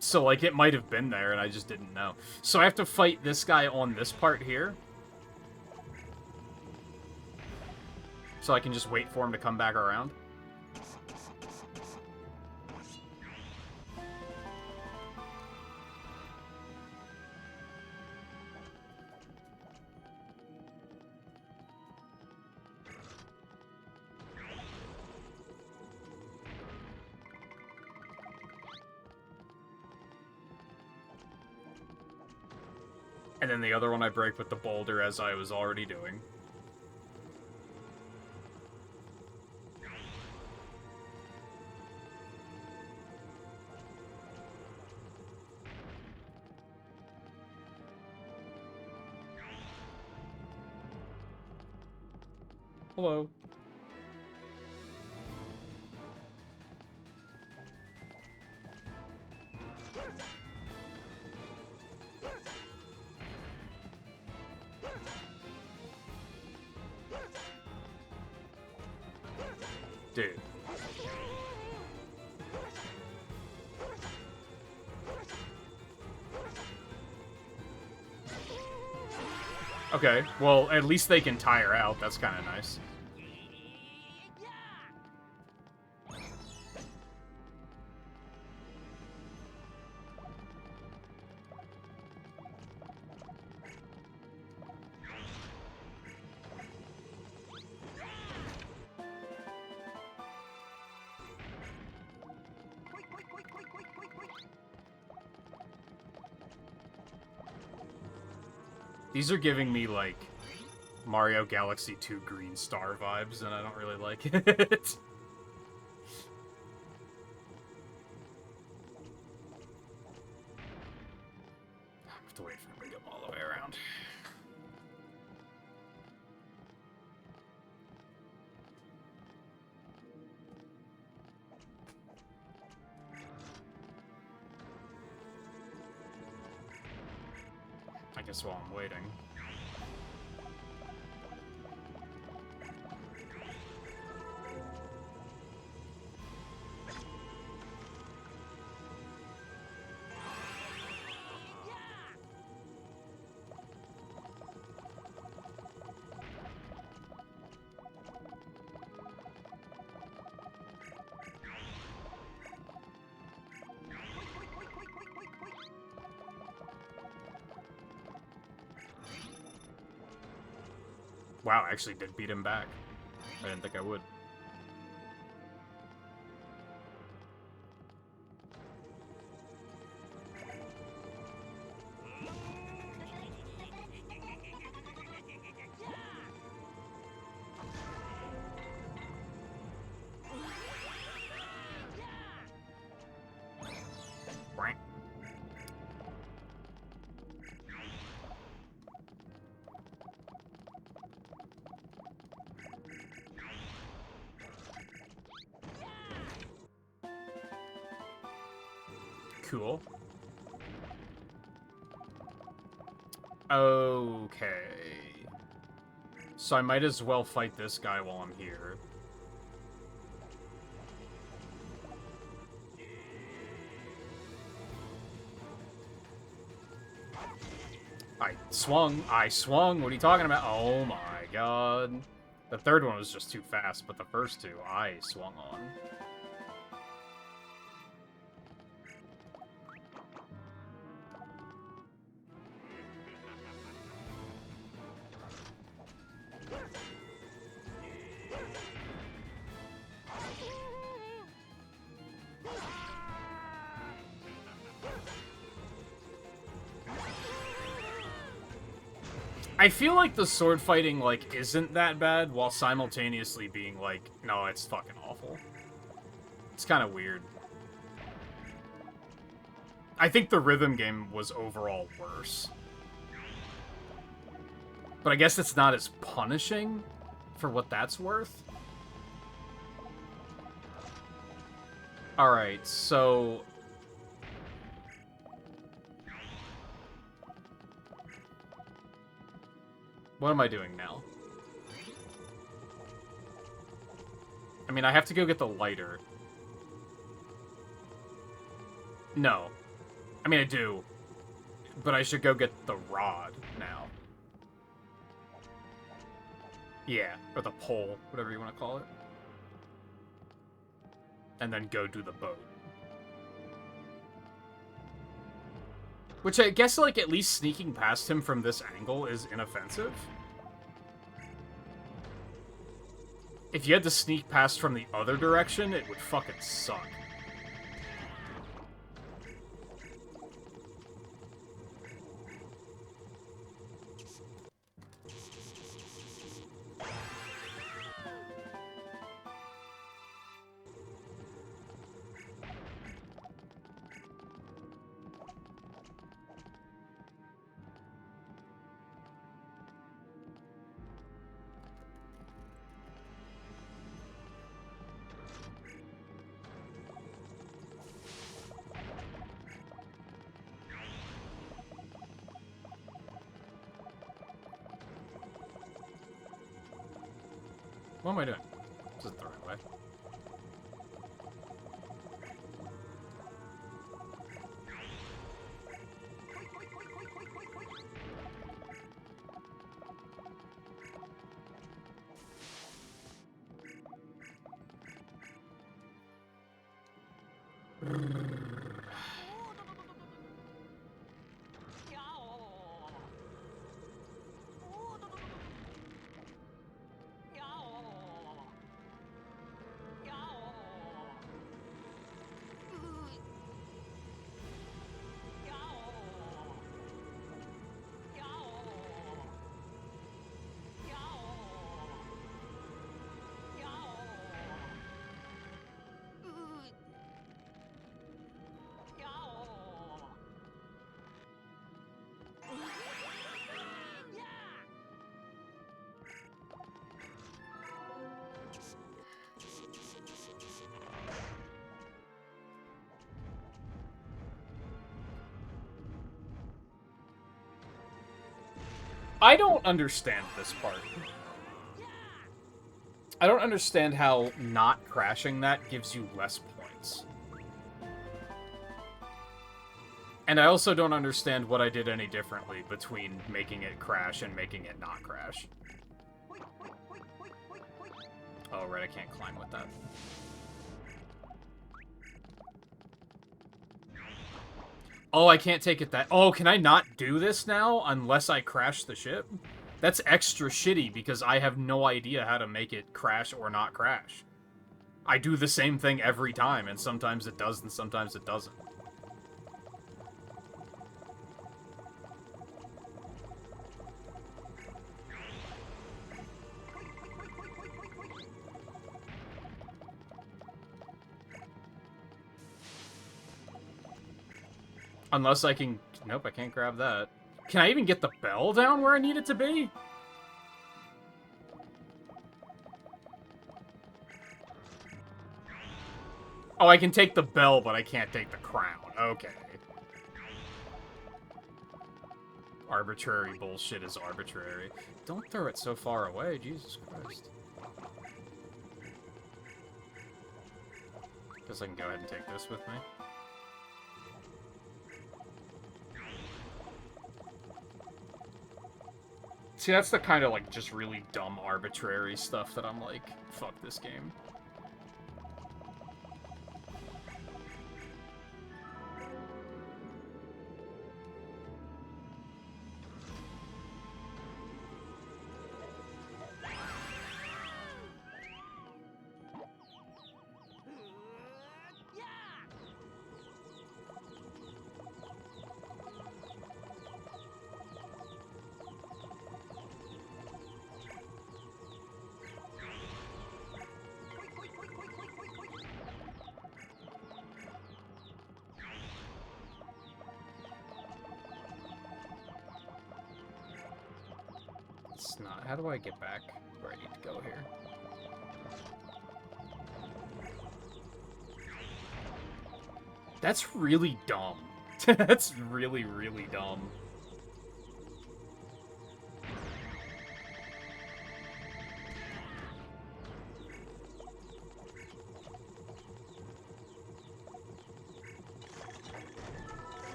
So, like, it might have been there and I just didn't know. So I have to fight this guy on this part here. So I can just wait for him to come back around. And then the other one I break with the boulder, as I was already doing. Hello. Dude. Okay, well, at least they can tire out. That's kind of nice. These are giving me, like, Mario Galaxy 2 Green Star vibes, and I don't really like it. I have to wait for him to go all the way around. I guess while I'm waiting. Wow, I actually did beat him back. I didn't think I would. Cool. Okay. So I might as well fight this guy while I'm here. I swung. What are you talking about? Oh my god. The third one was just too fast, but the first two I swung on. I feel like the sword fighting, like, isn't that bad, while simultaneously being like, no, it's fucking awful. It's kind of weird. I think the rhythm game was overall worse. But I guess it's not as punishing, for what that's worth. Alright, so... what am I doing now? I mean, I have to go get the lighter. No. I mean, I do. But I should go get the rod now. Yeah, or the pole, whatever you want to call it. And then go do the boat. Which I guess, like, at least sneaking past him from this angle is inoffensive. If you had to sneak past from the other direction, it would fucking suck. What am I doing? This isn't the right way. I don't understand this part. I don't understand how not crashing that gives you less points. And I also don't understand what I did any differently between making it crash and making it not crash. Oh, right, I can't climb with that. Oh, I can't take it that... Oh, can I not do this now unless I crash the ship? That's extra shitty because I have no idea how to make it crash or not crash. I do the same thing every time, and sometimes it does and sometimes it doesn't. Unless I can... Nope, I can't grab that. Can I even get the bell down where I need it to be? Oh, I can take the bell, but I can't take the crown. Okay. Arbitrary bullshit is arbitrary. Don't throw it so far away, Jesus Christ. Guess I can go ahead and take this with me. See, that's the kind of, like, just really dumb, arbitrary stuff that I'm like, fuck this game. It's not. How do I get back where I need to go here? That's really dumb. That's really, really dumb.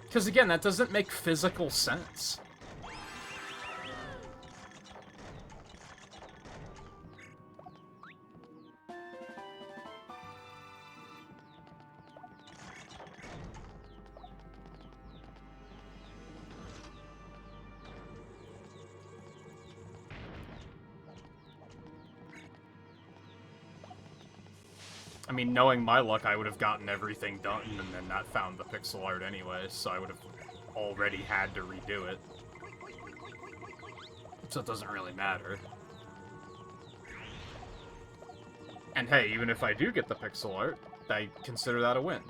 Because again, that doesn't make physical sense. I mean, knowing my luck, I would have gotten everything done and then not found the pixel art anyway, so I would have already had to redo it. So it doesn't really matter. And hey, even if I do get the pixel art, I consider that a win.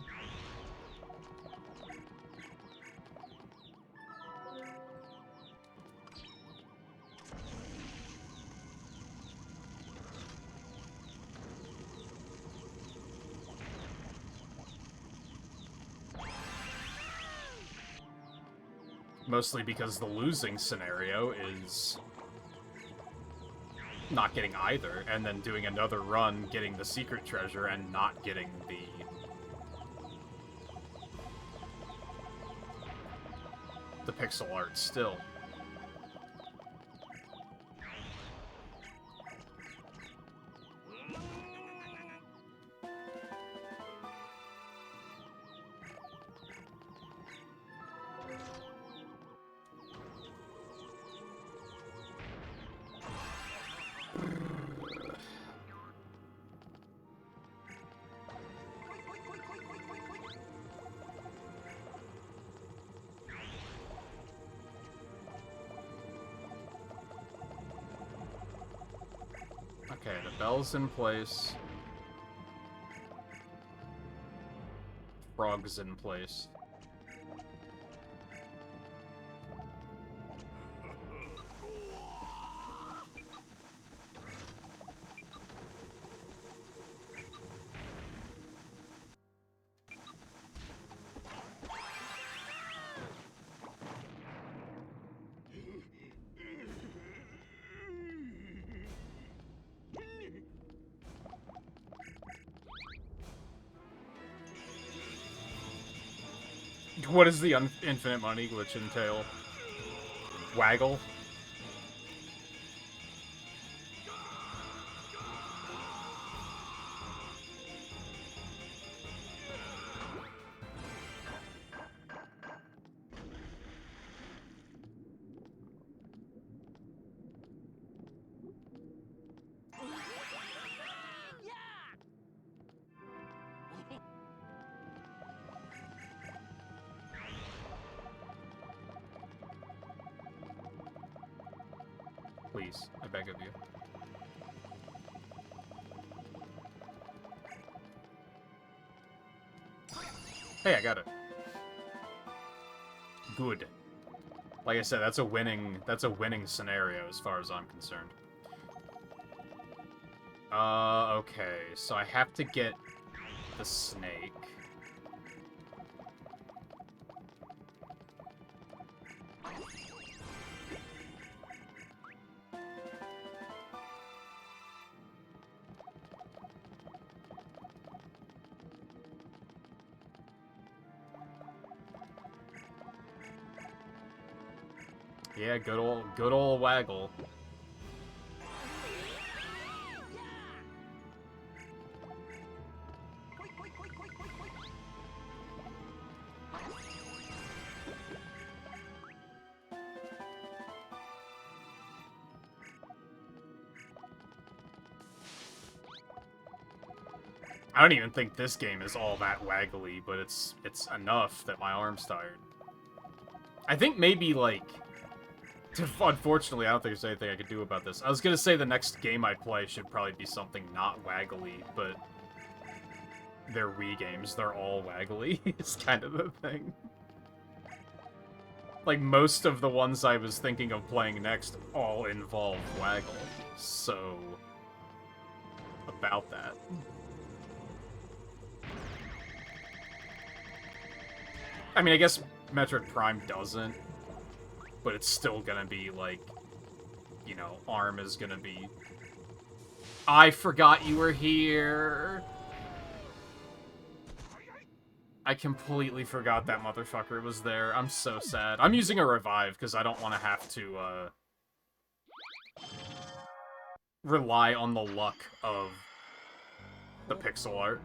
Mostly because the losing scenario is not getting either, and then doing another run, getting the secret treasure, and not getting the pixel art still. Okay, the bell's in place. Frog's in place. What does the infinite money glitch entail? Waggle? Please, I beg of you. Hey, I got it. Good. Like I said, that's a winning scenario as far as I'm concerned. Okay, so I have to get the snake. Yeah, good old Waggle. I don't even think this game is all that waggly, but it's enough that my arm's tired. I think maybe, like... Unfortunately, I don't think there's anything I could do about this. I was gonna say the next game I play should probably be something not waggly, but... They're Wii games, they're all waggly. It's kind of the thing. Like, most of the ones I was thinking of playing next all involve waggle. So... about that. I mean, I guess Metroid Prime doesn't, but it's still gonna be, like, you know, ARM is gonna be... I forgot you were here! I completely forgot that motherfucker was there. I'm so sad. I'm using a revive, because I don't want to have to, rely on the luck of the pixel art.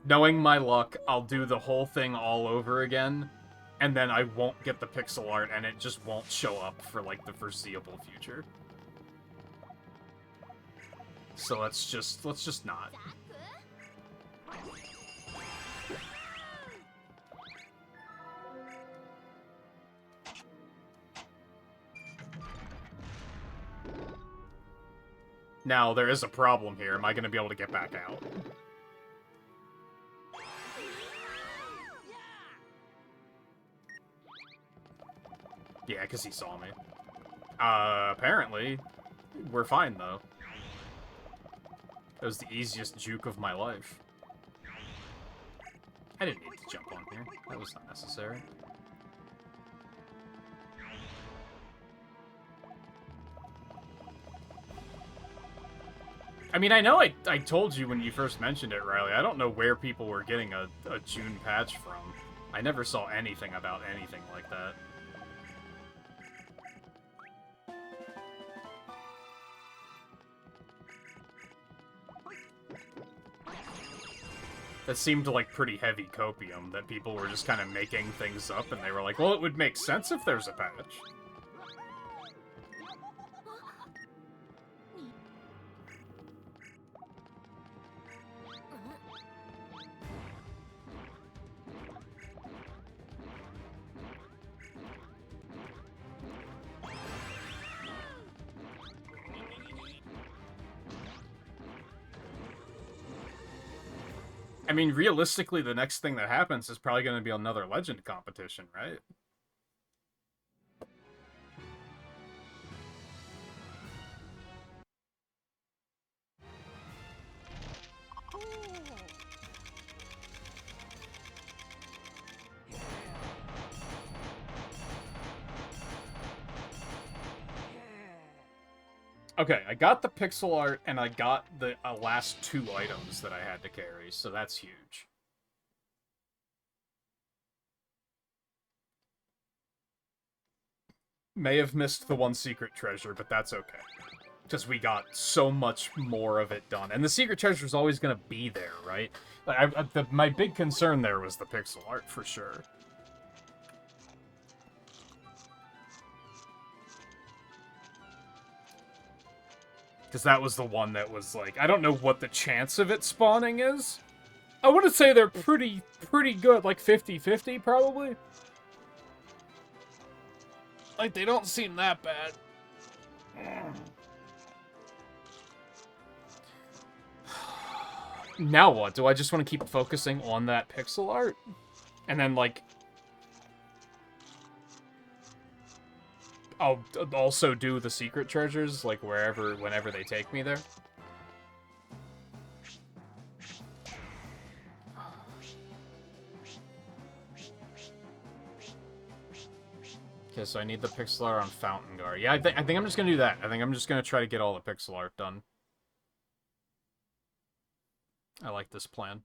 Knowing my luck, I'll do the whole thing all over again, and then I won't get the pixel art, and it just won't show up for, like, the foreseeable future. So let's just not. Now, there is a problem here. Am I going to be able to get back out? Yeah, because he saw me. Apparently, we're fine, though. That was the easiest juke of my life. I didn't need to jump on here. That was not necessary. I mean, I know I told you when you first mentioned it, Riley. I don't know where people were getting a June patch from. I never saw anything about anything like that. That seemed like pretty heavy copium, that people were just kind of making things up, and they were like, well, it would make sense if there's a patch. I mean, realistically, the next thing that happens is probably going to be another Legend competition, right? Okay, I got the pixel art, and I got the last 2 items that I had to carry, so that's huge. May have missed the 1 secret treasure, but that's okay. Because we got so much more of it done. And the secret treasure is always going to be there, right? Like, my big concern there was the pixel art, for sure. Because that was the one that was, like, I don't know what the chance of it spawning is. I wouldn't say they're pretty good, like 50-50, probably. Like, they don't seem that bad. Now what? Do I just want to keep focusing on that pixel art? And then, like... I'll also do the secret treasures, like, whenever they take me there? Okay, so I need the pixel art on Fountain Guard. Yeah, I think I'm just gonna do that. I think I'm just gonna try to get all the pixel art done. I like this plan.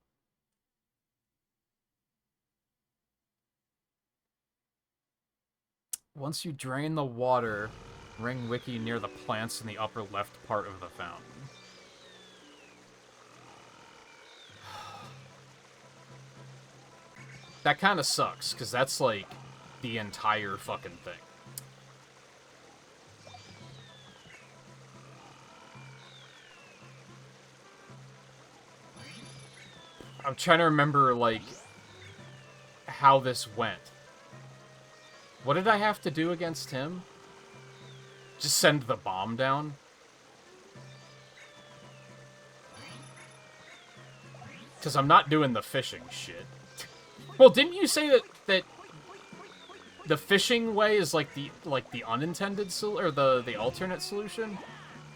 Once you drain the water, ring Wiki near the plants in the upper left part of the fountain. That kind of sucks, because that's, like, the entire fucking thing. I'm trying to remember, like, how this went. What did I have to do against him? Just send the bomb down? Because I'm not doing the fishing shit. Well, didn't you say that the fishing way is like the unintended or the alternate solution?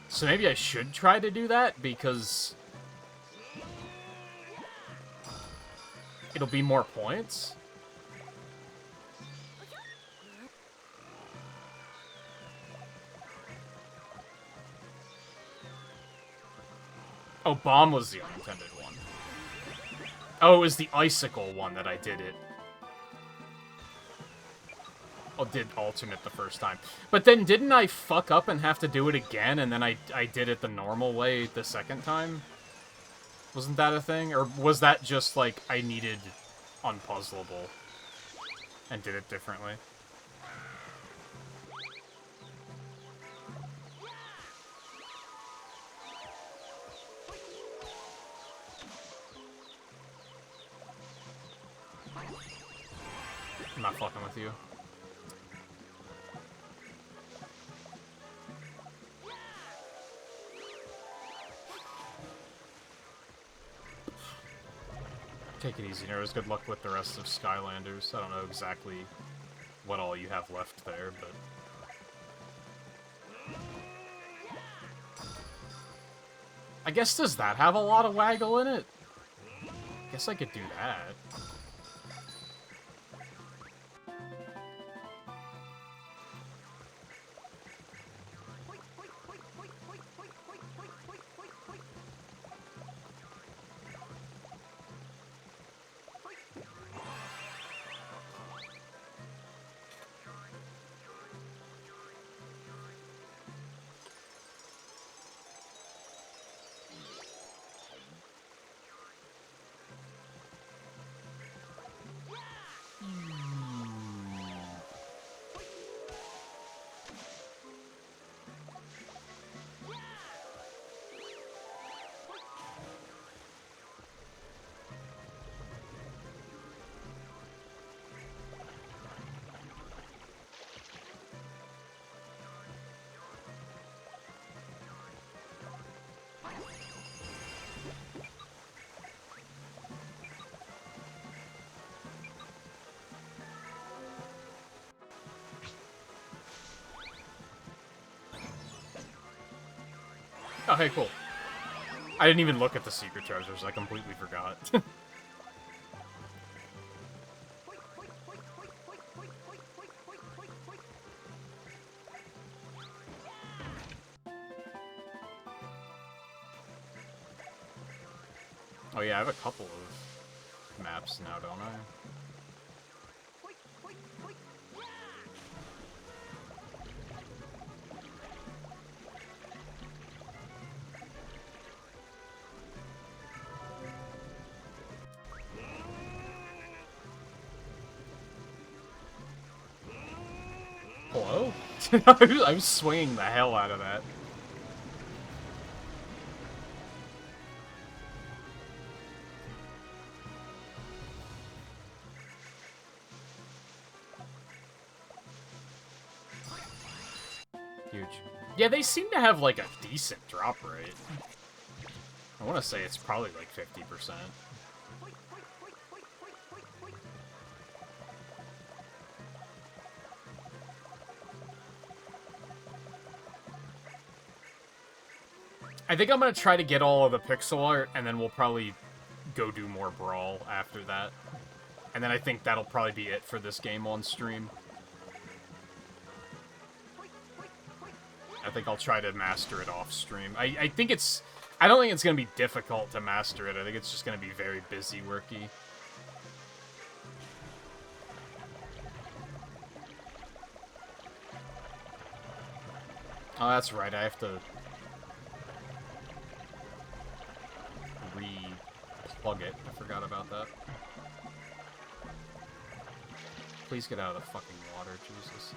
So maybe I should try to do that because it'll be more points. Oh, bomb was the unintended one. Oh, it was the icicle one that I did it. Oh, did alternate the first time. But then didn't I fuck up and have to do it again, and then I did it the normal way the second time? Wasn't that a thing? Or was that just, like, I needed unpuzzleable and did it differently? I'm not fucking with you. Take it easy, Nerds. Good luck with the rest of Skylanders. I don't know exactly what all you have left there, but... I guess, does that have a lot of waggle in it? I guess I could do that. Oh, hey, cool. I didn't even look at the secret treasures. I completely forgot. Oh yeah, I have a couple of maps now, don't I? Hello? I was swinging the hell out of that. Huge. Yeah, they seem to have, like, a decent drop rate. I want to say it's probably, like, 50%. I think I'm going to try to get all of the pixel art, and then we'll probably go do more Brawl after that. And then I think that'll probably be it for this game on stream. I think I'll try to master it off stream. I think it's... I don't think it's going to be difficult to master it. I think it's just going to be very busy worky. Oh, that's right. I have to re-plug it. I forgot about that. Please get out of the fucking water, Jesus.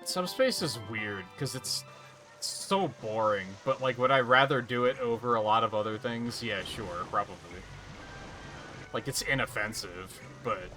Subspace is weird, because it's so boring, but, like, would I rather do it over a lot of other things? Yeah, sure, probably. Like, it's inoffensive, but...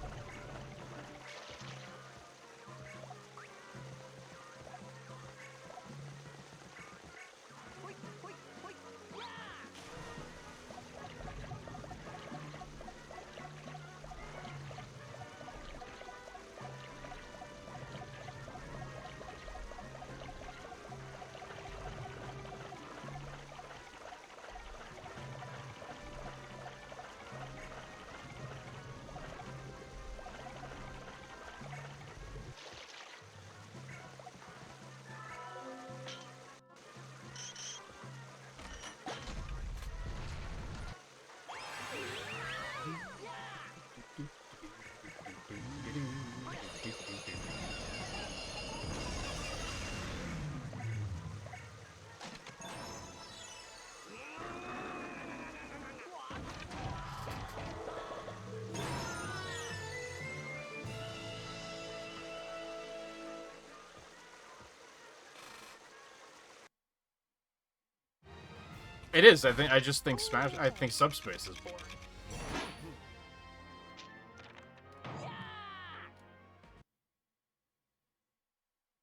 It is. I just think Subspace is boring.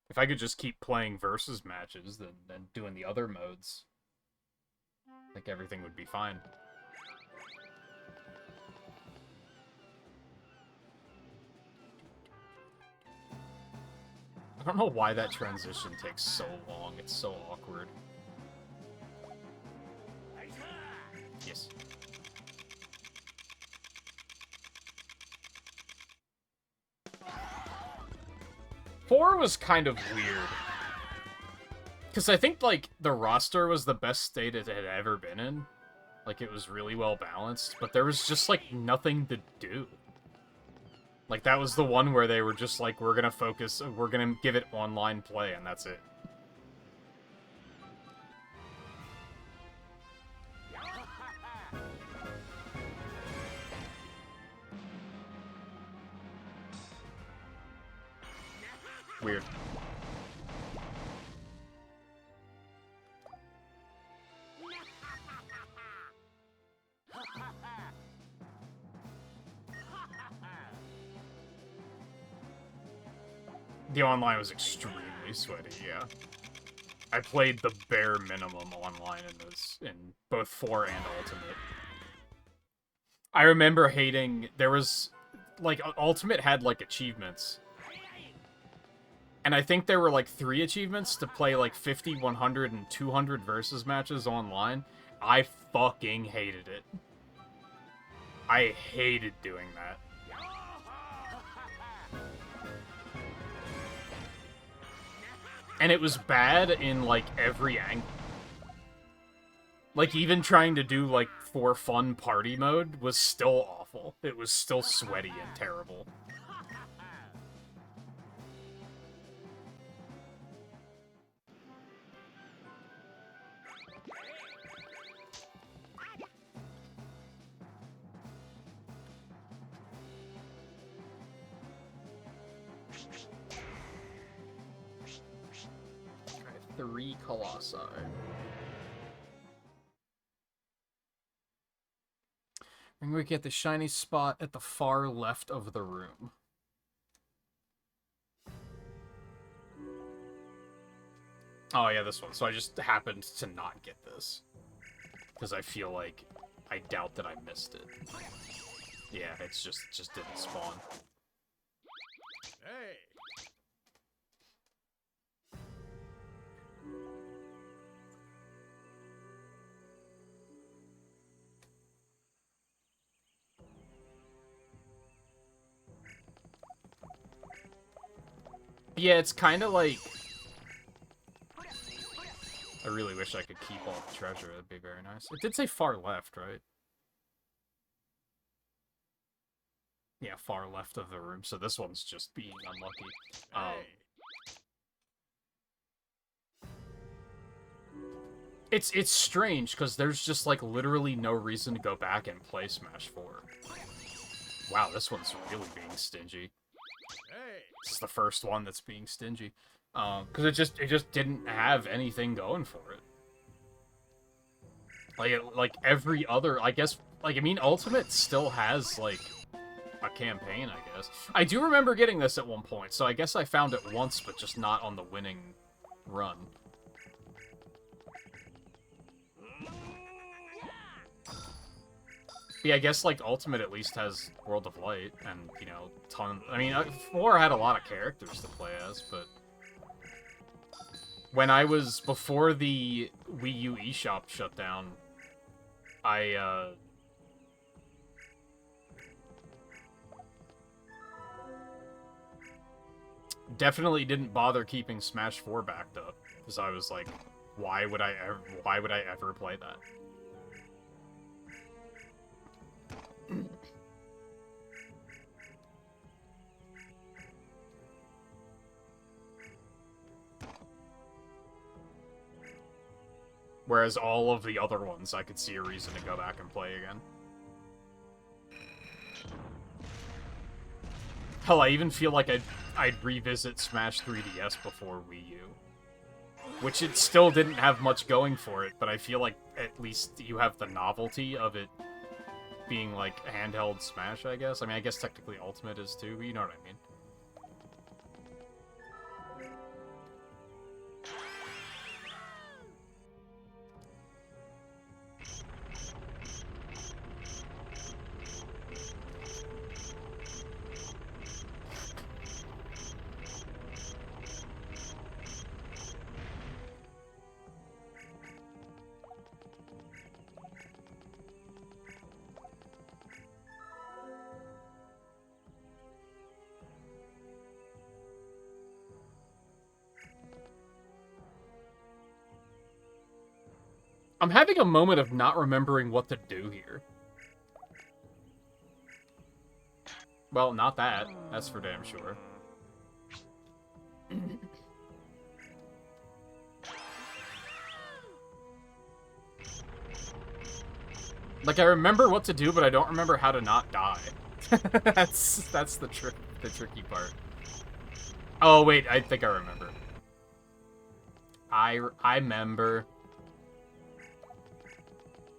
If I could just keep playing versus matches, then doing the other modes, I think everything would be fine. I don't know why that transition takes so long. It's so awkward. Yes. Four was kind of weird. Because I think, like, the roster was the best state it had ever been in. Like, it was really well balanced, but there was just, like, nothing to do. Like, that was the one where they were just like, we're gonna give it online play, and that's it. Weird. The online was extremely sweaty, yeah. I played the bare minimum online in both 4 and Ultimate. I remember hating, there was, like, Ultimate had, like, achievements. And I think there were, like, 3 achievements to play, like, 50, 100, and 200 versus matches online. I fucking hated it. I hated doing that. And it was bad in, like, every angle. Like, even trying to do, like, for fun party mode was still awful. It was still sweaty and terrible. Okay, 3 Colossi. I'm going to get the shiny spot at the far left of the room. Oh yeah, this one. So I just happened to not get this. Because I feel like I doubt that I missed it. Yeah, it just didn't spawn. Hey. Yeah, it's kind of like... I really wish I could keep all the treasure. That'd be very nice. It did say far left, right? Yeah, far left of the room. So this one's just being unlucky. Hey. It's strange, because there's just, like, literally no reason to go back and play Smash 4. Wow, this one's really being stingy. Hey. This is the first one that's being stingy. Because it just didn't have anything going for it. Like every other, I guess, like, I mean, Ultimate still has, like, a campaign, I guess. I do remember getting this at one point, so I guess I found it once, but just not on the winning run. Yeah, I guess, like, Ultimate at least has World of Light, and, you know, I mean, 4 had a lot of characters to play as, but... When I was... Before the Wii U eShop shut down, I, definitely didn't bother keeping Smash 4 backed up, because I was like, why would I ever play that? Whereas all of the other ones, I could see a reason to go back and play again. Hell, I even feel like I'd revisit Smash 3DS before Wii U. Which it still didn't have much going for it, but I feel like at least you have the novelty of it being, like, handheld Smash, I guess. I mean, I guess technically Ultimate is too, but you know what I mean. I'm having a moment of not remembering what to do here. Well, not that. That's for damn sure. Like, I remember what to do, but I don't remember how to not die. That's the tricky part. Oh, wait, I think I remember. I remember.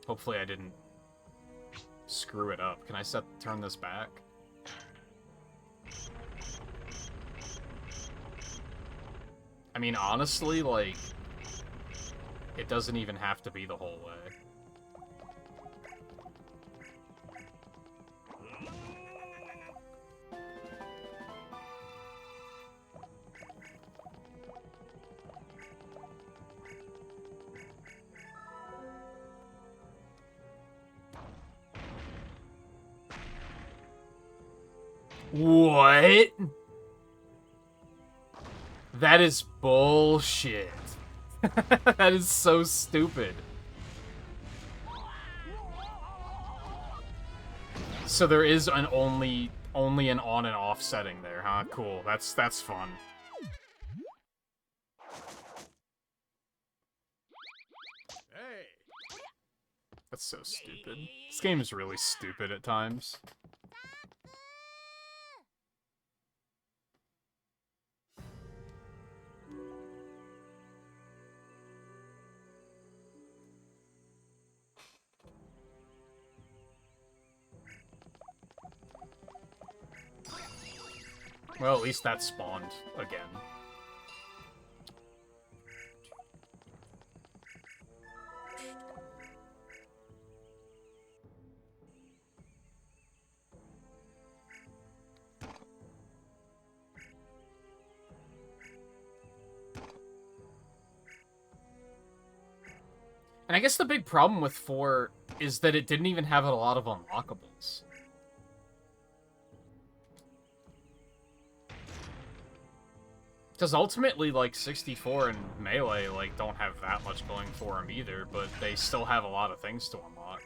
Hopefully I didn't screw it up. Can I turn this back? I mean, honestly, like, it doesn't even have to be the whole way. What? That is bullshit. That is so stupid. So there is an only an on and off setting there, huh? Cool. That's fun. Hey. That's so stupid. This game is really stupid at times. Well, at least that spawned again. And I guess the big problem with 4 is that it didn't even have a lot of unlockables. Because ultimately, like, 64 and Melee, like, don't have that much going for them either, but they still have a lot of things to unlock.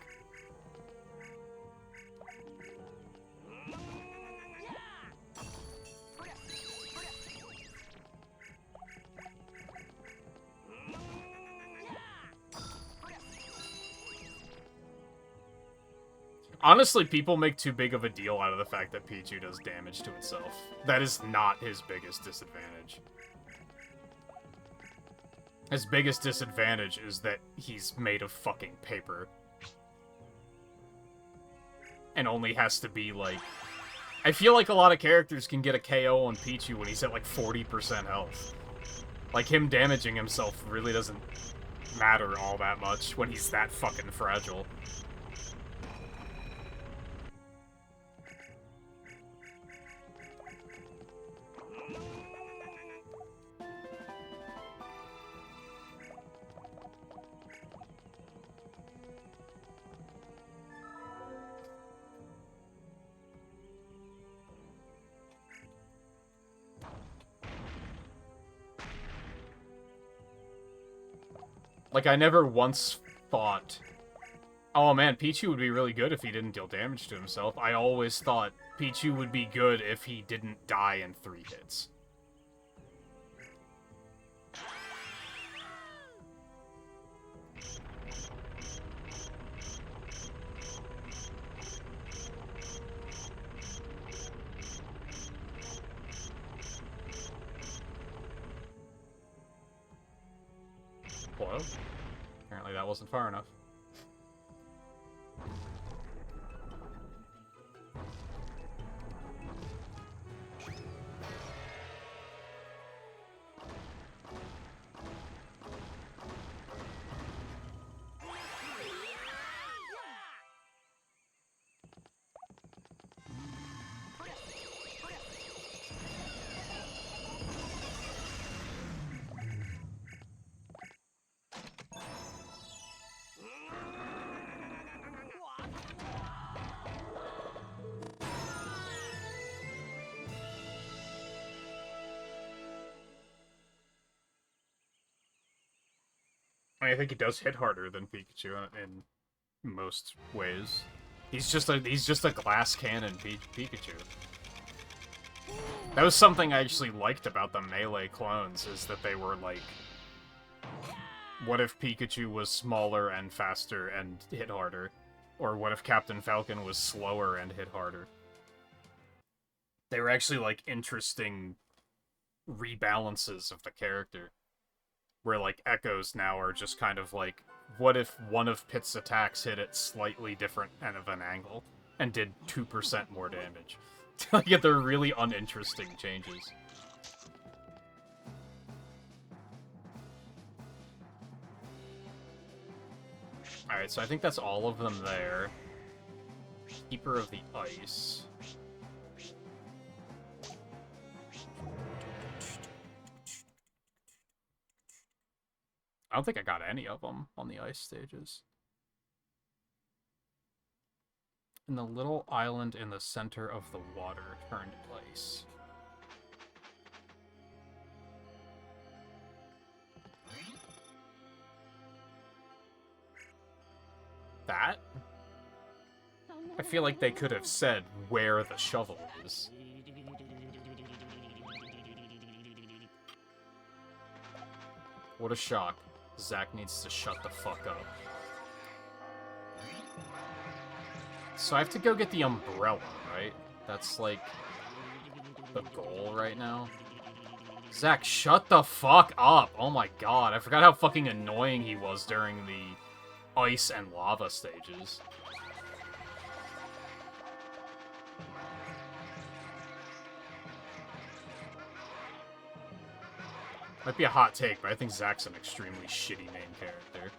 Honestly, people make too big of a deal out of the fact that Pichu does damage to itself. That is not his biggest disadvantage. His biggest disadvantage is that he's made of fucking paper. And only has to be, like... I feel like a lot of characters can get a KO on Pichu when he's at, like, 40% health. Like, him damaging himself really doesn't matter all that much when he's that fucking fragile. Like, I never once thought, oh man, Pichu would be really good if he didn't deal damage to himself. I always thought Pichu would be good if he didn't die in 3 hits. Hello? Apparently that wasn't far enough. I mean, I think he does hit harder than Pikachu in most ways. He's just a glass cannon Pikachu. That was something I actually liked about the Melee clones, is that they were like, what if Pikachu was smaller and faster and hit harder? Or what if Captain Falcon was slower and hit harder? They were actually like interesting rebalances of the character. Where, like, Echoes now are just kind of like, what if one of Pit's attacks hit at slightly different end of an angle and did 2% more damage? Like, they're really uninteresting changes. Alright, so I think that's all of them there. Keeper of the Ice. I don't think I got any of them on the ice stages. And the little island in the center of the water turned ice. That? I feel like they could have said where the shovel is. What a shock. Zack needs to shut the fuck up. So I have to go get the umbrella, right? That's, like, the goal right now. Zack, shut the fuck up! Oh my god, I forgot how fucking annoying he was during the ice and lava stages. Might be a hot take, but I think Zack's an extremely shitty main character.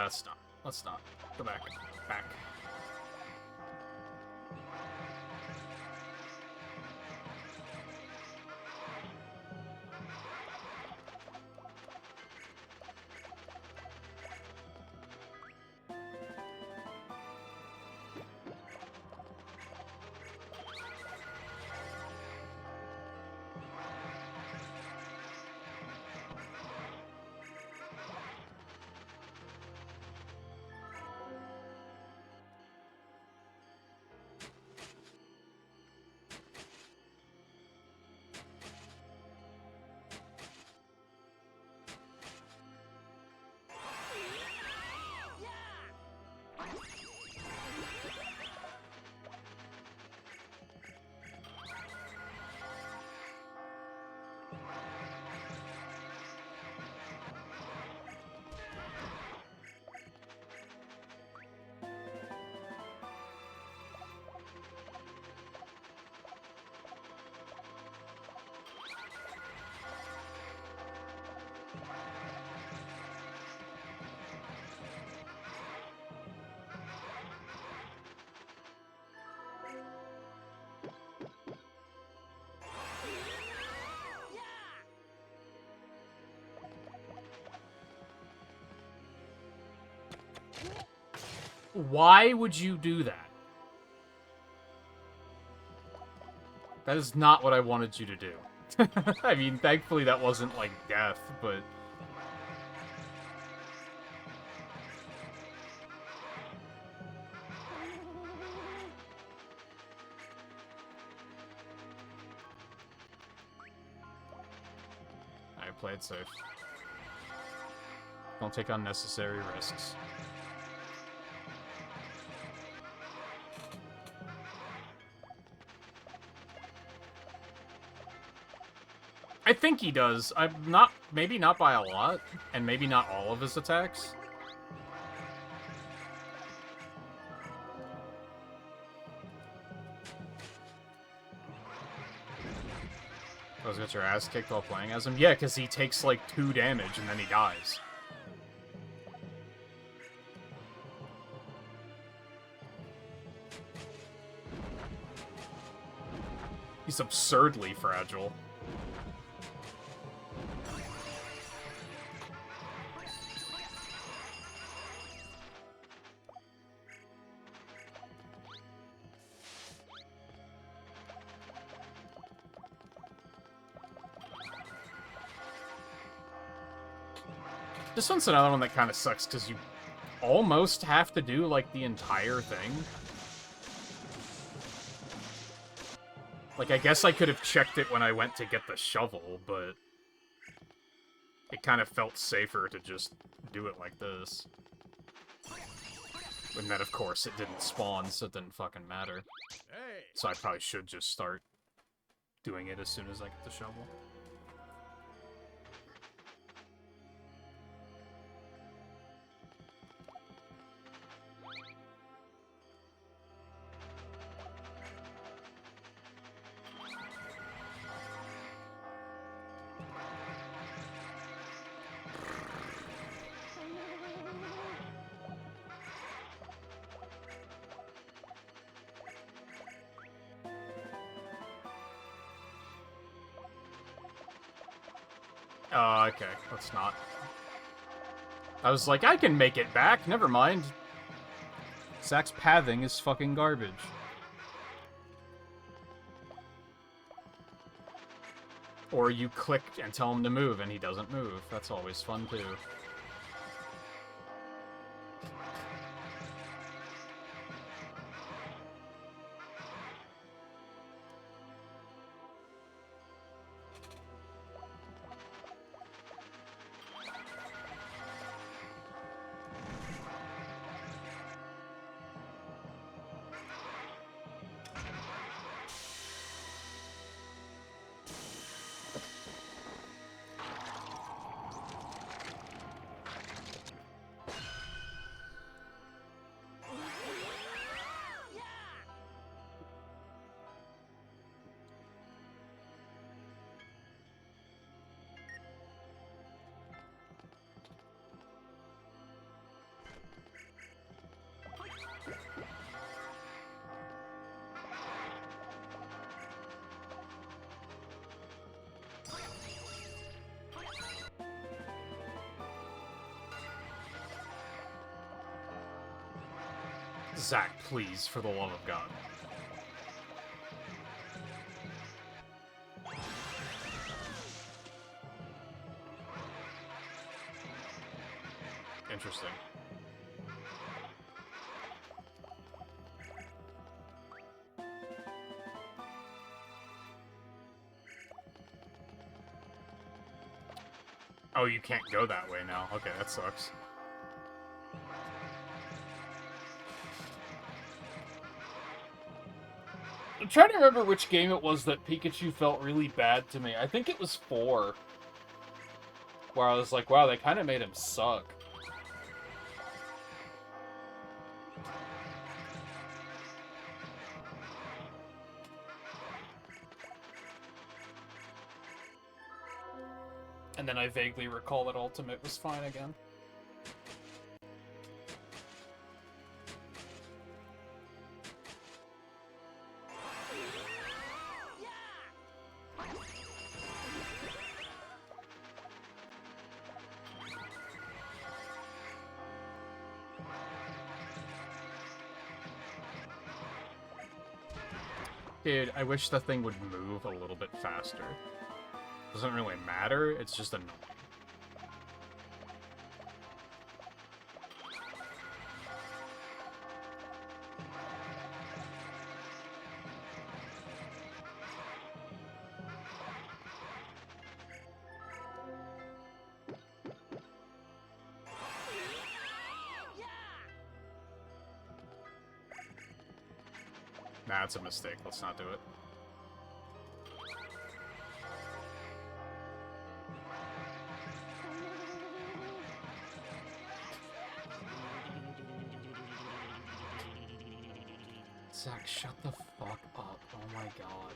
Let's not. Let's not. Go back. Back. Why would you do that? That is not what I wanted you to do. I mean, thankfully that wasn't, like, death, but... I played safe. Don't take unnecessary risks. I think he does. I'm not... Maybe not by a lot, and maybe not all of his attacks. Oh, got your ass kicked while playing as him? Yeah, because he takes, like, 2 damage and then he dies. He's absurdly fragile. This one's another one that kind of sucks, because you almost have to do, like, the entire thing. Like, I guess I could have checked it when I went to get the shovel, but... it kind of felt safer to just do it like this. And then, of course, it didn't spawn, so it didn't fucking matter. So I probably should just start doing it as soon as I get the shovel. Oh, okay. Let's not. I was like, I can make it back. Never mind. Zack's pathing is fucking garbage. Or you click and tell him to move and he doesn't move. That's always fun too. Zack, please, for the love of God. Interesting. Oh, you can't go that way now. Okay, that sucks. I'm trying to remember which game it was that Pikachu felt really bad to me. I think it was 4. Where I was like, wow, they kind of made him suck. And then I vaguely recall that Ultimate was fine again. Dude, I wish the thing would move a little bit faster. Doesn't really matter, it's just annoying. Nah, it's a mistake. Let's not do it. Zack, shut the fuck up. Oh my god.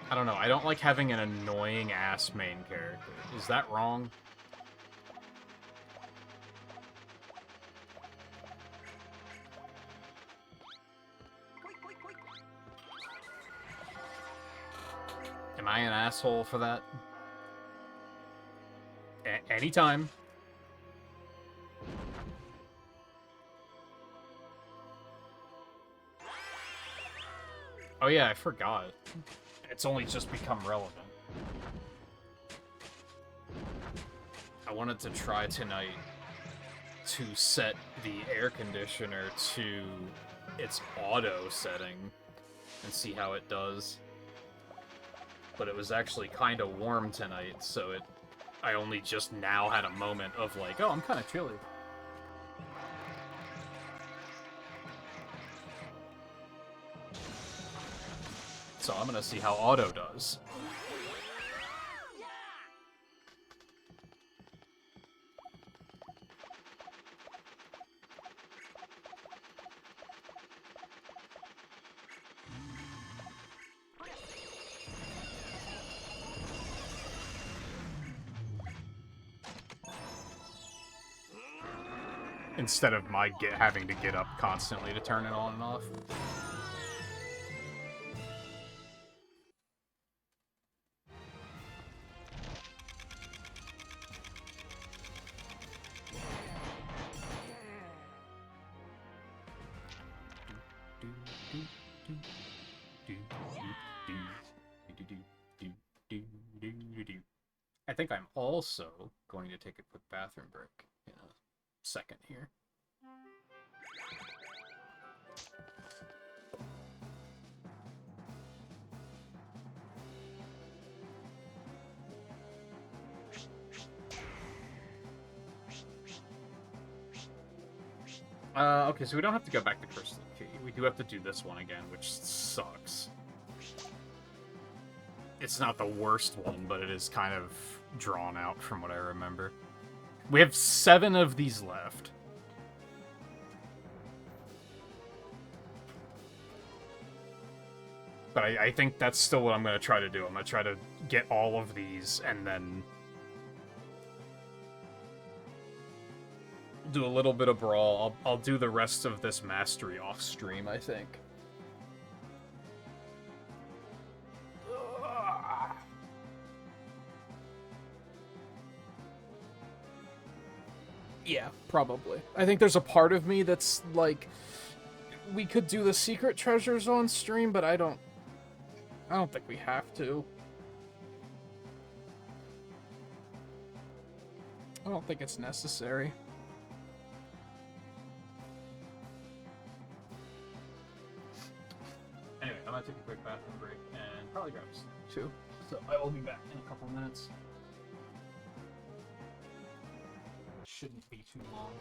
I don't know. I don't like having an annoying-ass main character. Is that wrong? Am I an asshole for that? Anytime. Oh yeah, I forgot. It's only just become relevant. I wanted to try tonight to set the air conditioner to its auto setting and see how it does. But it was actually kind of warm tonight, so I only just now had a moment of like, oh, I'm kind of chilly. So I'm gonna see how auto does. instead of my having to get up constantly to turn it on and off. I think I'm also going to take a quick bathroom break in a second here. Okay, so we don't have to go back to Crystal Key. We do have to do this one again, which sucks. It's not the worst one, but it is kind of drawn out from what I remember. We have 7 of these left. But I think that's still what I'm going to try to do. I'm going to try to get all of these and then do a little bit of Brawl. I'll do the rest of this Mastery off stream, I think. Yeah, probably. I think there's a part of me that's like, we could do the secret treasures on stream, but I don't think we have to. I don't think it's necessary. Anyway, I'm gonna take a quick bathroom break and probably grab some too. So I will be back in a couple minutes. Shouldn't be too long.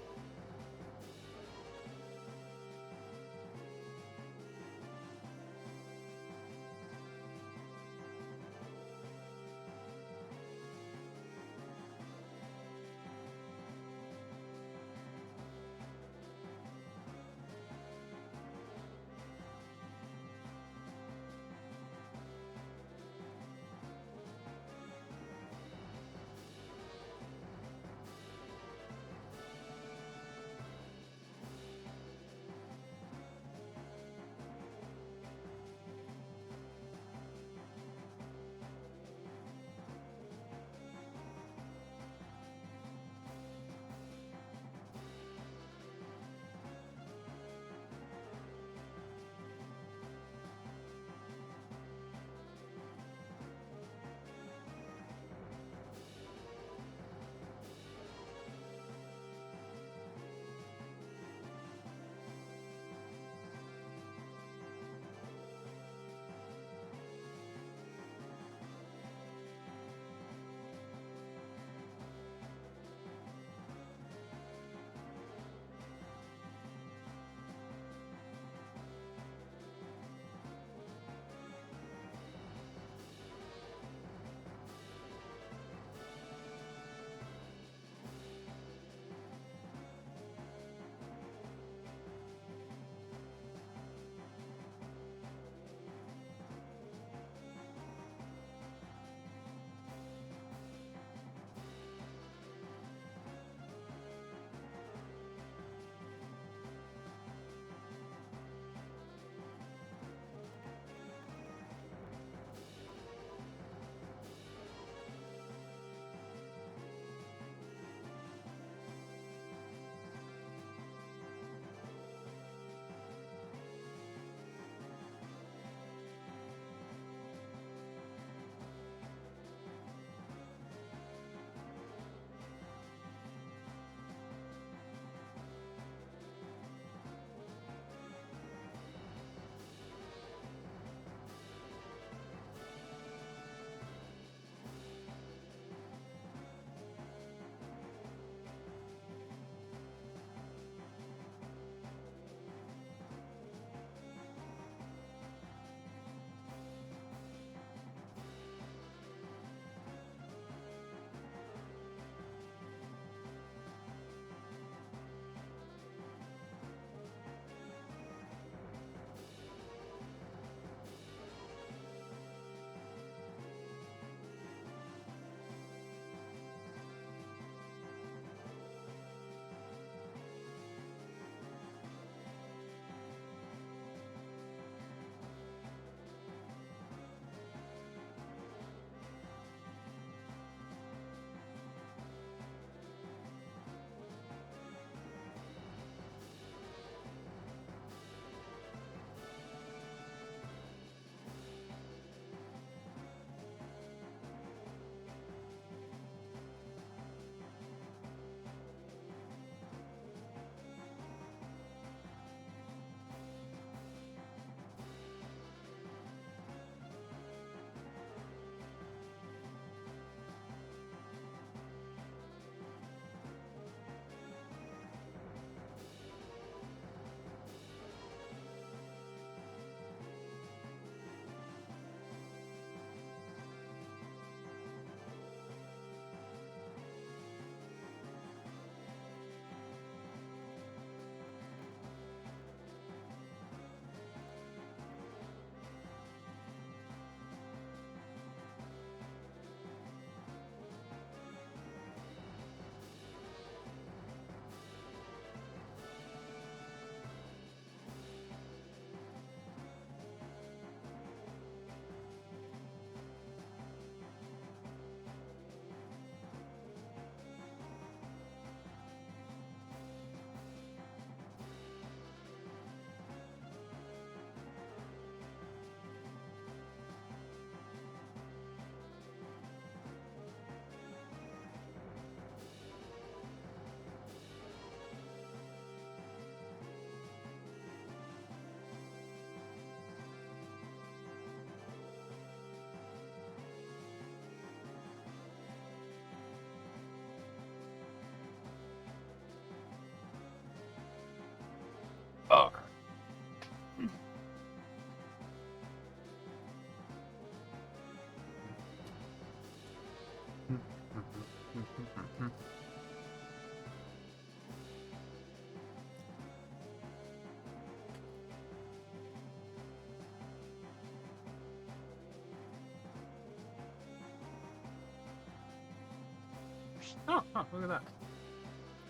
Oh, look at that.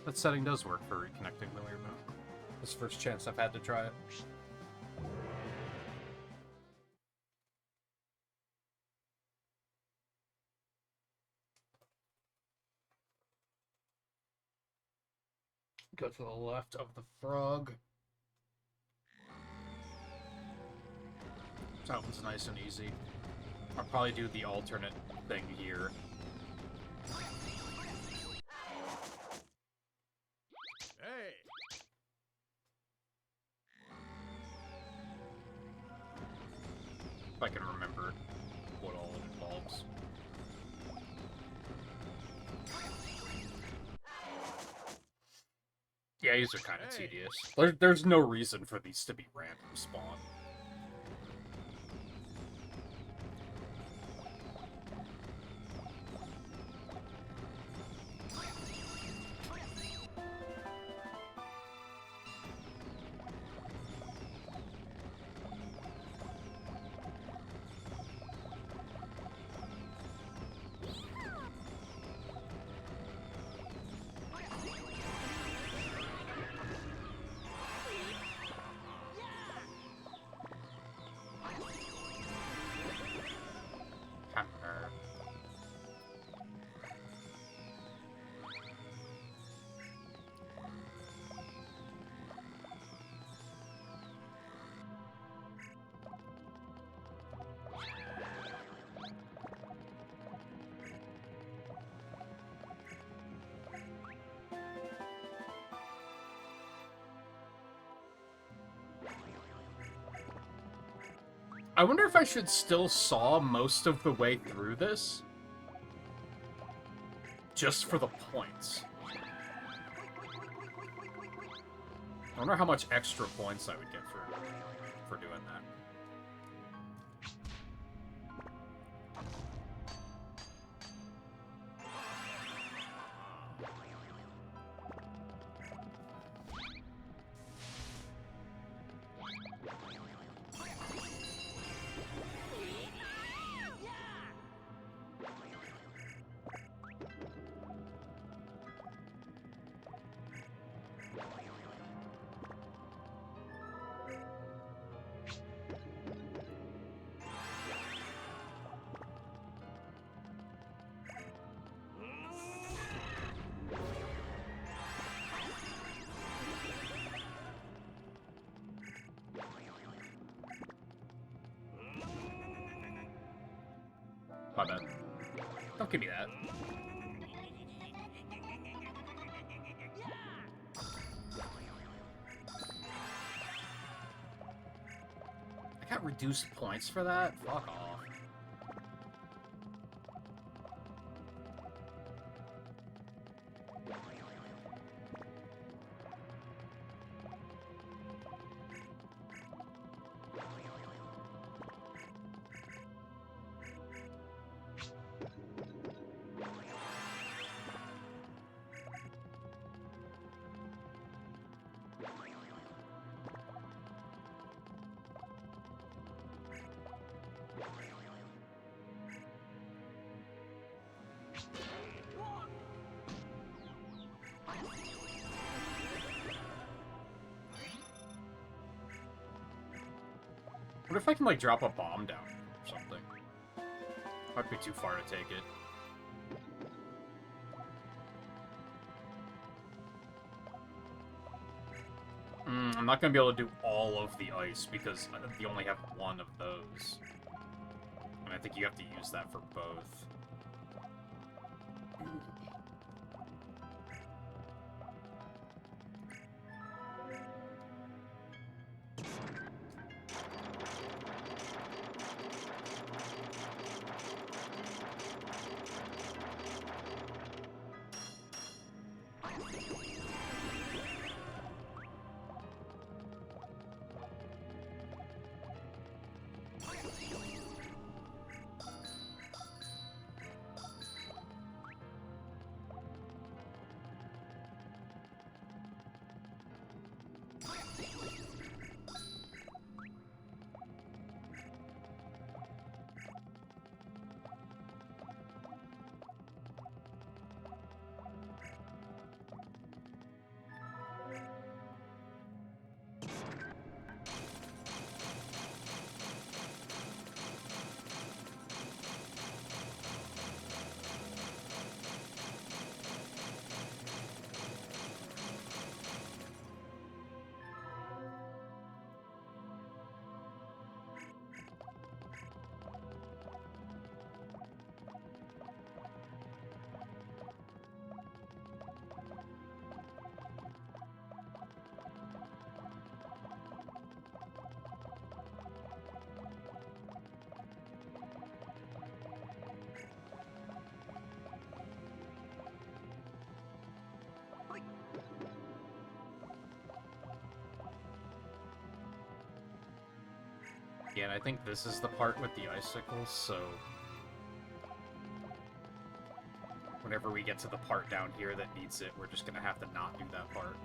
That setting does work for reconnecting the remote. This is the first chance I've had to try it. Go to the left of the frog. That one's nice and easy. I'll probably do the alternate thing here. Hey! If I can remember what all it involves. Yeah, these are kind of tedious. There's no reason for these to be random spawn. I wonder if I should still saw most of the way through this? Just for the points. I wonder how much extra points I would get for doing that. My bad. Don't give me that. I got reduced points for that? Fuck off. What if I can, like, drop a bomb down or something? Might be too far to take it. I'm not gonna be able to do all of the ice because you only have one of those. And I think you have to use that for both. Yeah, and I think this is the part with the icicles, so... Whenever we get to the part down here that needs it, we're just gonna have to not do that part.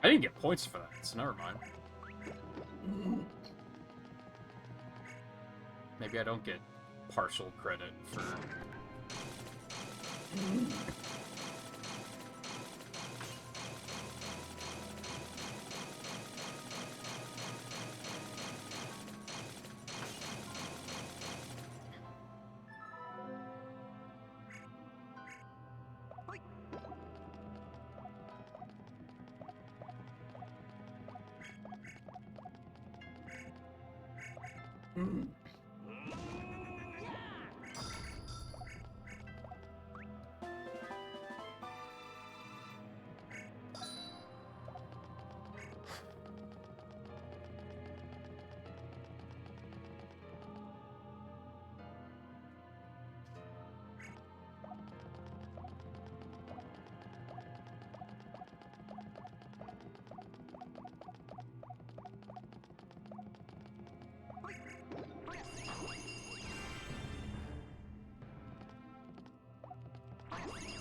I didn't get points for that, so never mind. Maybe I don't get partial credit for...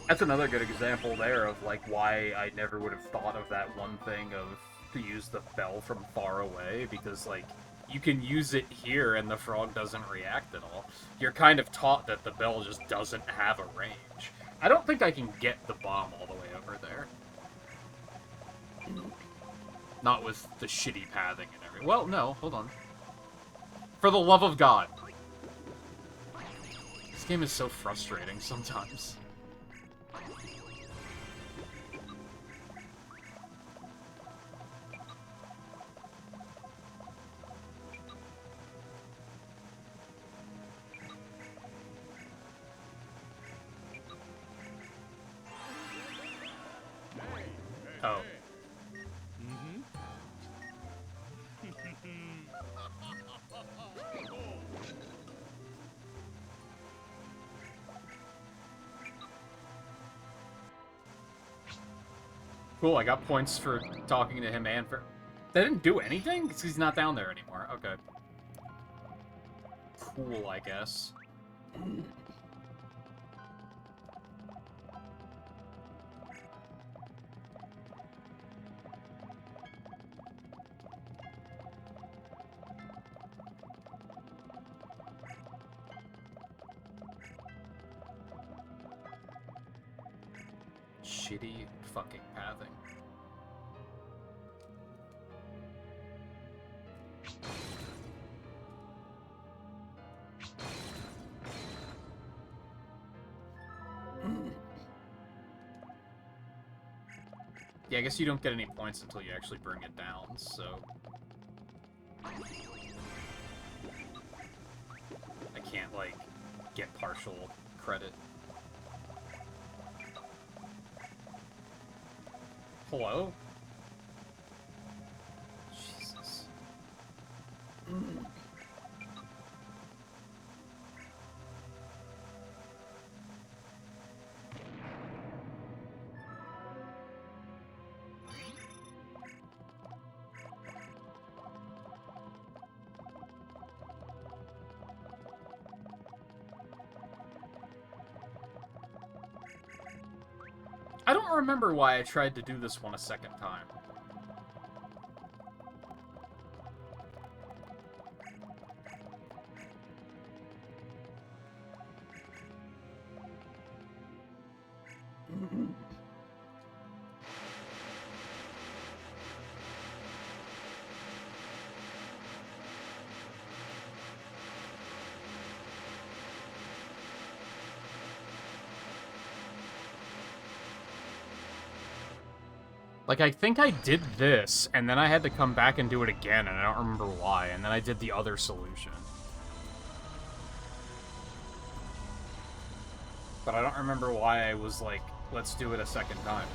That's another good example there of, like, why I never would have thought of that one thing of to use the bell from far away, because, like, you can use it here and the frog doesn't react at all. You're kind of taught that the bell just doesn't have a range. I don't think I can get the bomb all the way over there. Not with the shitty pathing and everything. Well, no, hold on. For the love of God. This game is so frustrating sometimes. Oh. Cool, I got points for talking to him and for... They didn't do anything? Because he's not down there anymore. Okay. Cool, I guess. Shitty fucking pathing. Yeah, I guess you don't get any points until you actually bring it down, so... can't, like, get partial credit. Hello? Jesus. I don't remember why I tried to do this one a second time. Like, I think I did this, and then I had to come back and do it again, and I don't remember why, and then I did the other solution. But I don't remember why I was like, let's do it a second time.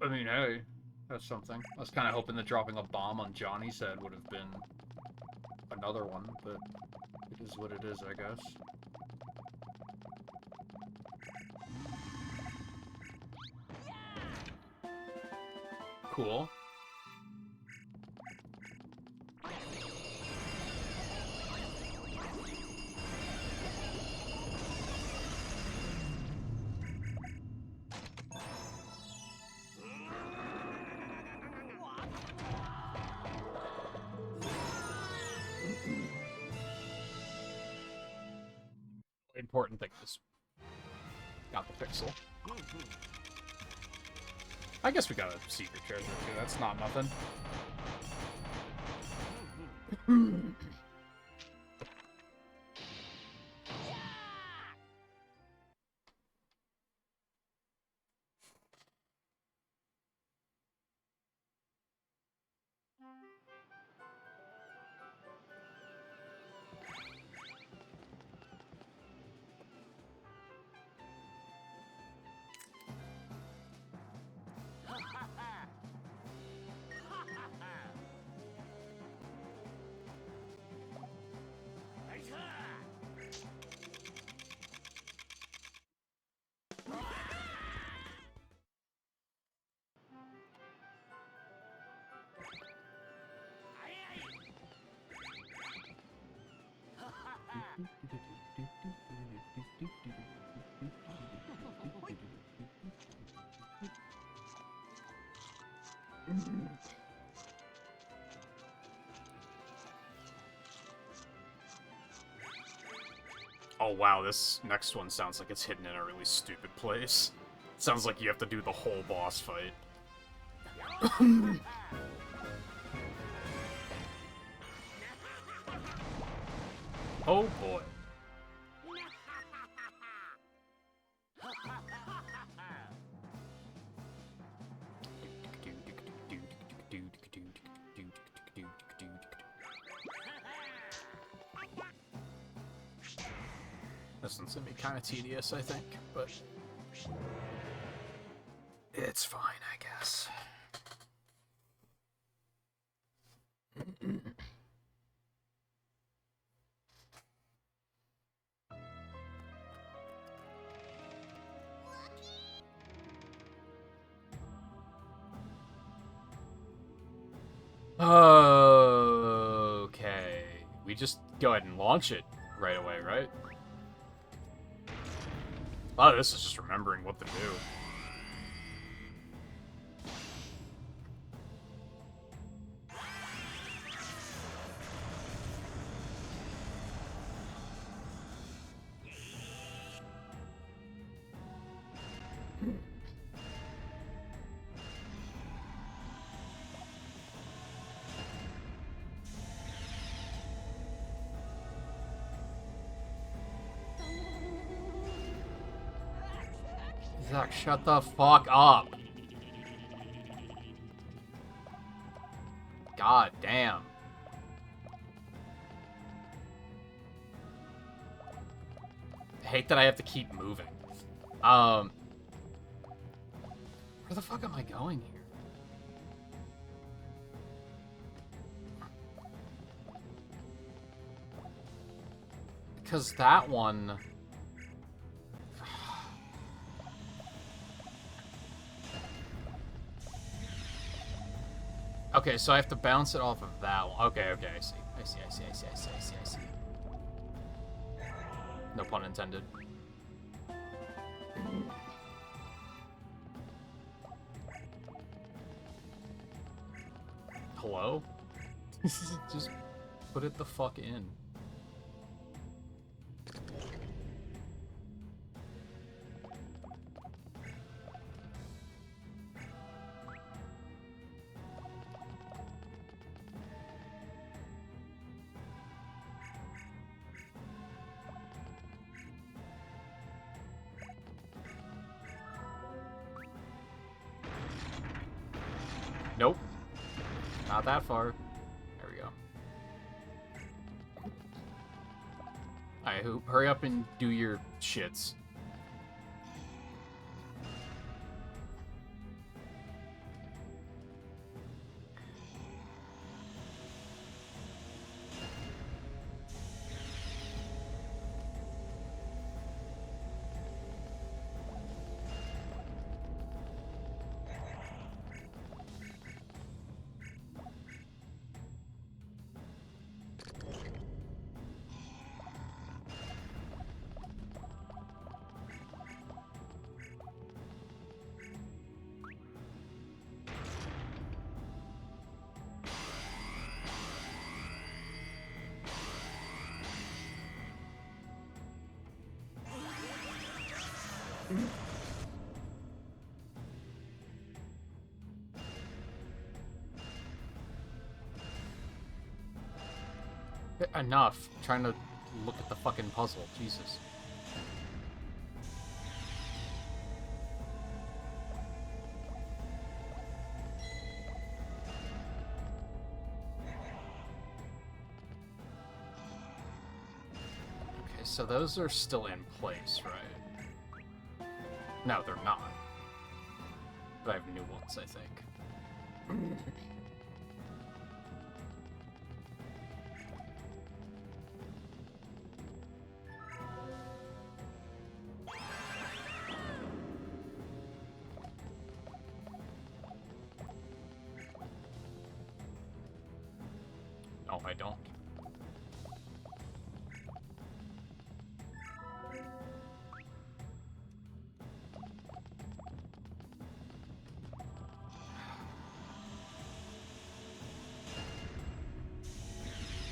I mean, hey, that's something. I was kind of hoping that dropping a bomb on Johnny's head would have been another one, but it is what it is, I guess. Cool. Important thing is, got the pixel. I guess we got a secret treasure too. That's not nothing. Oh wow, this next one sounds like it's hidden in a really stupid place. It sounds like you have to do the whole boss fight. Oh boy. This one's gonna be kind of tedious, I think, but it's fine, I guess. Okay. We just go ahead and launch it right away, right? Oh, this is just remembering what to do. Zack, shut the fuck up. God damn. I hate that I have to keep moving. Where the fuck am I going here? Because that one... Okay, so I have to bounce it off of that one. Okay, okay, I see. I see, I see, I see, I see, I see, I see. No pun intended. Hello? Just put it the fuck in. Nope. Not that far. There we go. Alright, hurry up and do your shits. Enough. I'm trying to look at the fucking puzzle. Jesus. Okay, so those are still in place, right? No, they're not. But I have new ones, I think. No, I don't.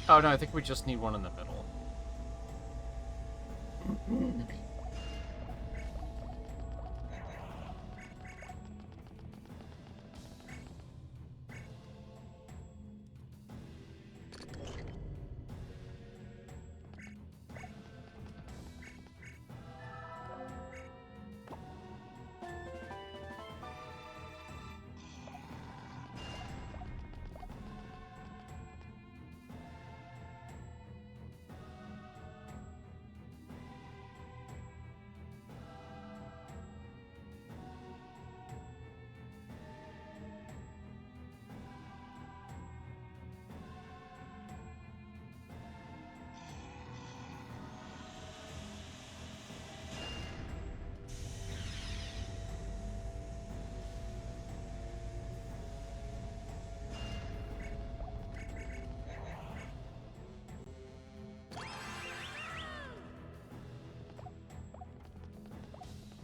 Oh no, I think we just need one in the middle.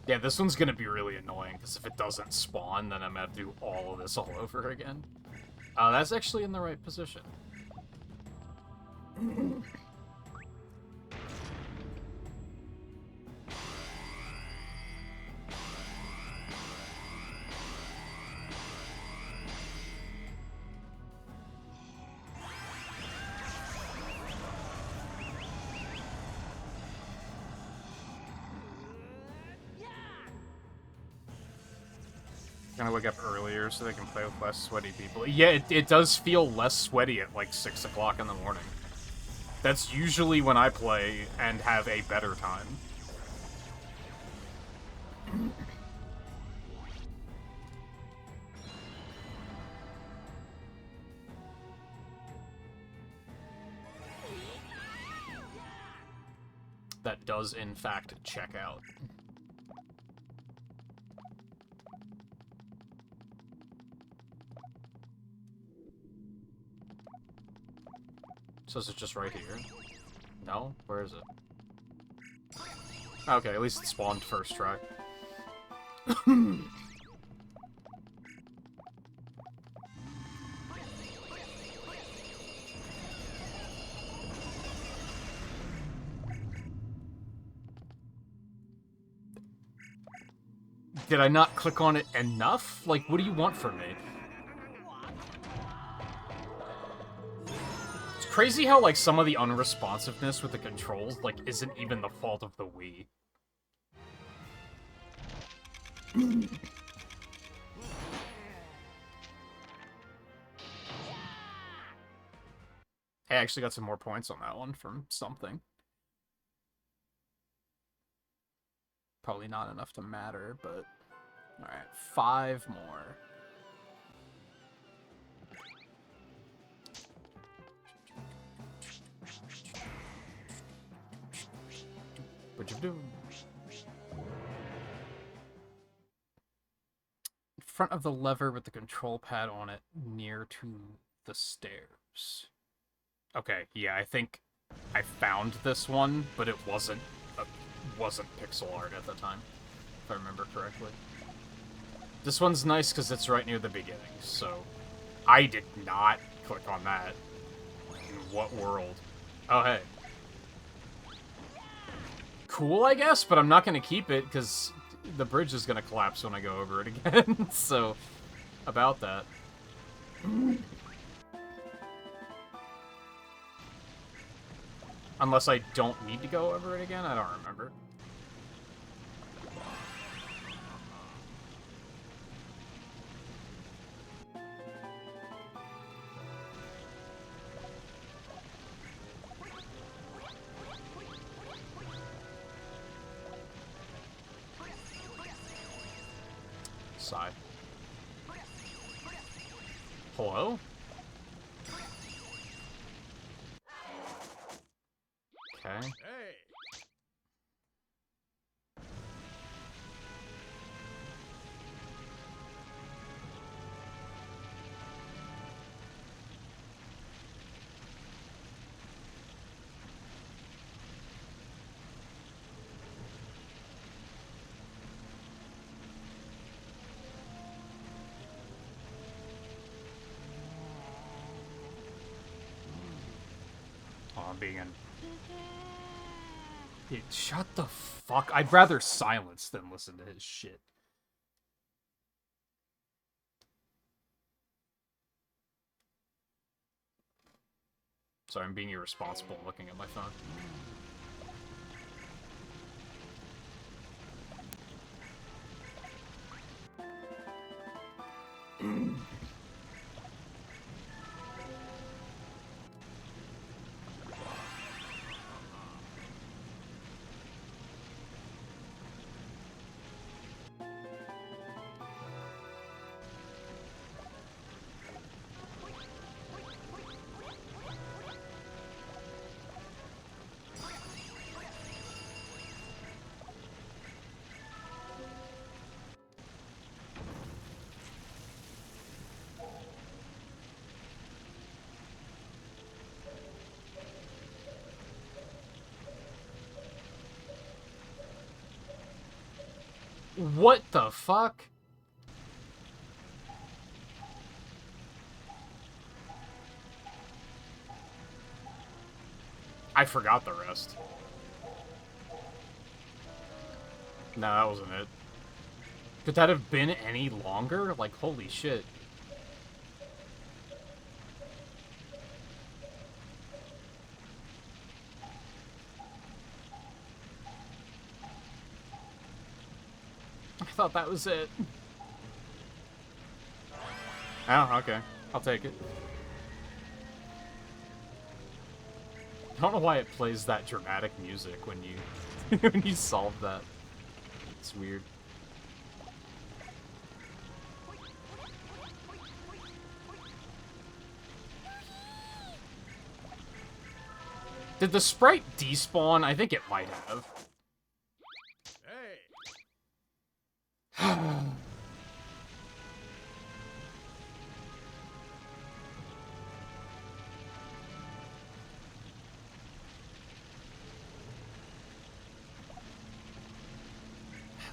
Yeah, this one's gonna be really annoying, because if it doesn't spawn, then I'm gonna have to do all of this all over again. That's actually in the right position. Gonna wake up earlier so they can play with less sweaty people. Yeah, it does feel less sweaty at like 6 o'clock in the morning. That's usually when I play and have a better time. That does, in fact, check out. So is it just right here? No? Where is it? Okay, at least it spawned first try. Did I not click on it enough? Like, what do you want from me? It's crazy how, like, some of the unresponsiveness with the controls, like, isn't even the fault of the Wii. I actually got some more points on that one from something. Probably not enough to matter, but... Alright, 5 more. What'd you do? In front of the lever with the control pad on it, near to the stairs. Okay, yeah, I think I found this one, but it wasn't pixel art at the time, if I remember correctly. This one's nice because it's right near the beginning, so I did not click on that. In what world? Oh, hey. Cool, I guess, but I'm not going to keep it because the bridge is going to collapse when I go over it again, so about that. Unless I don't need to go over it again? I don't remember. Sigh. Hello? Okay. Hey! Oh, I'm being in... Dude, shut the fuck. I'd rather silence than listen to his shit. Sorry, I'm being irresponsible looking at my phone. What the fuck? I forgot the rest. No, that wasn't it. Could that have been any longer? Like, holy shit. I thought that was it. Oh, okay. I'll take it. I don't know why it plays that dramatic music when you when you solve that. It's weird. Did the sprite despawn? I think it might have. Hey.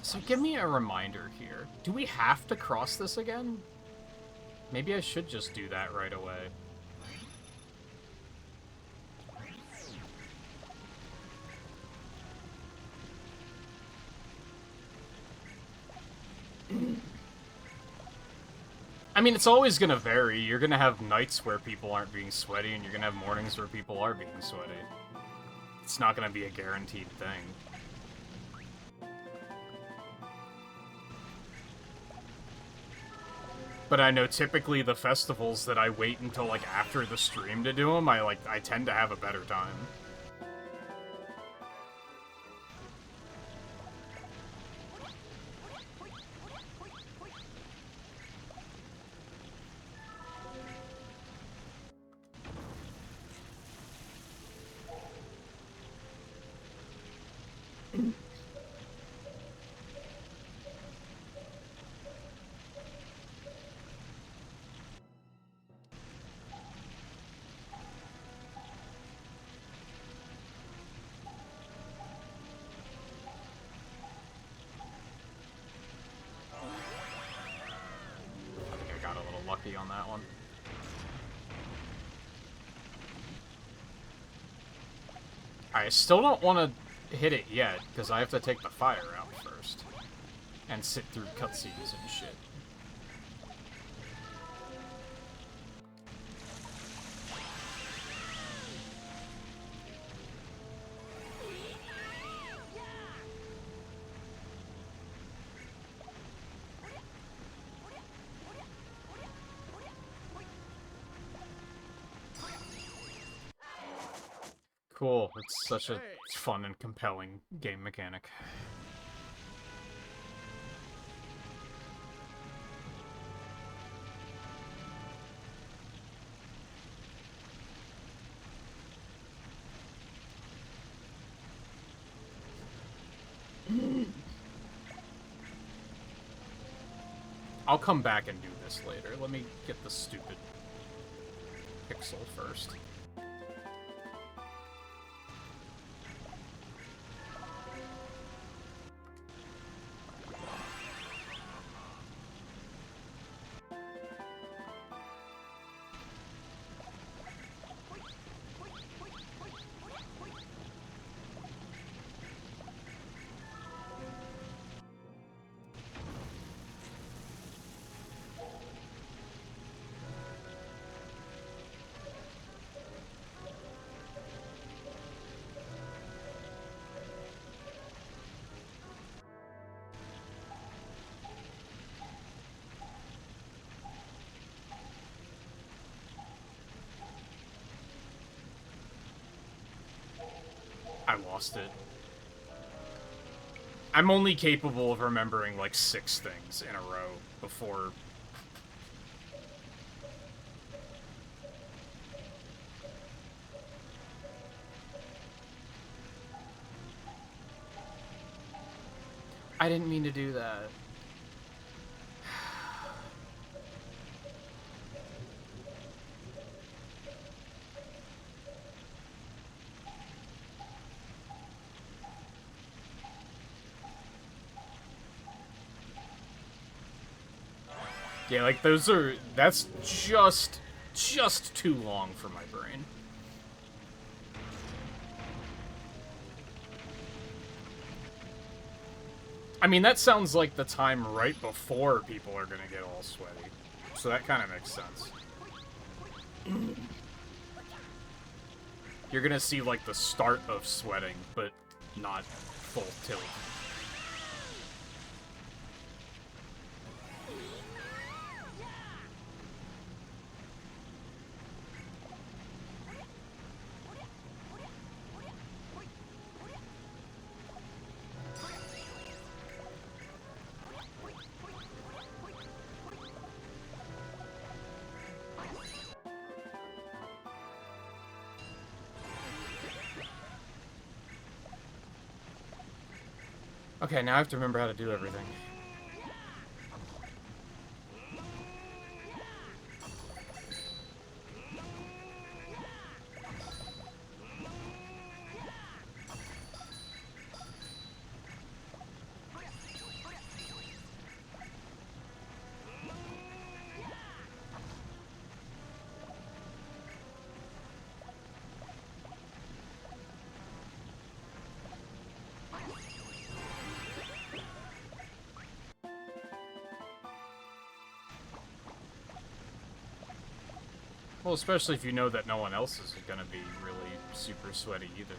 So give me a reminder here. Do we have to cross this again? Maybe I should just do that right away. I mean, it's always gonna vary. You're gonna have nights where people aren't being sweaty, and you're gonna have mornings where people are being sweaty. It's not gonna be a guaranteed thing. But I know typically the festivals that I wait until, like, after the stream to do them, I tend to have a better time. On that one. I still don't want to hit it yet, because I have to take the fire out first. And sit through cutscenes and shit. Cool. It's such a fun and compelling game mechanic. I'll come back and do this later. Let me get the stupid pixel first. I lost it. I'm only capable of remembering, like, 6 things in a row before... I didn't mean to do that. Yeah, like, that's just too long for my brain. I mean, that sounds like the time right before people are gonna get all sweaty. So that kind of makes sense. You're gonna see, like, the start of sweating, but not full tilt. Okay, now I have to remember how to do everything. Well, especially if you know that no one else is gonna be really super sweaty either.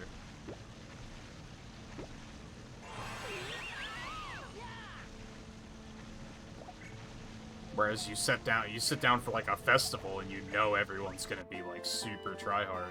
Whereas you sit down for like a festival and you know everyone's gonna be like super tryhard.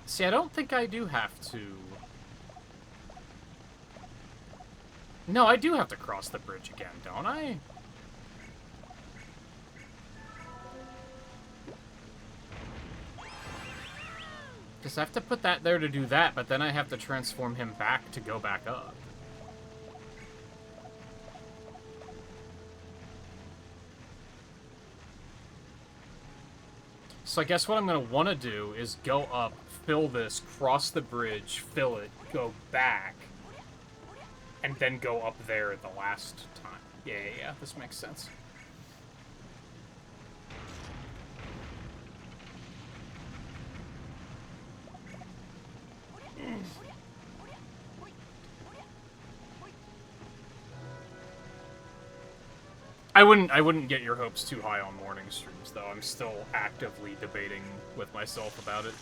See, I don't think I do have to... No, I do have to cross the bridge again, don't I? Because I have to put that there to do that, but then I have to transform him back to go back up. So I guess what I'm going to want to do is go up, fill this, cross the bridge, fill it, go back, and then go up there the last time. Yeah, this makes sense. I wouldn't get your hopes too high on morning streams, though. I'm still actively debating with myself about it.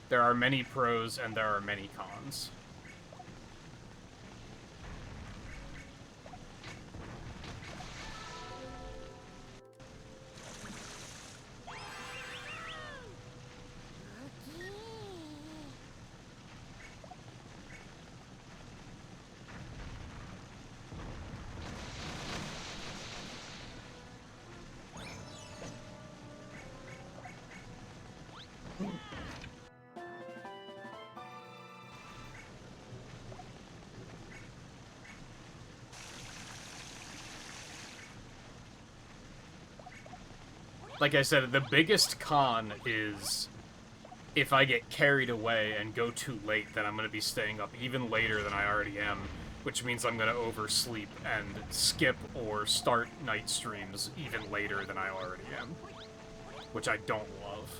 There are many pros and there are many cons. Like I said, the biggest con is if I get carried away and go too late, then I'm going to be staying up even later than I already am, which means I'm going to oversleep and skip or start night streams even later than I already am, which I don't love.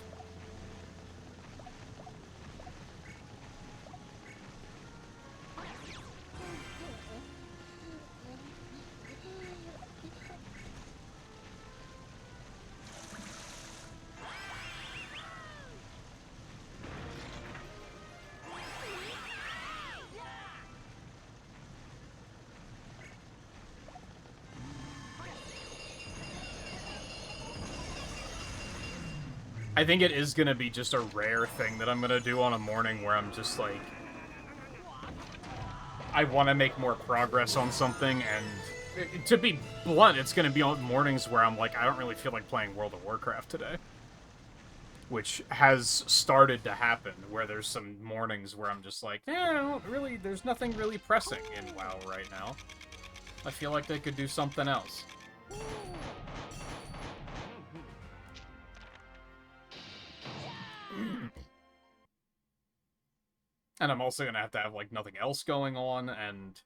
I think it is going to be just a rare thing that I'm going to do on a morning where I'm just like, I want to make more progress on something, and to be blunt, it's going to be on mornings where I'm like, I don't really feel like playing World of Warcraft today. which has started to happen, where there's some mornings where I'm just like, I don't really, there's nothing really pressing in WoW right now. I feel like they could do something else. And I'm also gonna have to have, like, nothing else going on, and...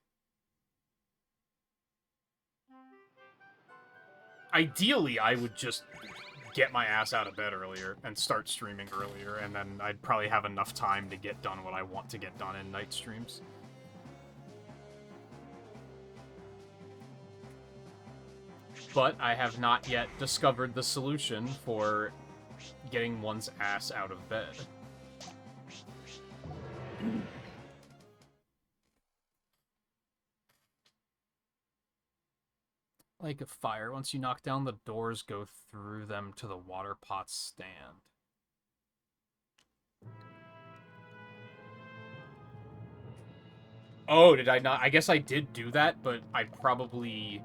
ideally, I would just get my ass out of bed earlier and start streaming earlier, and then I'd probably have enough time to get done what I want to get done in night streams. But I have not yet discovered the solution for getting one's ass out of bed. Like a fire. Once you knock down the doors, go through them to the water pot stand. Oh, did I not? I guess I did do that, but I probably...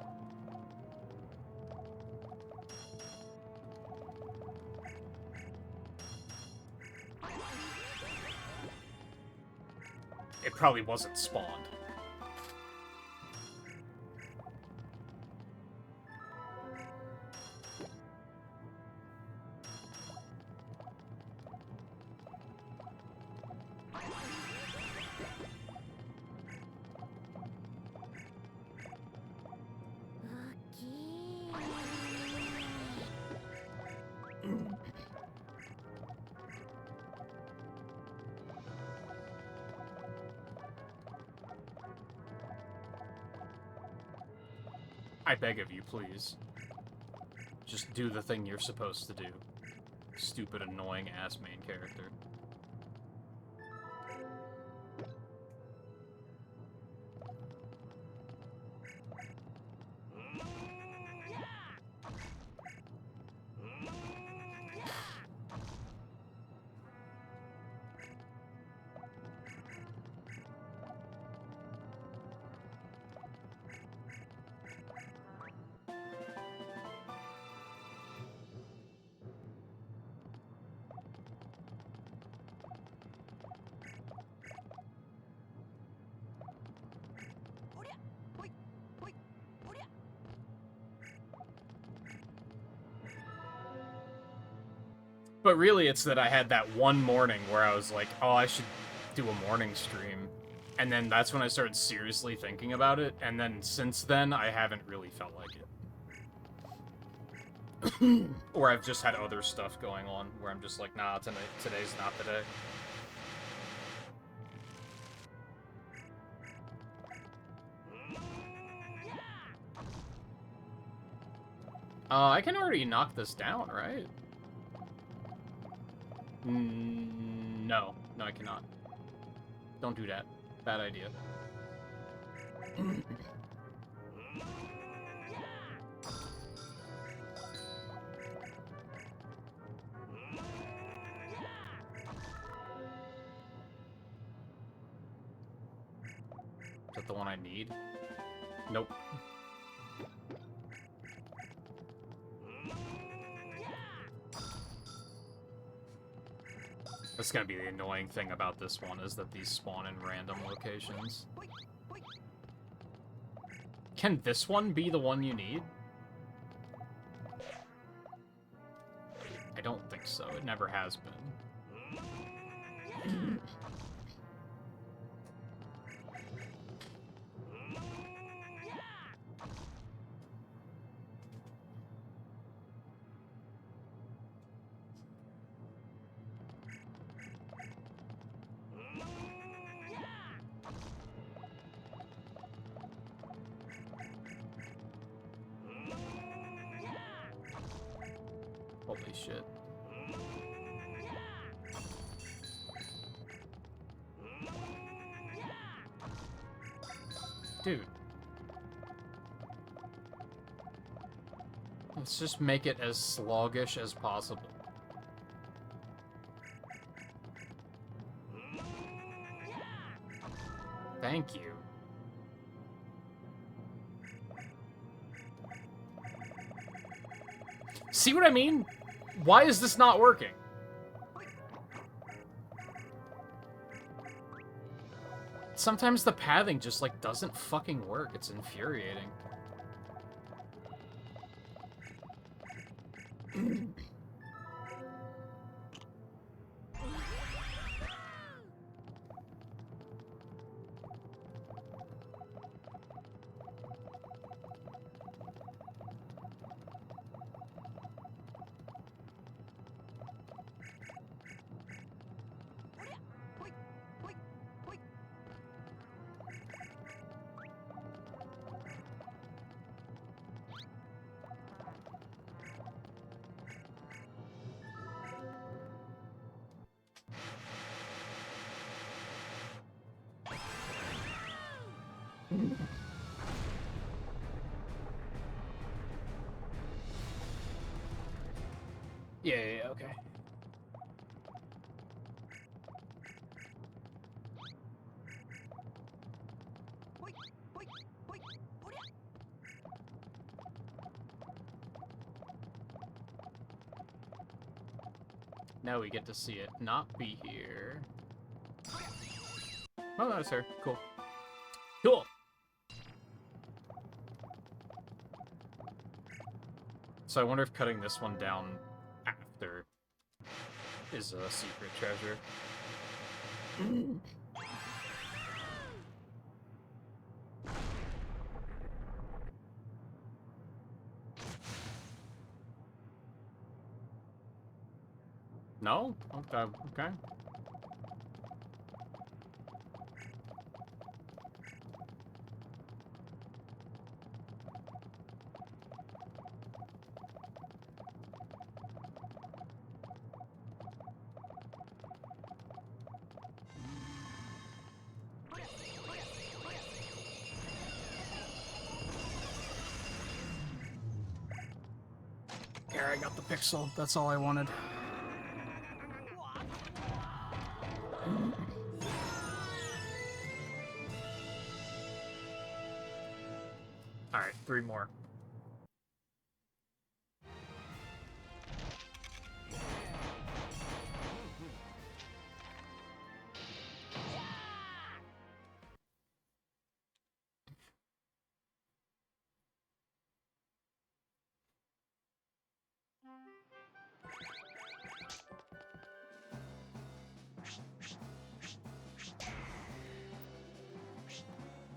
it probably wasn't spawned. I beg of you, please. Just do the thing you're supposed to do. Stupid, annoying-ass main character. But really, it's that I had that one morning where I was like, oh, I should do a morning stream. And then that's when I started seriously thinking about it. And then since then, I haven't really felt like it. Or I've just had other stuff going on where I'm just like, nah, today's not the day. I can already knock this down, right? No. No, I cannot. Don't do that. Bad idea. Is that the one I need? Nope. That's gonna be the annoying thing about this one, is that these spawn in random locations. Can this one be the one you need? I don't think so. It never has been. Holy shit. Dude. Let's just make it as sluggish as possible. Thank you. See what I mean? Why is this not working? sometimes the pathing just, like, doesn't fucking work. It's infuriating. Yeah, okay. Now we get to see it not be here. Oh, that was her. Cool. Cool! So I wonder if cutting this one down after is a secret treasure. No? Okay. Okay. Here, I got the pixel. That's all I wanted. Alright, 3 more.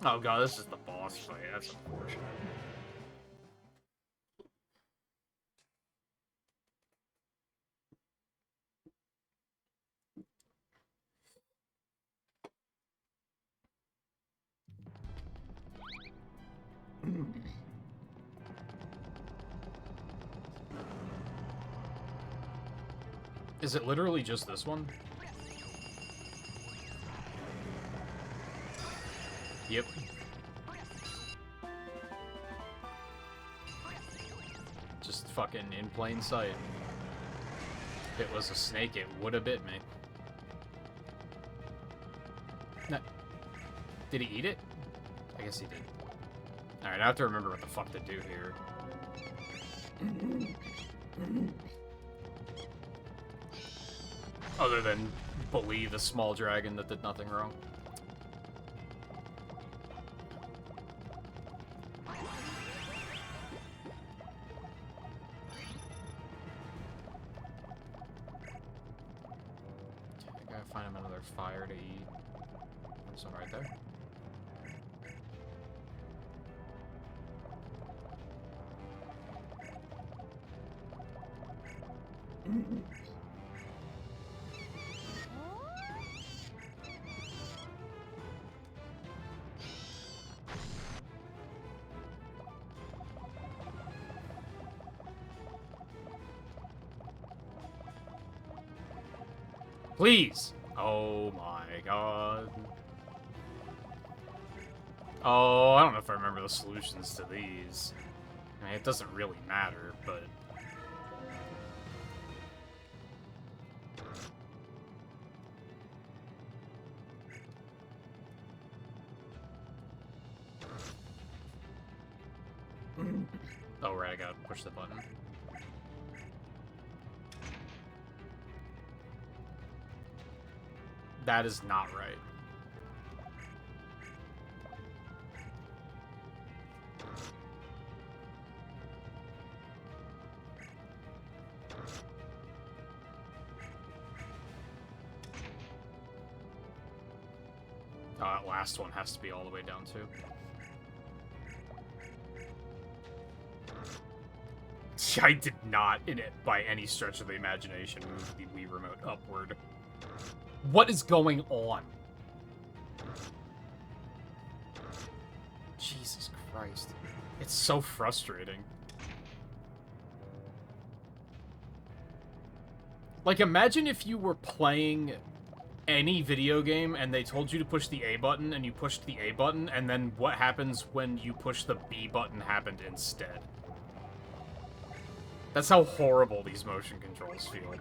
Oh god, this is the boss fight. That's unfortunate. Is it literally just this one? Yep. Just fucking in plain sight. If it was a snake, it would have bit me. No. Did he eat it? I guess he did. Alright, I have to remember what the fuck to do here. Other than bully the small dragon that did nothing wrong. I gotta find him another fire to eat. There's one right there. Please! Oh my god. Oh, I don't know if I remember the solutions to these. I mean, it doesn't really matter, but... Oh, right, I gotta push the button. That is not right. That last one has to be all the way down, too. I did not, in it, by any stretch of the imagination, move the Wii Remote upward. What is going on? Jesus Christ. It's so frustrating. Like, imagine if you were playing any video game and they told you to push the A button and you pushed the A button, and then what happens when you push the B button happened instead. That's how horrible these motion controls feel.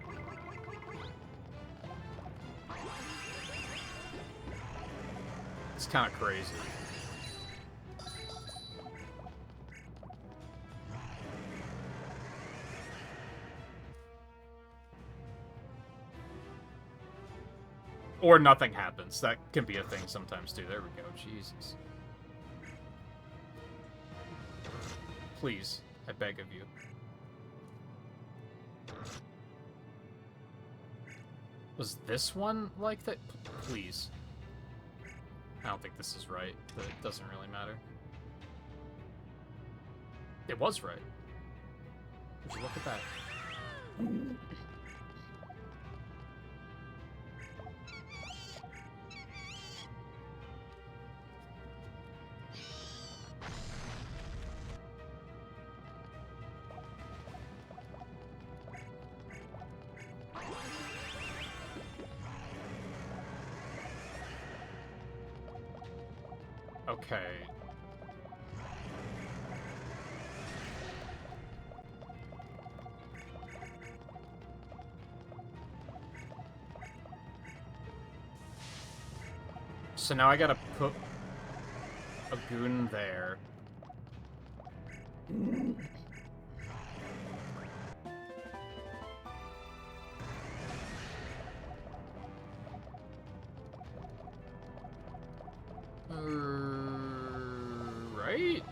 It's kind of crazy. Or nothing happens. That can be a thing sometimes, too. There we go. Jesus. Please, I beg of you. Was this one like that? Please. I don't think this is right, but it doesn't really matter. It was right. Would you look at that? Okay. So now I gotta put a goon there. Right?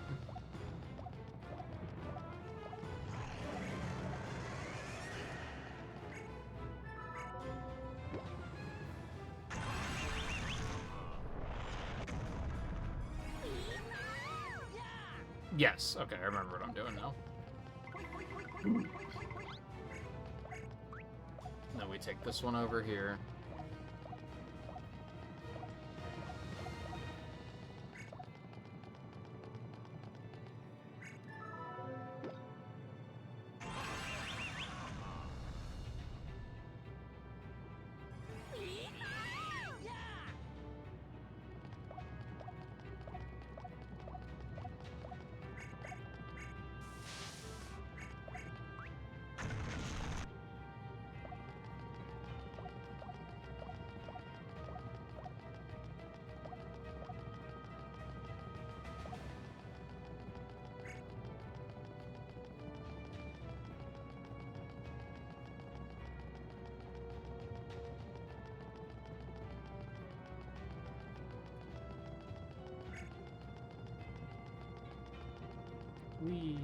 Yes, okay, I remember what I'm doing now. Then we take this one over here. Whee.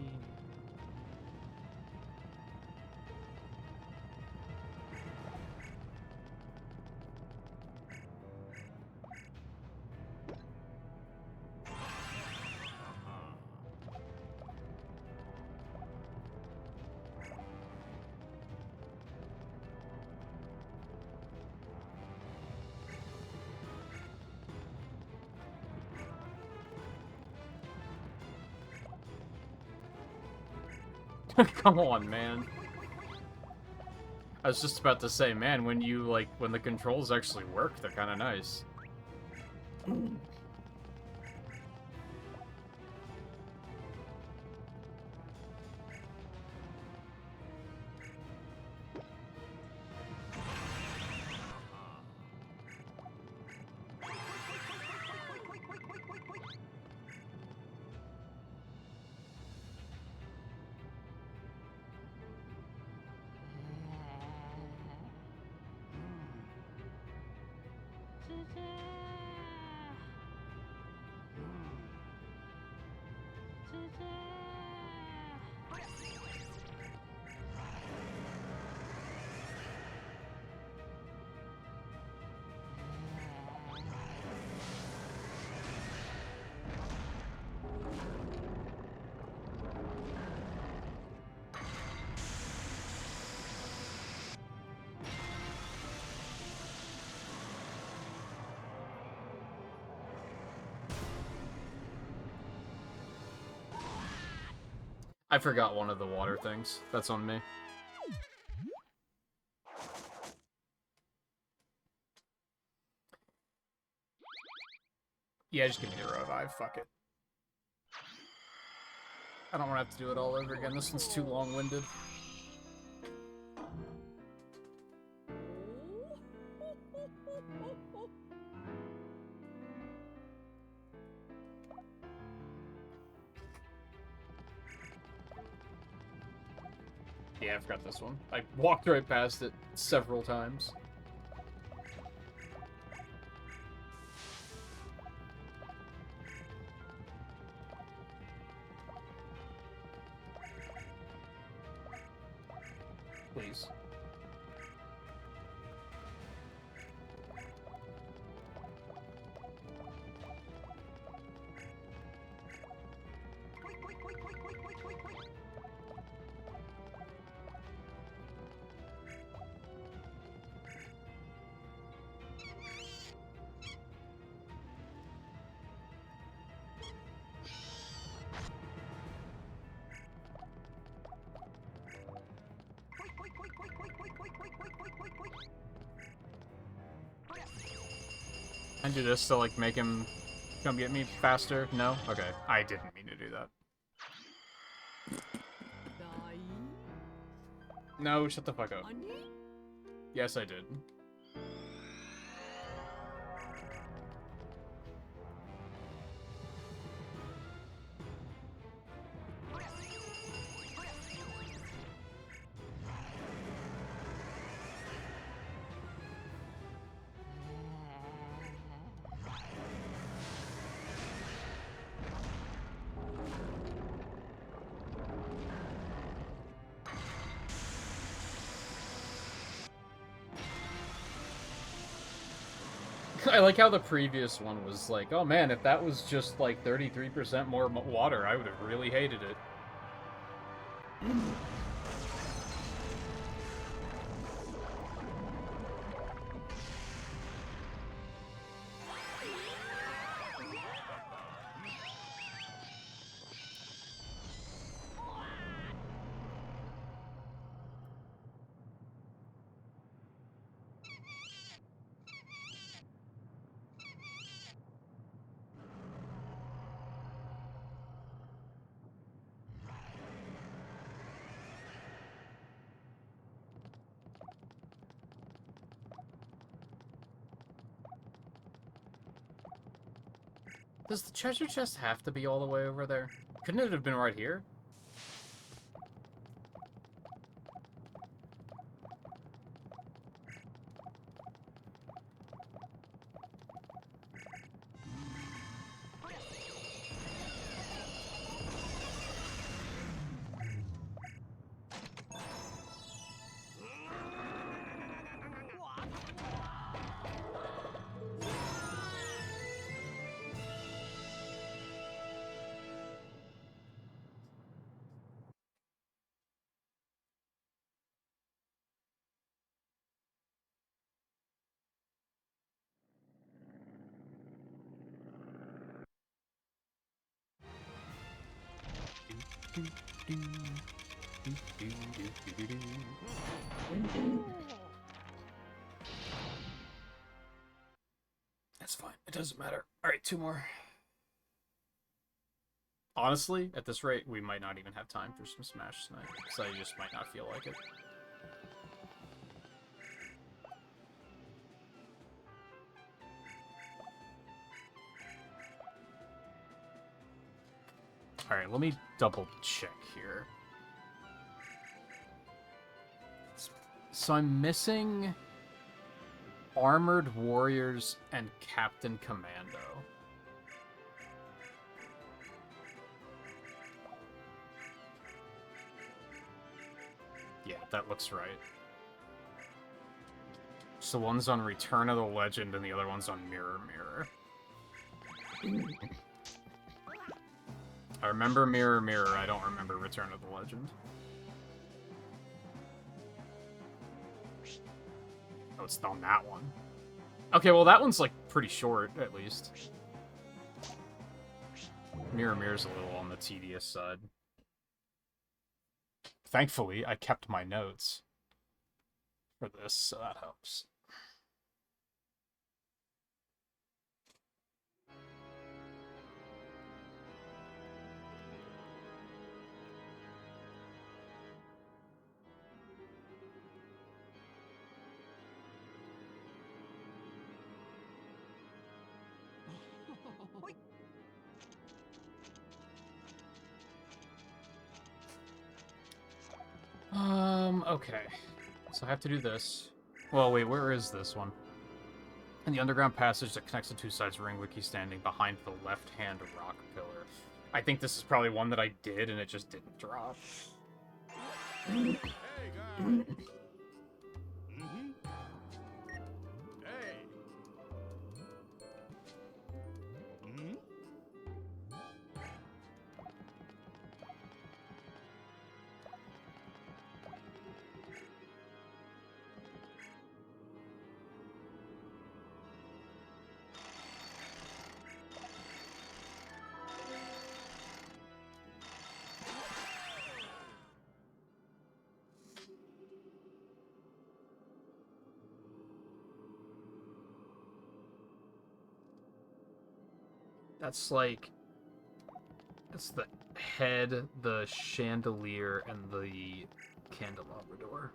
Come on, man. I was just about to say, man, when you, like, when the controls actually work, they're kind of nice. I forgot one of the water things. That's on me. Yeah, just give me the revive. Fuck it. I don't want to have to do it all over again. This one's too long-winded. Yeah, I forgot this one. I walked right past it several times. Please. I do this to, like, make him come get me faster? No? Okay. I didn't mean to do that. No, shut the fuck up. Yes, I did. I like how the previous one was like, oh man, if that was just like 33% more water, I would have really hated it. Does the treasure chest have to be all the way over there? Couldn't it have been right here? That's fine. It doesn't matter. Alright, 2 more. Honestly, at this rate, we might not even have time for some Smash tonight, so I just might not feel like it. Alright, let me double check here. So I'm missing Armored Warriors and Captain Commando. Yeah, that looks right. So one's on Return of the Legend and the other one's on Mirror Mirror. I remember Mirror Mirror, I don't remember Return of the Legend. Oh, it's on that one. Okay, well that one's like pretty short, at least. Mirror Mirror's a little on the tedious side. thankfully, I kept my notes for this, so that helps. Okay. So I have to do this. Well, wait, where is this one? In the underground passage that connects the two sides of Ring Wiki standing behind the left-hand rock pillar. I think this is probably one that I did and it just didn't drop. Hey, guys. Mm-hmm. Hey. Hmm? That's like... It's the head, the chandelier, and the candelabra door.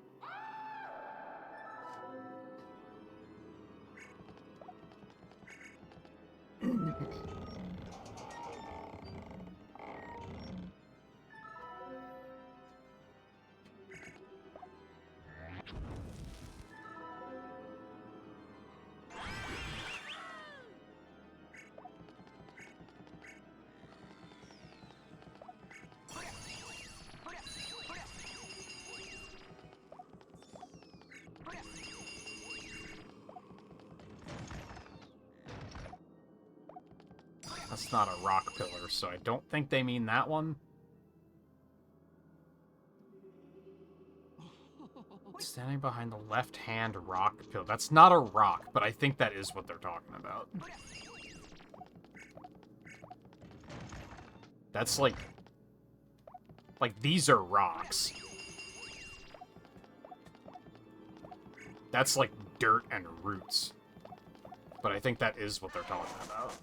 That's not a rock pillar, so I don't think they mean that one. Standing behind the left-hand rock pillar. That's not a rock, but I think that is what they're talking about. That's like... Like, these are rocks. That's like dirt and roots. But I think that is what they're talking about.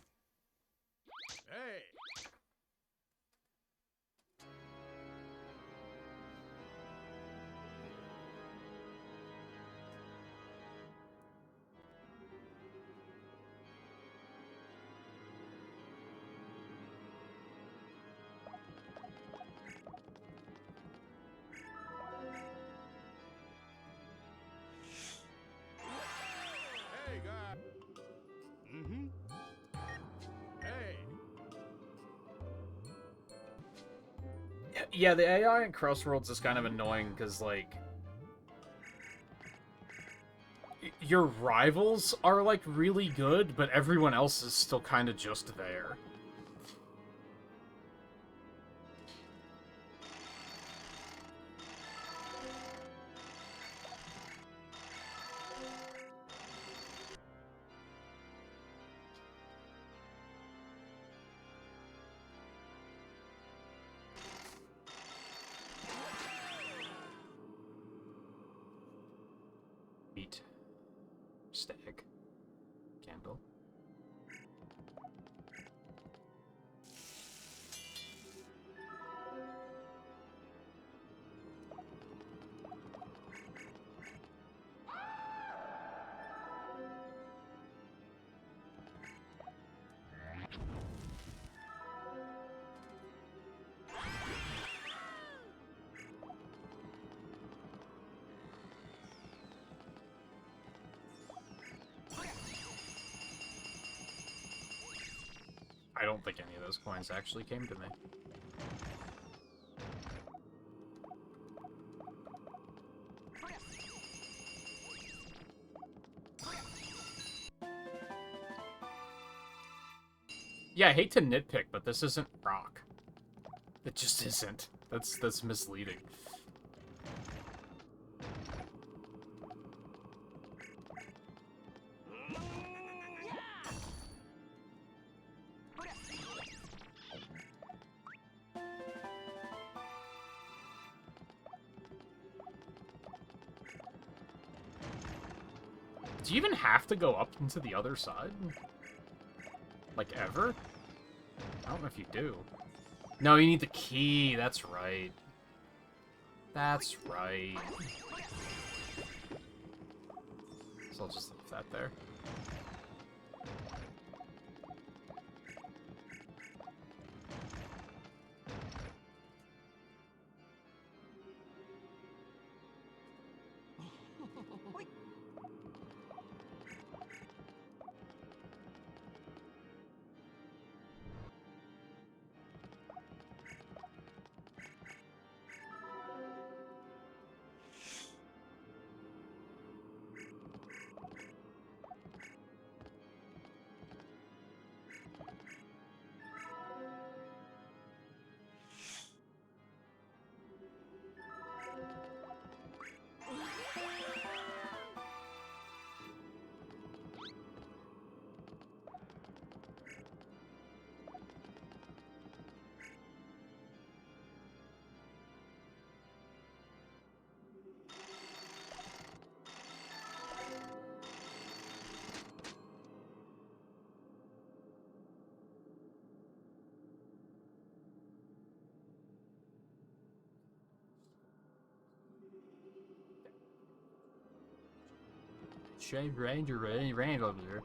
Hey. Hey, guys. Mm-hmm. Hey. Yeah, the AI in Crossroads is kind of annoying because, like, your rivals are, like, really good, but everyone else is still kind of just there. Meat. Stag. Candle. I don't think any of those coins actually came to me. Yeah, I hate to nitpick, but this isn't rock. It just isn't. That's misleading. Do you even have to go up into the other side? Like, ever? I don't know if you do. No, you need the key. That's right. That's right. So I'll just leave that there. Shave Ranger Ranger over there.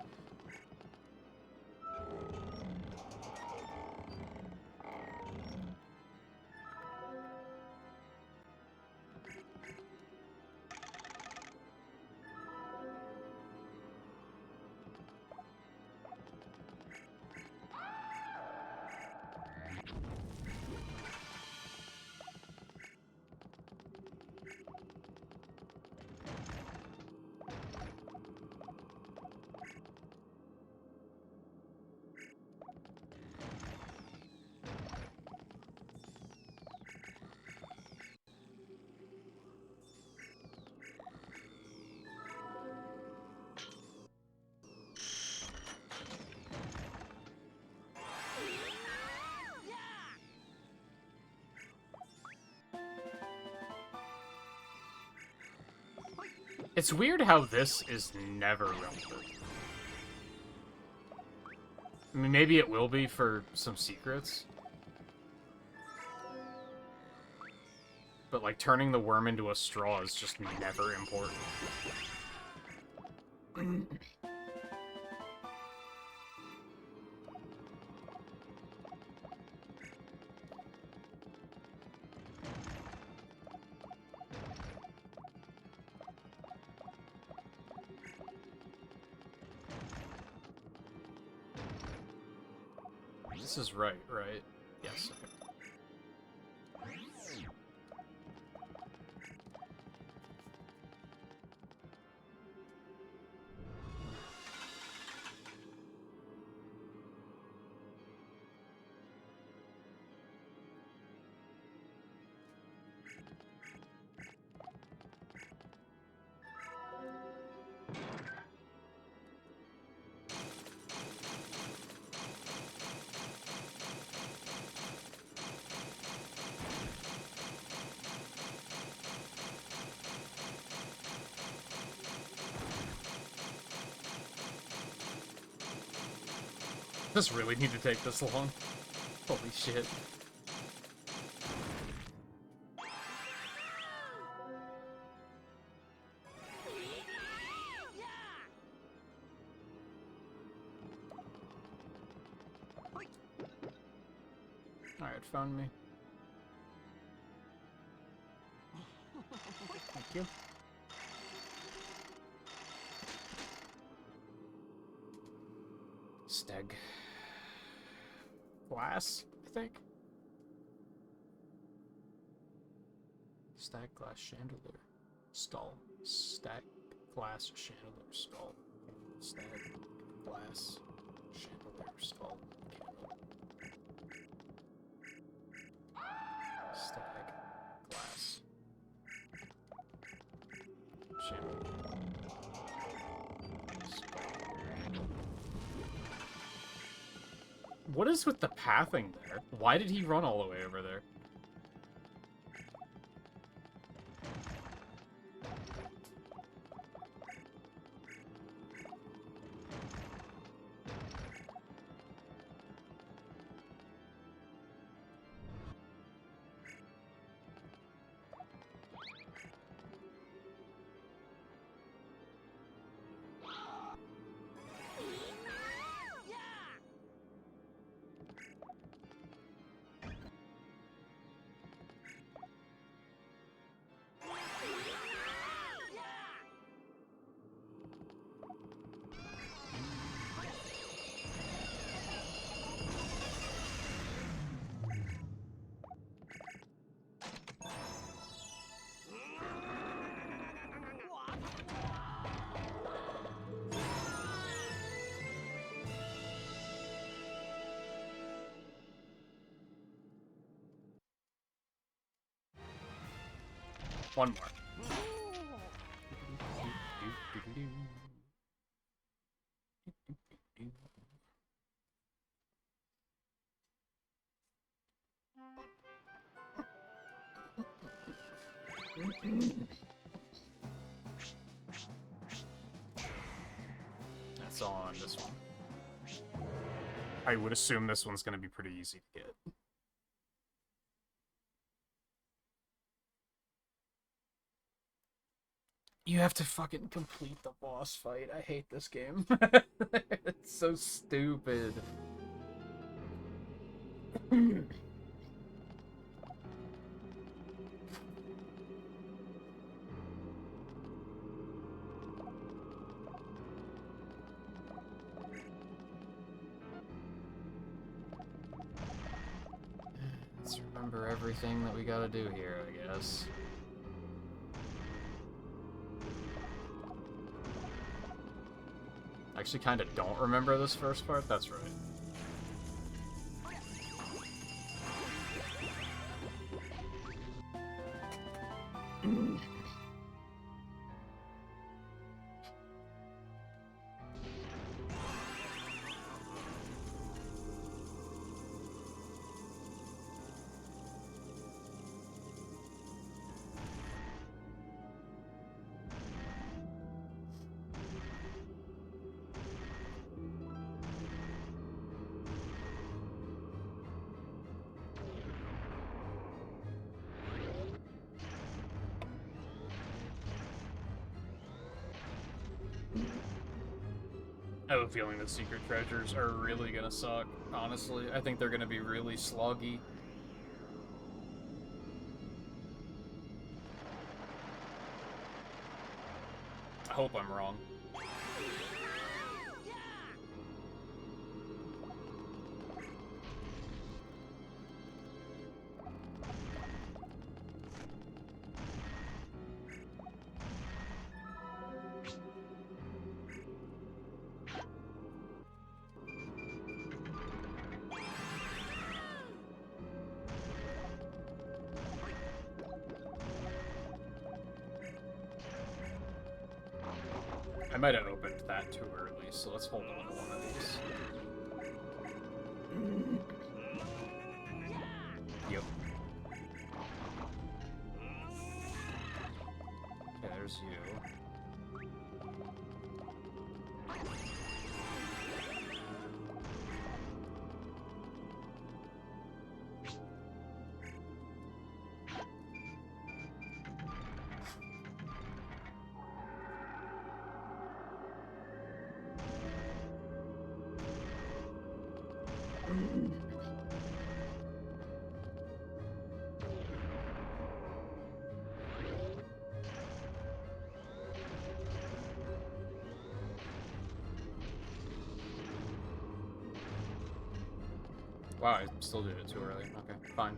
It's weird how this is never relevant. I mean, maybe it will be for some secrets. But, like, turning the worm into a straw is just never important. This is right? Yes. Okay. Does really need to take this long? Holy shit. Alright, found me. Thank you. Steg. Glass, I think. Stack glass chandelier. Skull. Stack glass chandelier skull. Stack glass chandelier skull. Stack glass chandelier. What is with the pathing there? Why did he run all the way over there? One more. That's all on this one. I would assume this one's going to be pretty easy to get. You have to fucking complete the boss fight. I hate this game. It's so stupid. Let's remember everything that we gotta do here, I guess. I actually kind of don't remember this first part. That's right. I have a feeling that secret treasures are really gonna suck, honestly. I think they're gonna be really sloggy. I hope I'm wrong. I might have opened that too early, so let's hold on to one of these. Yep. Okay, there's you. Wow, I still did it too early. Okay, fine.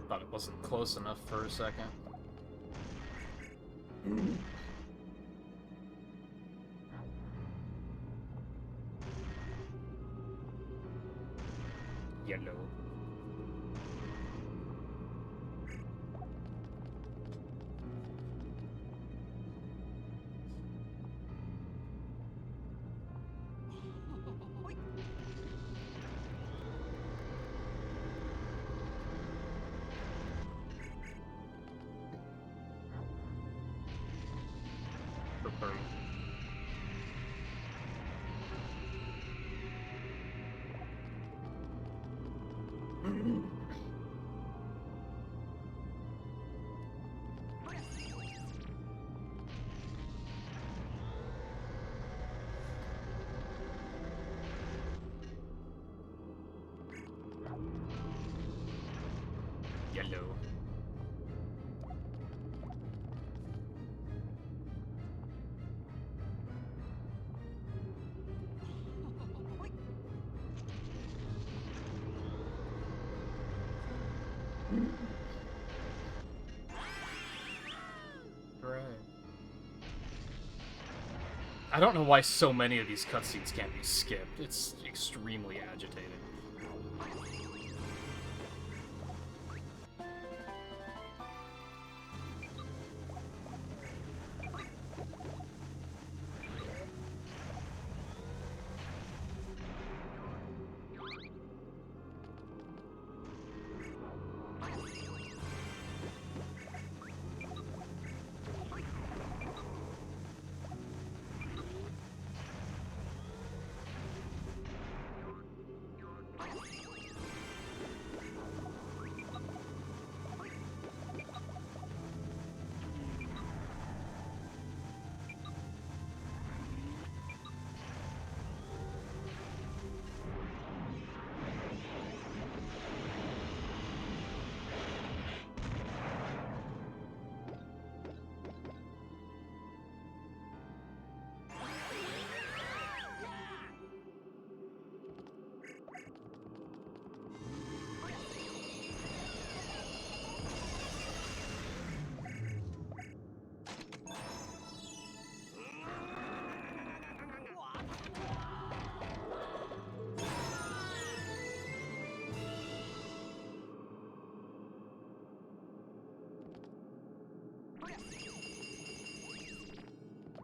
Thought it wasn't close enough for a second. Yellow. Purple. Yellow. I don't know why so many of these cutscenes can't be skipped. It's extremely agitating.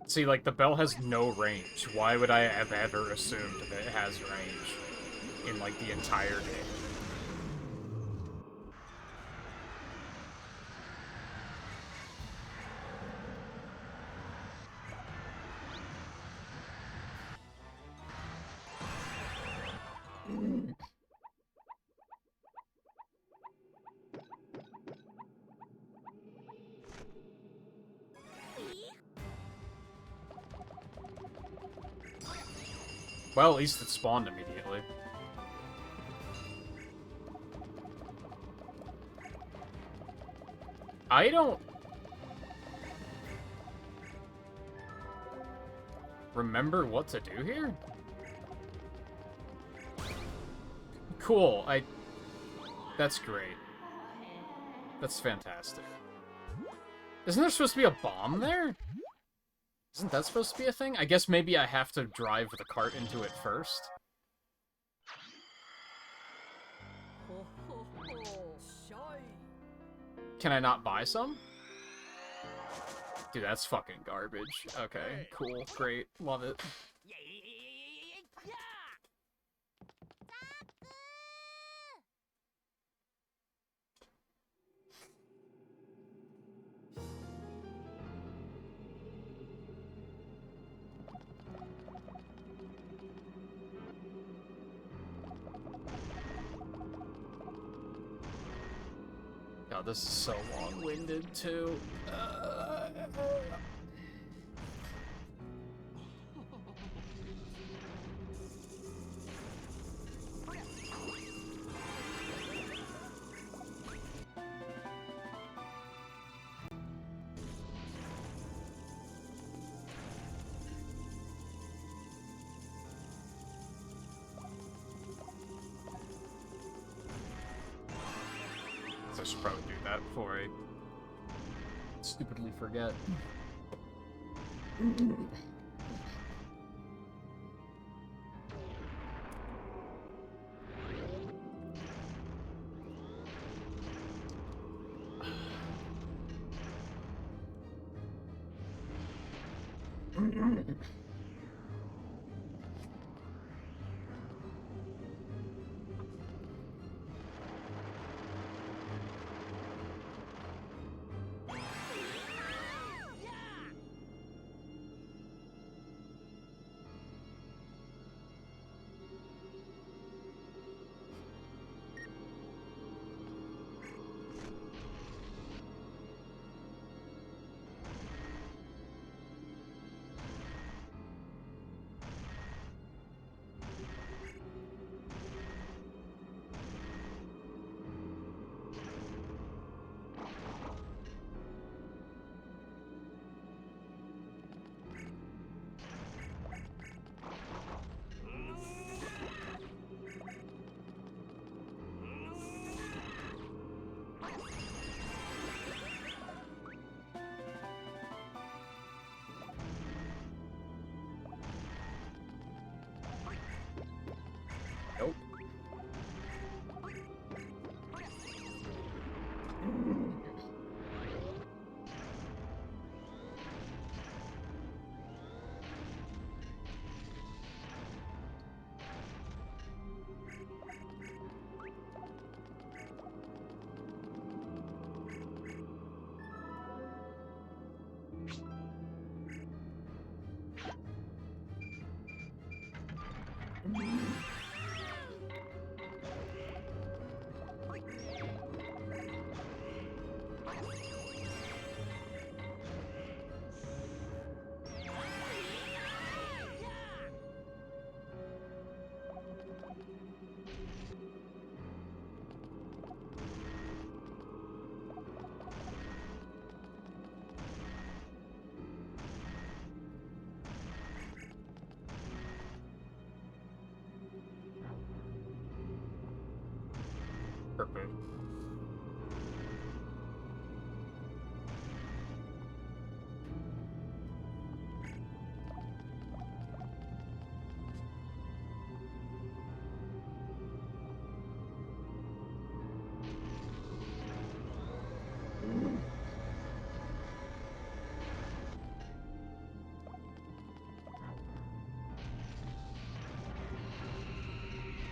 See, like, the bell has no range. Why would I have ever assumed that it has range in, like, the entire game? Well, at least it spawned immediately. I don't remember what to do here? Cool, that's great. That's fantastic. Isn't there supposed to be a bomb there? Isn't that supposed to be a thing? I guess maybe I have to drive the cart into it first. Can I not buy some? Dude, that's fucking garbage. Okay, cool, great, love it. God, this is so long-winded, too. I should probably do that before I stupidly forget.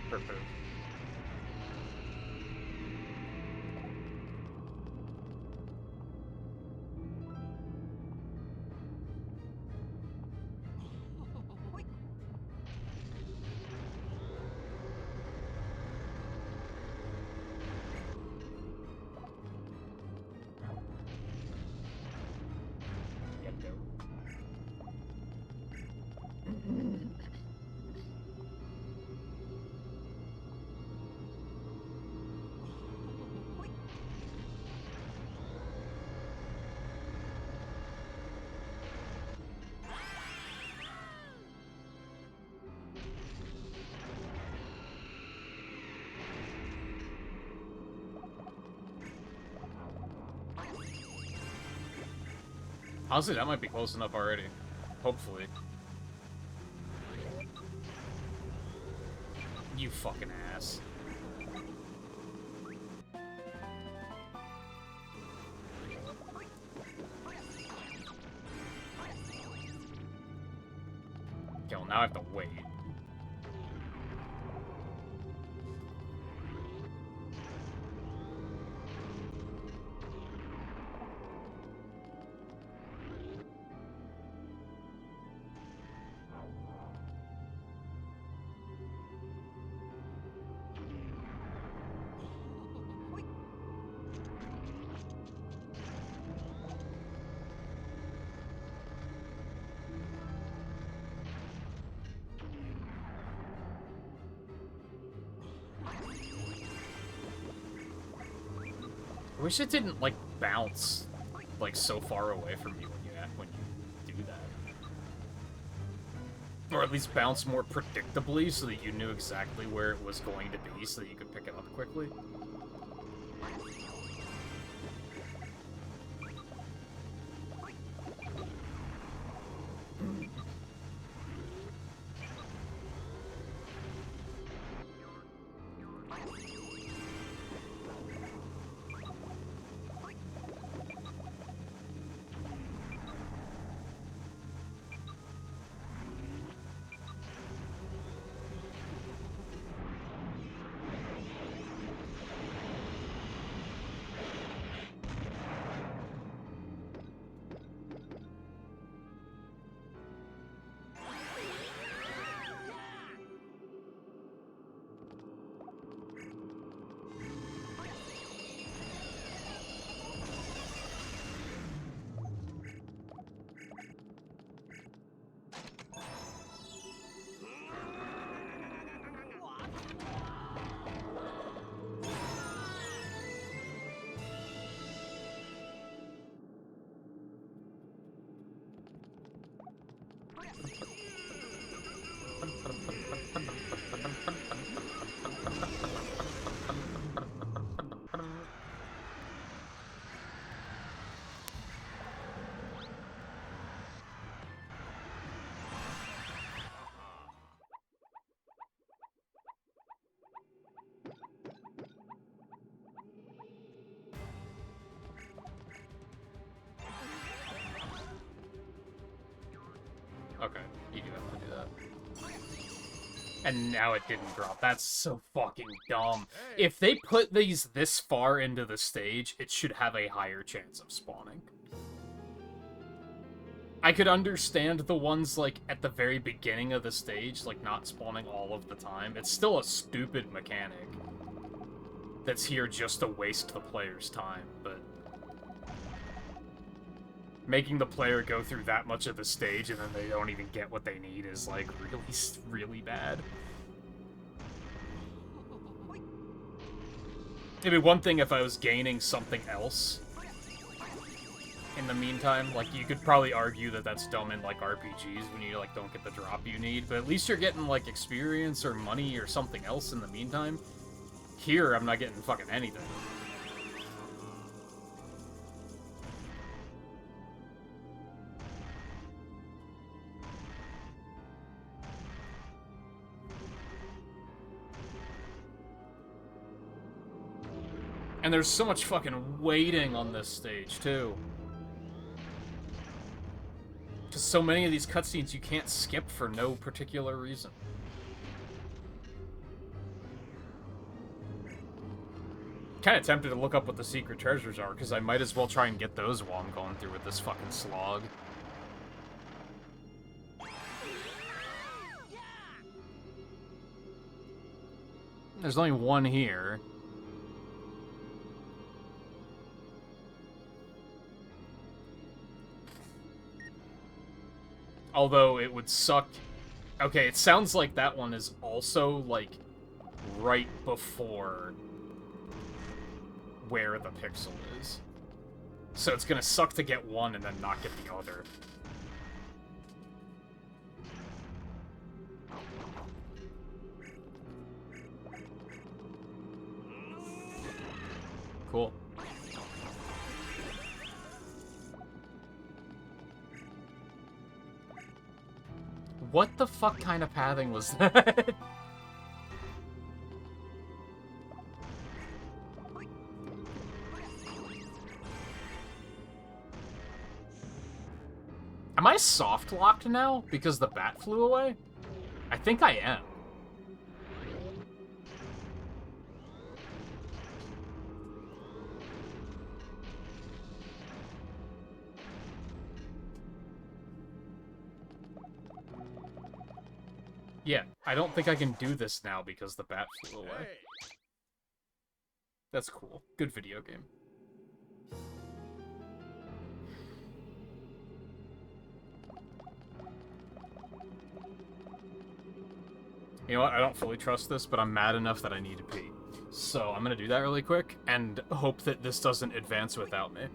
Perfect. Yep, go. Honestly, that might be close enough already. Hopefully. You fucking ass. Okay, well, now I have to wait. I wish it didn't, like, bounce, like, so far away from you when you do that. Or at least bounce more predictably so that you knew exactly where it was going to be so that you could pick it up quickly. Okay, you do have to do that. And now it didn't drop. That's so fucking dumb. If they put these this far into the stage, it should have a higher chance of spawning. I could understand the ones, like, at the very beginning of the stage, like, not spawning all of the time. It's still a stupid mechanic that's here just to waste the player's time, but making the player go through that much of the stage and then they don't even get what they need is, like, really bad. It'd be one thing if I was gaining something else in the meantime. Like, you could probably argue that that's dumb in, like, RPGs when you, like, don't get the drop you need, but at least you're getting, like, experience or money or something else in the meantime. Here, I'm not getting fucking anything. And there's so much fucking waiting on this stage, too. Because so many of these cutscenes you can't skip for no particular reason. Kind of tempted to look up what the secret treasures are, because I might as well try and get those while I'm going through with this fucking slog. There's only one here. Although it would suck. Okay, it sounds like that one is also, like, right before where the pixel is. So it's gonna suck to get one and then not get the other. Cool. What the fuck kind of pathing was that? Am I soft locked now because the bat flew away? I think I am. Yeah, I don't think I can do this now because the bat flew away. Hey. That's cool. Good video game. You know what? I don't fully trust this, but I'm mad enough that I need to pee. So I'm gonna do that really quick, and hope that this doesn't advance without me.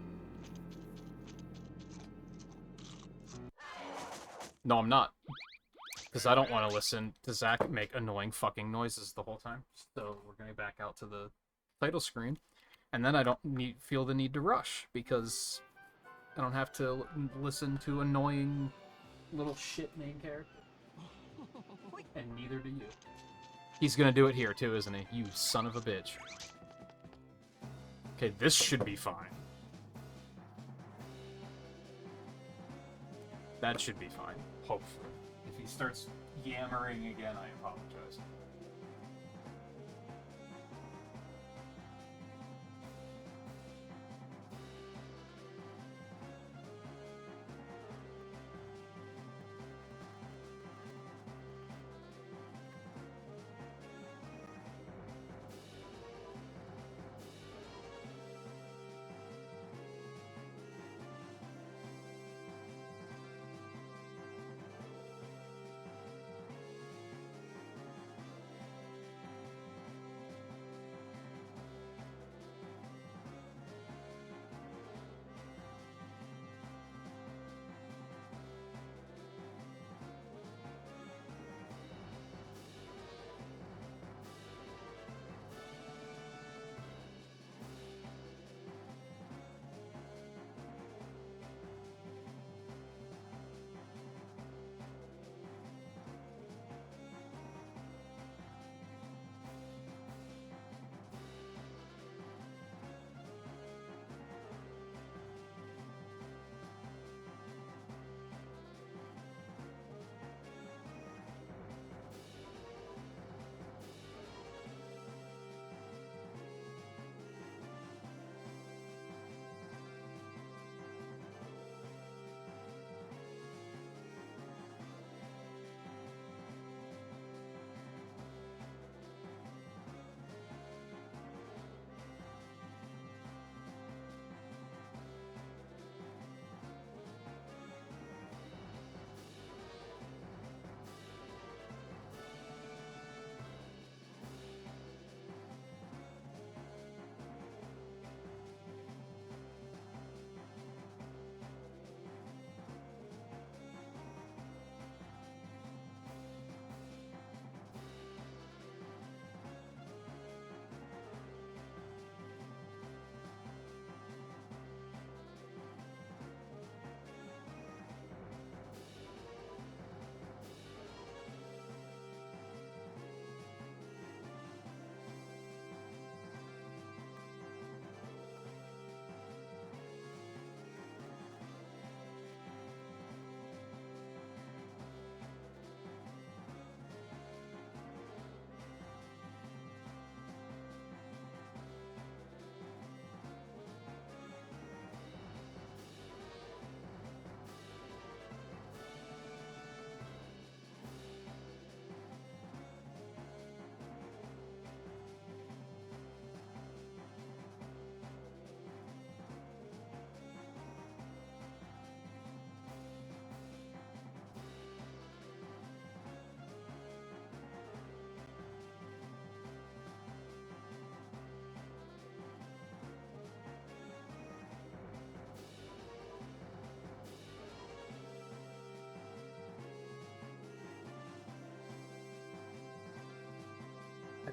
No, I'm not. Because I don't want to listen to Zack make annoying fucking noises the whole time. So we're going back out to the title screen. And then I don't feel the need to rush, because I don't have to listen to annoying little shit main character. And neither do you. He's going to do it here too, isn't he? You son of a bitch. Okay, this should be fine. That should be fine, hopefully. If he starts yammering again, I apologize.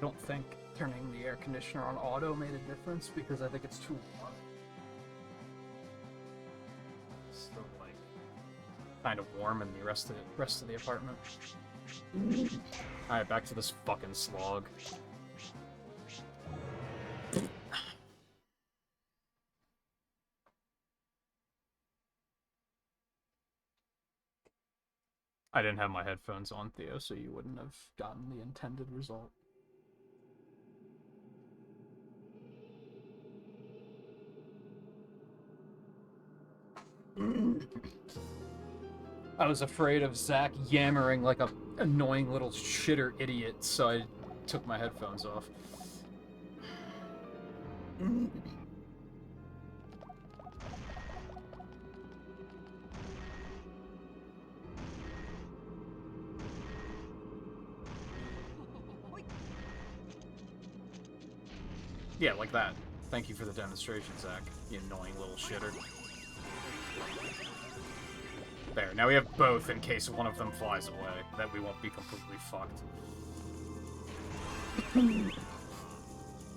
don't think turning the air conditioner on auto made a difference because I think it's too warm. Still like kind of warm in the rest of the apartment. All right, back to this fucking slog. I didn't have my headphones on, Theo, so you wouldn't have gotten the intended result. I was afraid of Zack yammering like a annoying little shitter idiot, so I took my headphones off. Yeah, like that. Thank you for the demonstration, Zack. You annoying little shitter. There, now we have both in case one of them flies away. That we won't be completely fucked.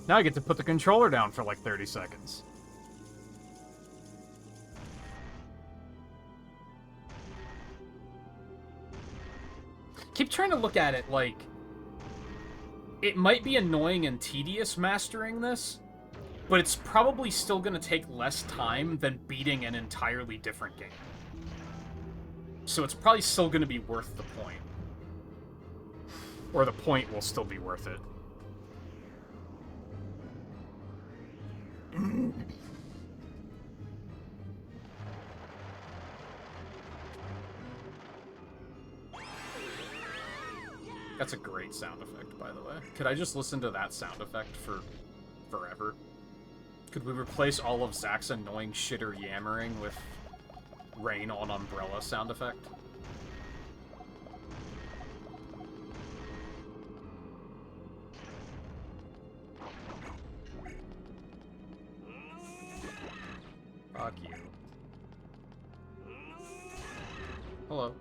Now I get to put the controller down for like 30 seconds. Keep trying to look at it like... It might be annoying and tedious mastering this, but it's probably still going to take less time than beating an entirely different game. So it's probably still going to be worth the point. Or the point will still be worth it. That's a great sound effect, by the way. Could I just listen to that sound effect for forever? Could we replace all of Zack's annoying shitter yammering with rain on umbrella sound effect? Fuck you. Hello.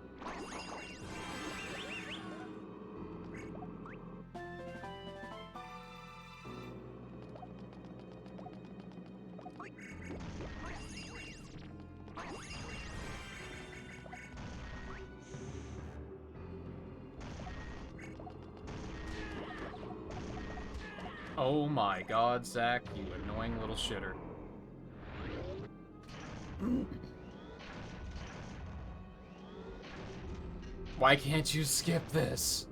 Oh my god, Zack, you annoying little shitter. Why can't you skip this?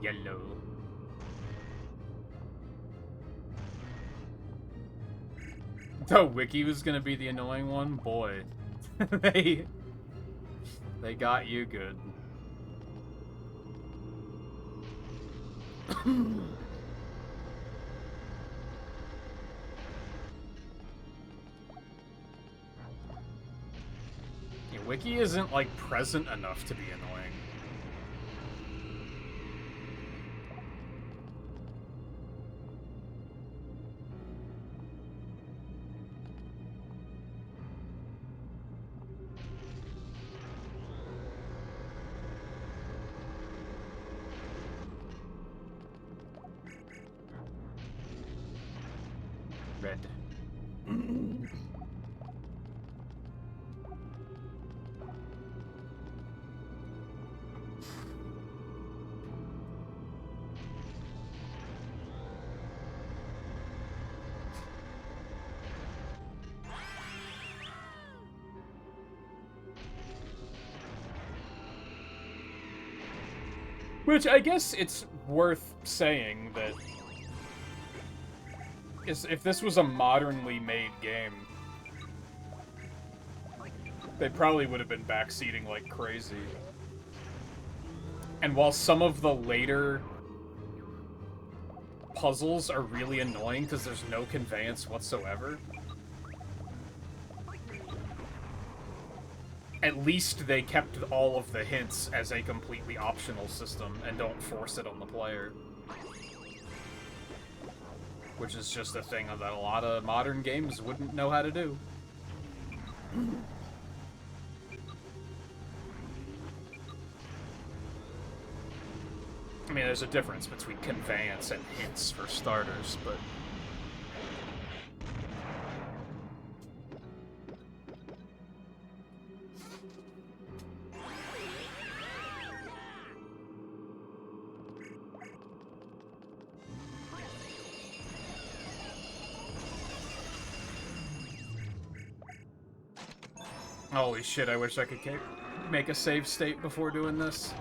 Yellow. Oh, Wiki was gonna be the annoying one? Boy. they got you good. Yeah, Wiki isn't, like, present enough to be annoying. Red. Which I guess it's worth saying that if this was a modernly made game, they probably would have been backseating like crazy. And while some of the later puzzles are really annoying because there's no conveyance whatsoever, at least they kept all of the hints as a completely optional system and don't force it on the player. Which is just a thing that a lot of modern games wouldn't know how to do. I mean, there's a difference between conveyance and hints for starters, but... Holy shit, I wish I could make a save state before doing this.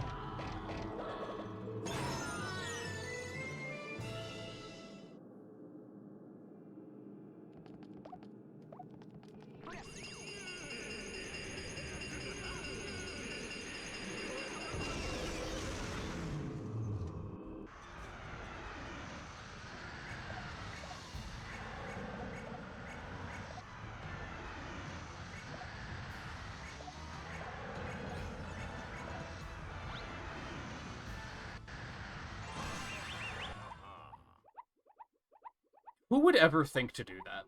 Who would ever think to do that?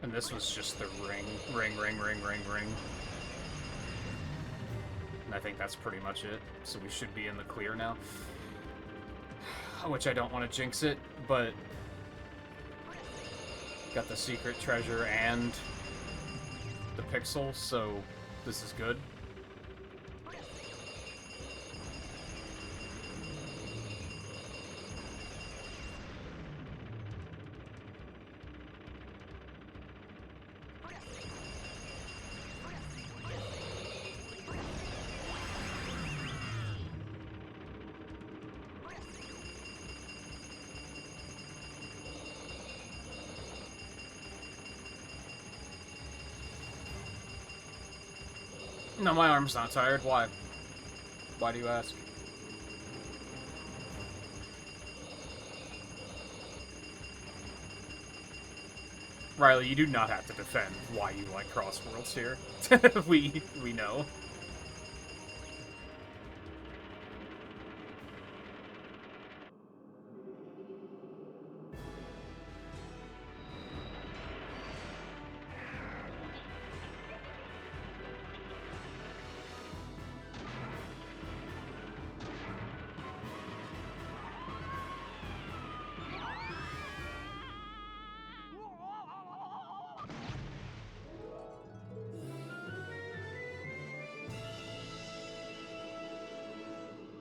And this was just the ring. And I think that's pretty much it. So we should be in the clear now. Which I don't want to jinx it, but... got the secret treasure and the pixel, so this is good. No, my arm's not tired. Why? Why do you ask? Riley, you do not have to defend why you like Crossworlds here. we know.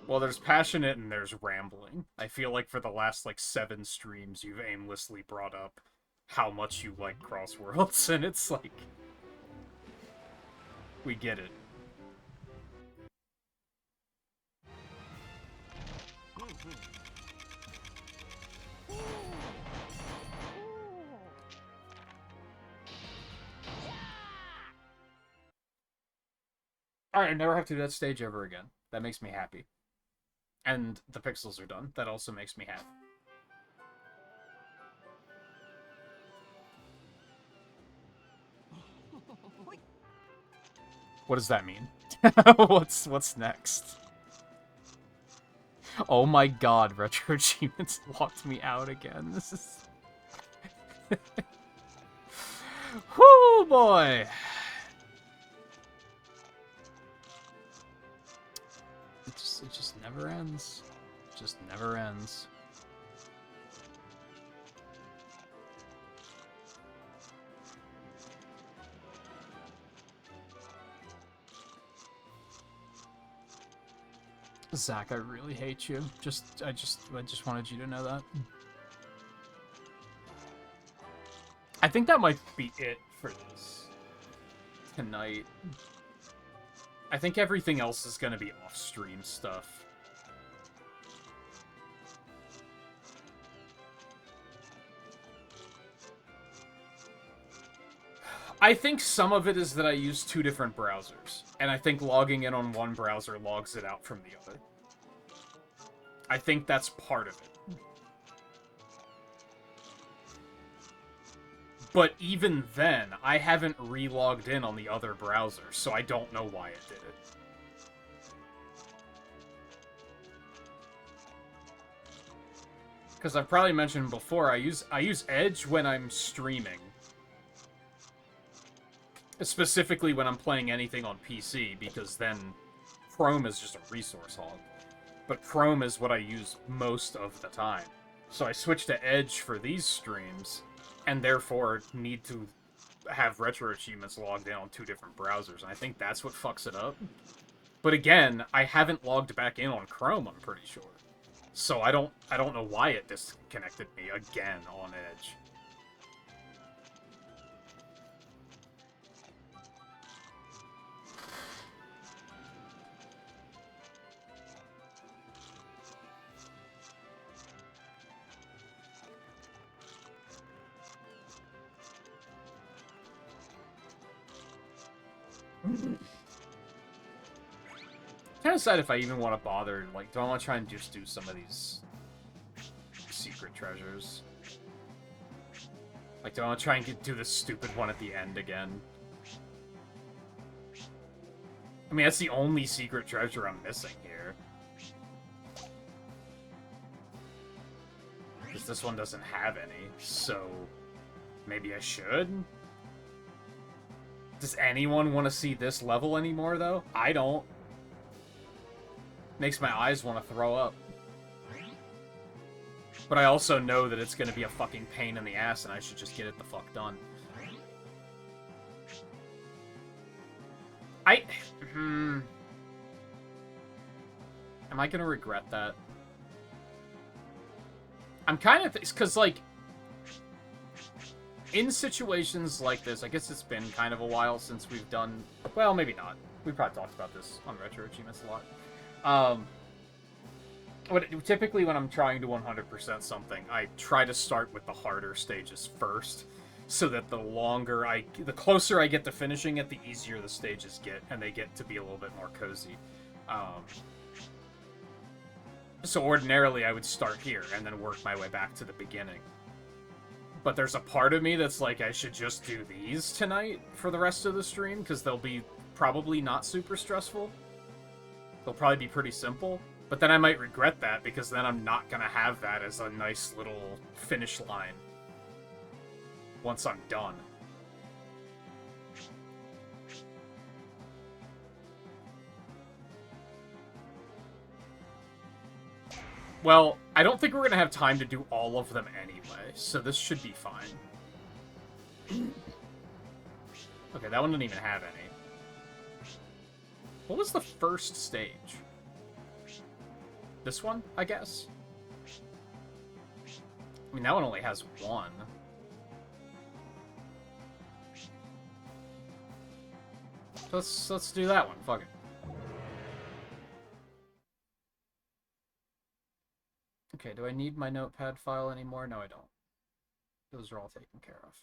Well, there's passionate and there's rambling. I feel like for the last, 7 streams, you've aimlessly brought up how much you like Crossworlds, and it's like... we get it. Alright, I never have to do that stage ever again. That makes me happy. And the pixels are done. That also makes me happy. What does that mean? What's next? Oh my god, Retro Achievements locked me out again. This is... Whoo, boy! It just never ends. It just never ends. Zack, I really hate you. I just wanted you to know that. I think that might be it for this tonight. I think everything else is gonna be off-stream stuff. I think some of it is that I use 2 different browsers, and I think logging in on one browser logs it out from the other. I think that's part of it. But even then, I haven't re-logged in on the other browser, so I don't know why it did it. Because I've probably mentioned before, I use Edge when I'm streaming. Specifically when I'm playing anything on PC, because then Chrome is just a resource hog. But Chrome is what I use most of the time. So I switch to Edge for these streams, and therefore need to have Retro Achievements logged in on 2 different browsers, and I think that's what fucks it up. But again, I haven't logged back in on Chrome, I'm pretty sure. So I don't know why it disconnected me again on Edge. Trying to decide if I even want to bother. Like, do I want to try and just do some of these secret treasures? Like, do I want to try and do this stupid one at the end again? I mean, that's the only secret treasure I'm missing here. Because this one doesn't have any, so maybe I should? Does anyone want to see this level anymore, though? I don't. Makes my eyes want to throw up. But I also know that it's going to be a fucking pain in the ass, and I should just get it the fuck done. Am I going to regret that? I'm kind of... Because, like... In situations like this, I guess it's been kind of a while since we've done... Well, maybe not. We probably talked about this on Retro Achievements a lot. Typically when I'm trying to 100% something, I try to start with the harder stages first, so that the closer I get to finishing it, the easier the stages get, and they get to be a little bit more cozy. So ordinarily I would start here, and then work my way back to the beginning. But there's a part of me that's like, I should just do these tonight for the rest of the stream, because they'll be probably not super stressful. They'll probably be pretty simple, but then I might regret that, because then I'm not going to have that as a nice little finish line once I'm done. Well, I don't think we're going to have time to do all of them anyway, so this should be fine. Okay, that one didn't even have any. What was the first stage? This one, I guess? I mean, that one only has one. Let's do that one. Fuck it. Okay, do I need my notepad file anymore? No, I don't. Those are all taken care of.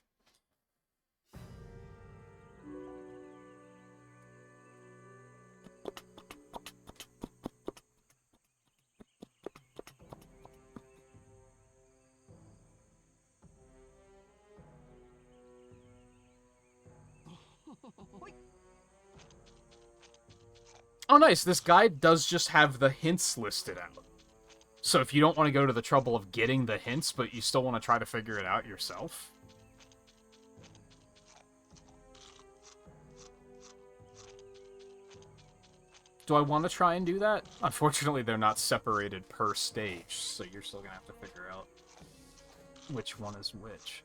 Oh, nice. This guide does just have the hints listed out. So if you don't want to go to the trouble of getting the hints, but you still want to try to figure it out yourself... Do I want to try and do that? Unfortunately, they're not separated per stage, so you're still going to have to figure out which one is which.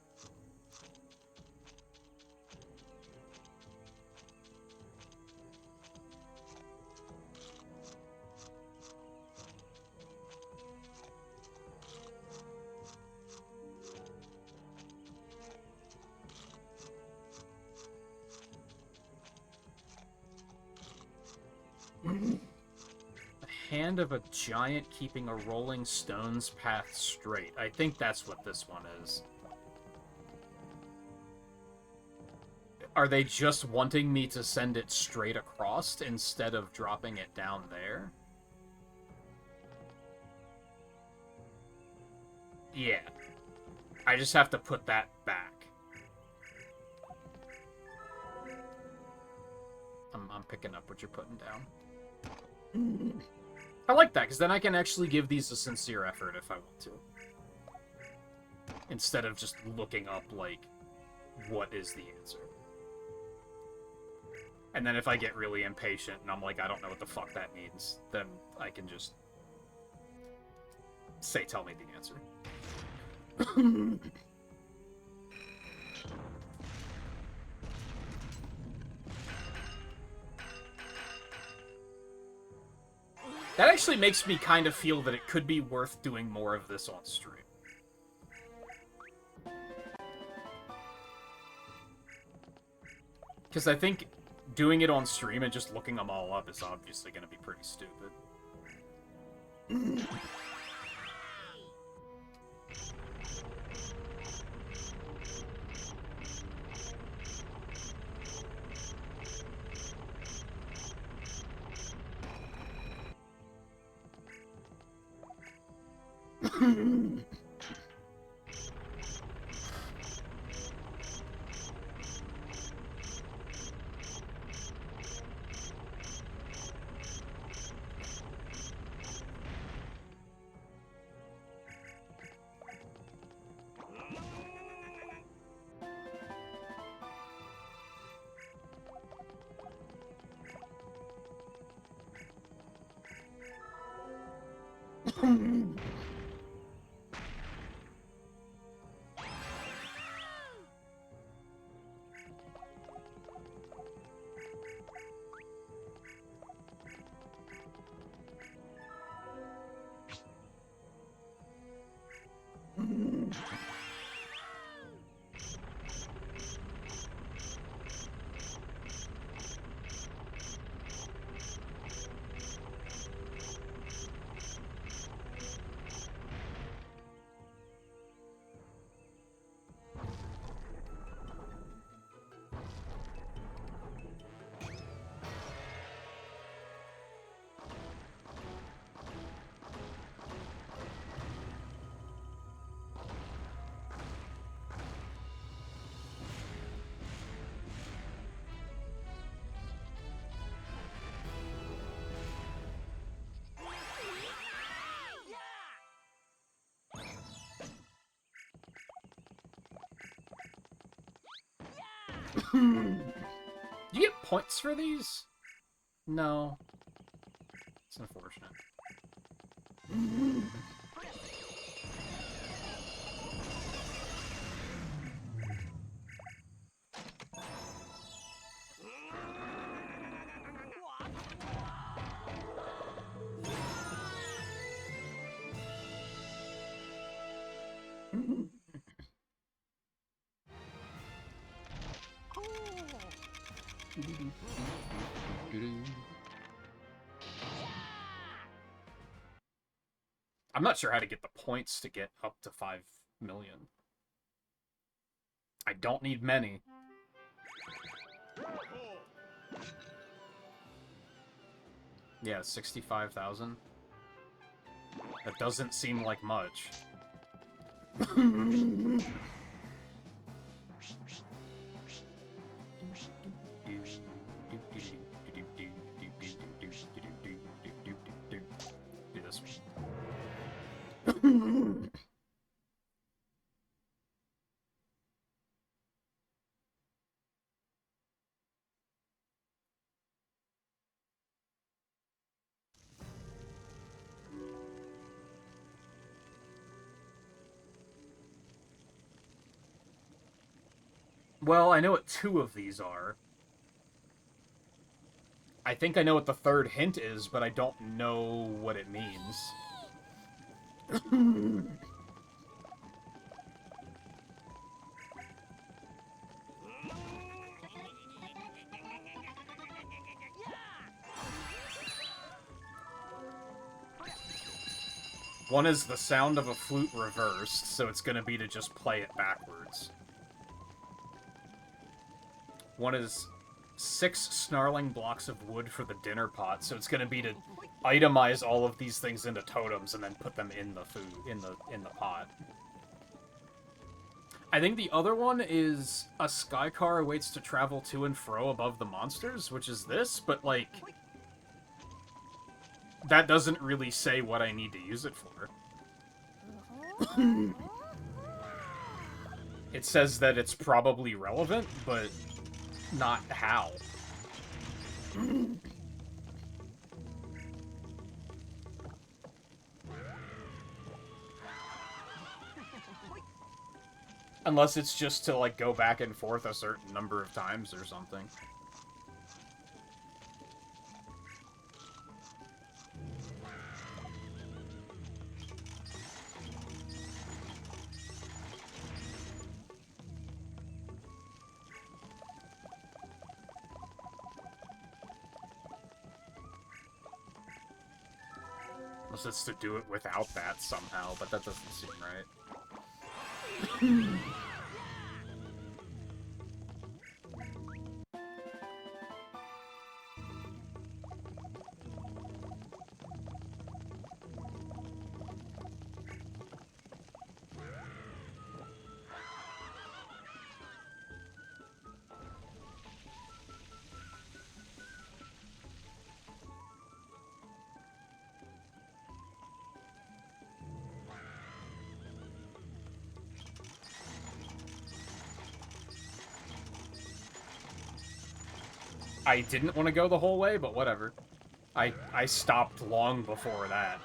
Hand of a giant keeping a rolling stones path straight. I think that's what this one is. Are they just wanting me to send it straight across instead of dropping it down there? Yeah. I just have to put that back. I'm picking up what you're putting down. I like that, because then I can actually give these a sincere effort if I want to. Instead of just looking up, like, what is the answer. And then if I get really impatient and I'm like, I don't know what the fuck that means, then I can just say, tell me the answer. That actually makes me kind of feel that it could be worth doing more of this on stream. Because I think doing it on stream and just looking them all up is obviously going to be pretty stupid. Do you get points for these? No. It's unfortunate. I'm not sure how to get the points to get up to 5 million. I don't need many. Yeah, 65,000. That doesn't seem like much. Well, I know what 2 of these are. I think I know what the 3rd hint is, but I don't know what it means. One is the sound of a flute reversed, so it's gonna be to just play it backwards. One is 6 snarling blocks of wood for the dinner pot, so it's gonna be to itemize all of these things into totems and then put them in the food, in the pot. I think the other one is a sky car awaits to travel to and fro above the monsters, which is this, but, like, that doesn't really say what I need to use it for. It says that it's probably relevant, but not how. Unless it's just to, like, go back and forth a certain number of times or something. Unless it's to do it without that somehow, but that doesn't seem right. I didn't want to go the whole way, but whatever. I stopped long before that.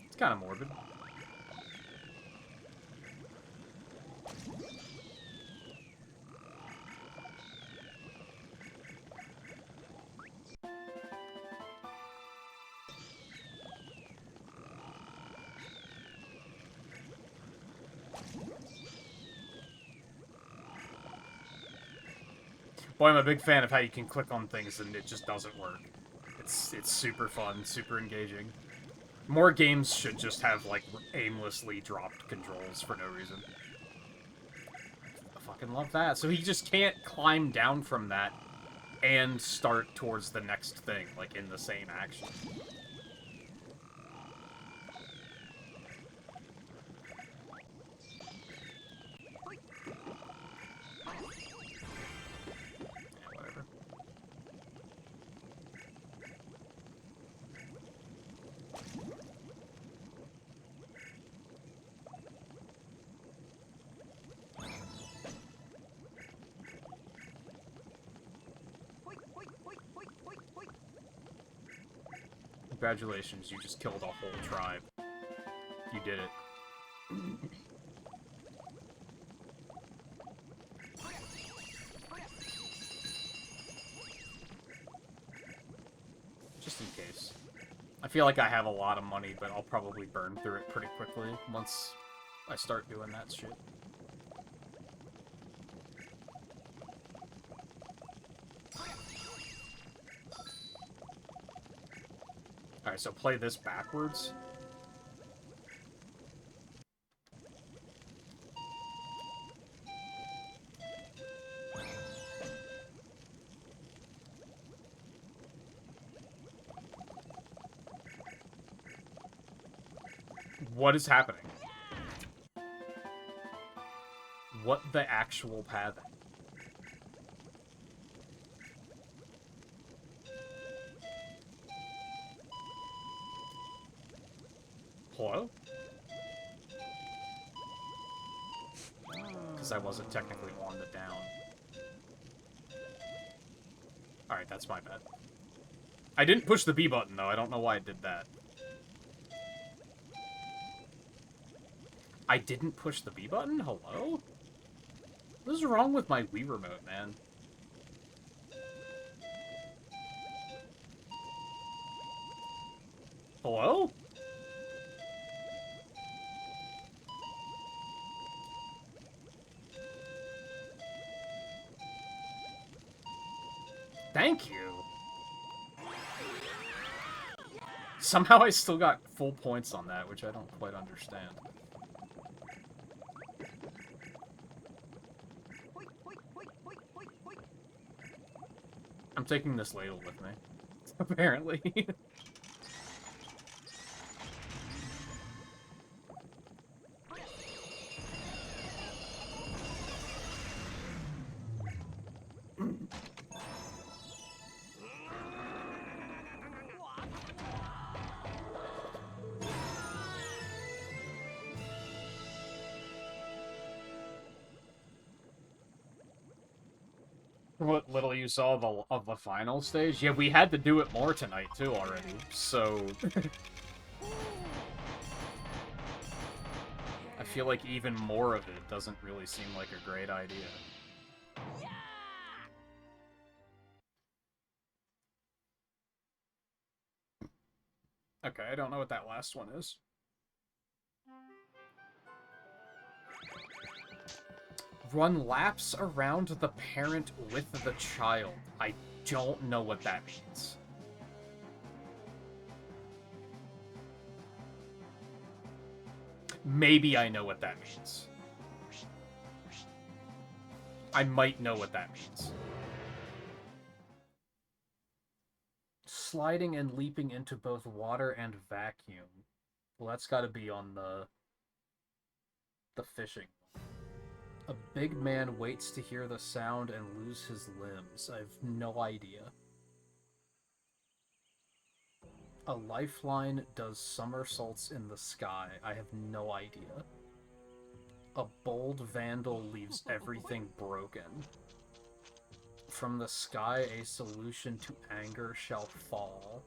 It's kind of morbid. Boy, I'm a big fan of how you can click on things and it just doesn't work. It's super fun, super engaging. More games should just have, like, aimlessly dropped controls for no reason. I fucking love that. So he just can't climb down from that and start towards the next thing, like, in the same action. Congratulations, you just killed a whole tribe. You did it. Just in case. I feel like I have a lot of money, but I'll probably burn through it pretty quickly once I start doing that shit. Alright, so play this backwards. What is happening? What the actual pathing? Hello? Because I wasn't technically on the down. Alright, that's my bad. I didn't push the B button, though. I don't know why I did that. I didn't push the B button? Hello? What is wrong with my Wii remote, man? Hello? Thank you. Somehow I still got full points on that, which I don't quite understand. I'm taking this ladle with me, apparently. What little you saw of the final stage? Yeah, we had to do it more tonight, too, already, so... I feel like even more of it doesn't really seem like a great idea. Okay, I don't know what that last one is. Run laps around the parent with the child. I don't know what that means. Maybe I know what that means. I might know what that means. Sliding and leaping into both water and vacuum. Well, that's got to be on the fishing. A big man waits to hear the sound and lose his limbs. I have no idea. A lifeline does somersaults in the sky. I have no idea. A bold vandal leaves everything broken. From the sky, a solution to anger shall fall.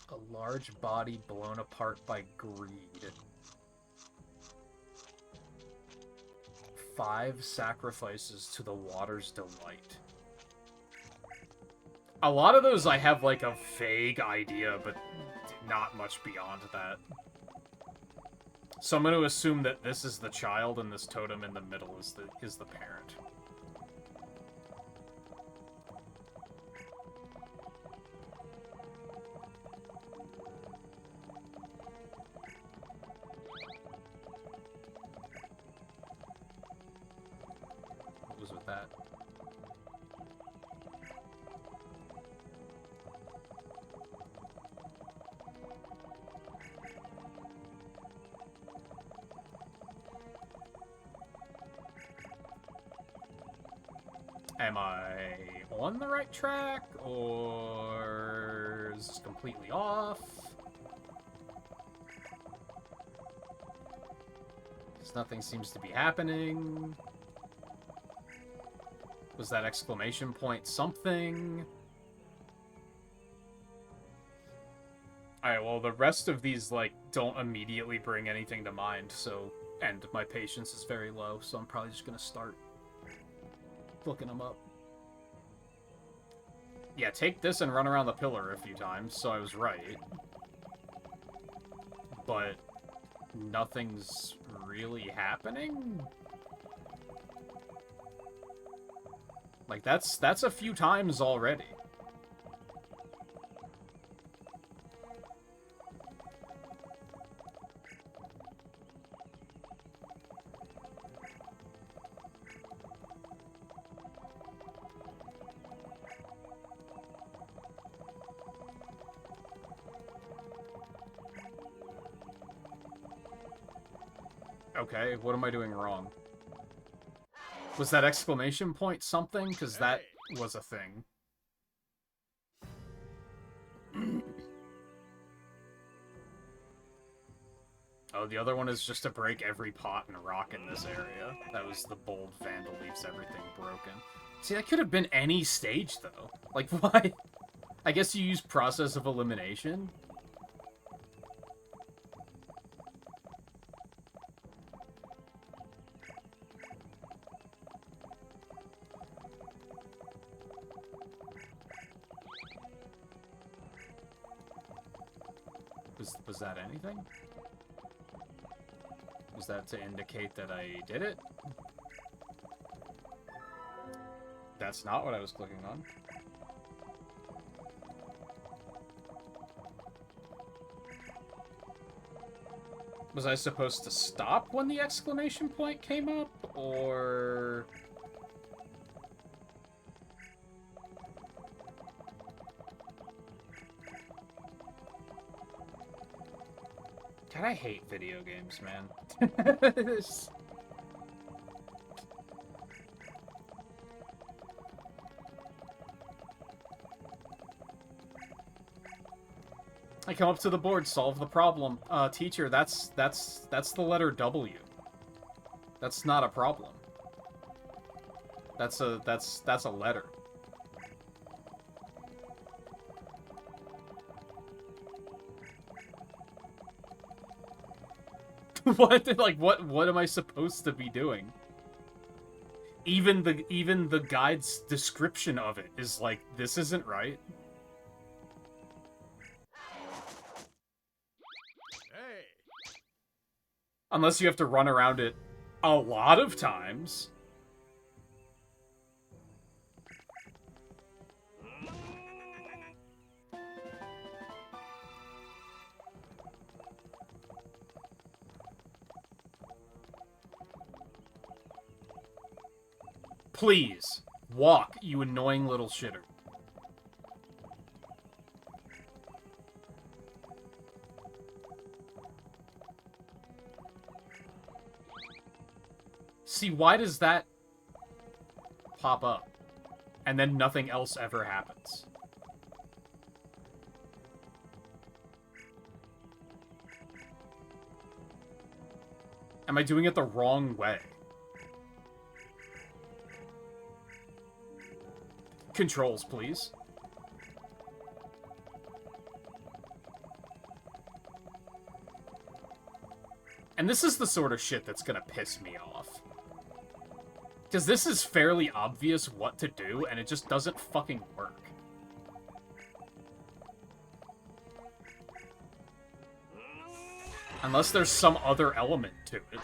A large body blown apart by greed. 5 sacrifices to the water's delight. A lot of those I have like a vague idea, but not much beyond that. So I'm going to assume that this is the child and this totem in the middle is the parent. What was with that? Am I on the right track, or is this completely off? Because nothing seems to be happening. Was that exclamation point something? Alright, well, the rest of these, like, don't immediately bring anything to mind, so... And my patience is very low, so I'm probably just gonna start looking them up. Yeah, take this and run around the pillar a few times, so I was right. But... nothing's really happening? Like, that's a few times already. Okay, what am I doing wrong? Was that exclamation point something? Because that was a thing. Oh, the other one is just to break every pot and rock in this area. That was the bold vandal leaves everything broken. See, that could have been any stage, though. Like, why? I guess you use process of elimination? Was that anything? Was that to indicate that I did it? That's not what I was clicking on. Was I supposed to stop when the exclamation point came up, or... God, I hate video games, man. I come up to the board, solve the problem. Teacher, that's the letter W. That's not a problem. That's a letter. What? Like, what am I supposed to be doing? Even the guide's description of it is like, this isn't right. Hey. Unless you have to run around it a lot of times. Please, walk, you annoying little shitter. See, why does that pop up? And then nothing else ever happens. Am I doing it the wrong way? Controls, please. And this is the sort of shit that's gonna piss me off. Because this is fairly obvious what to do, and it just doesn't fucking work. Unless there's some other element to it.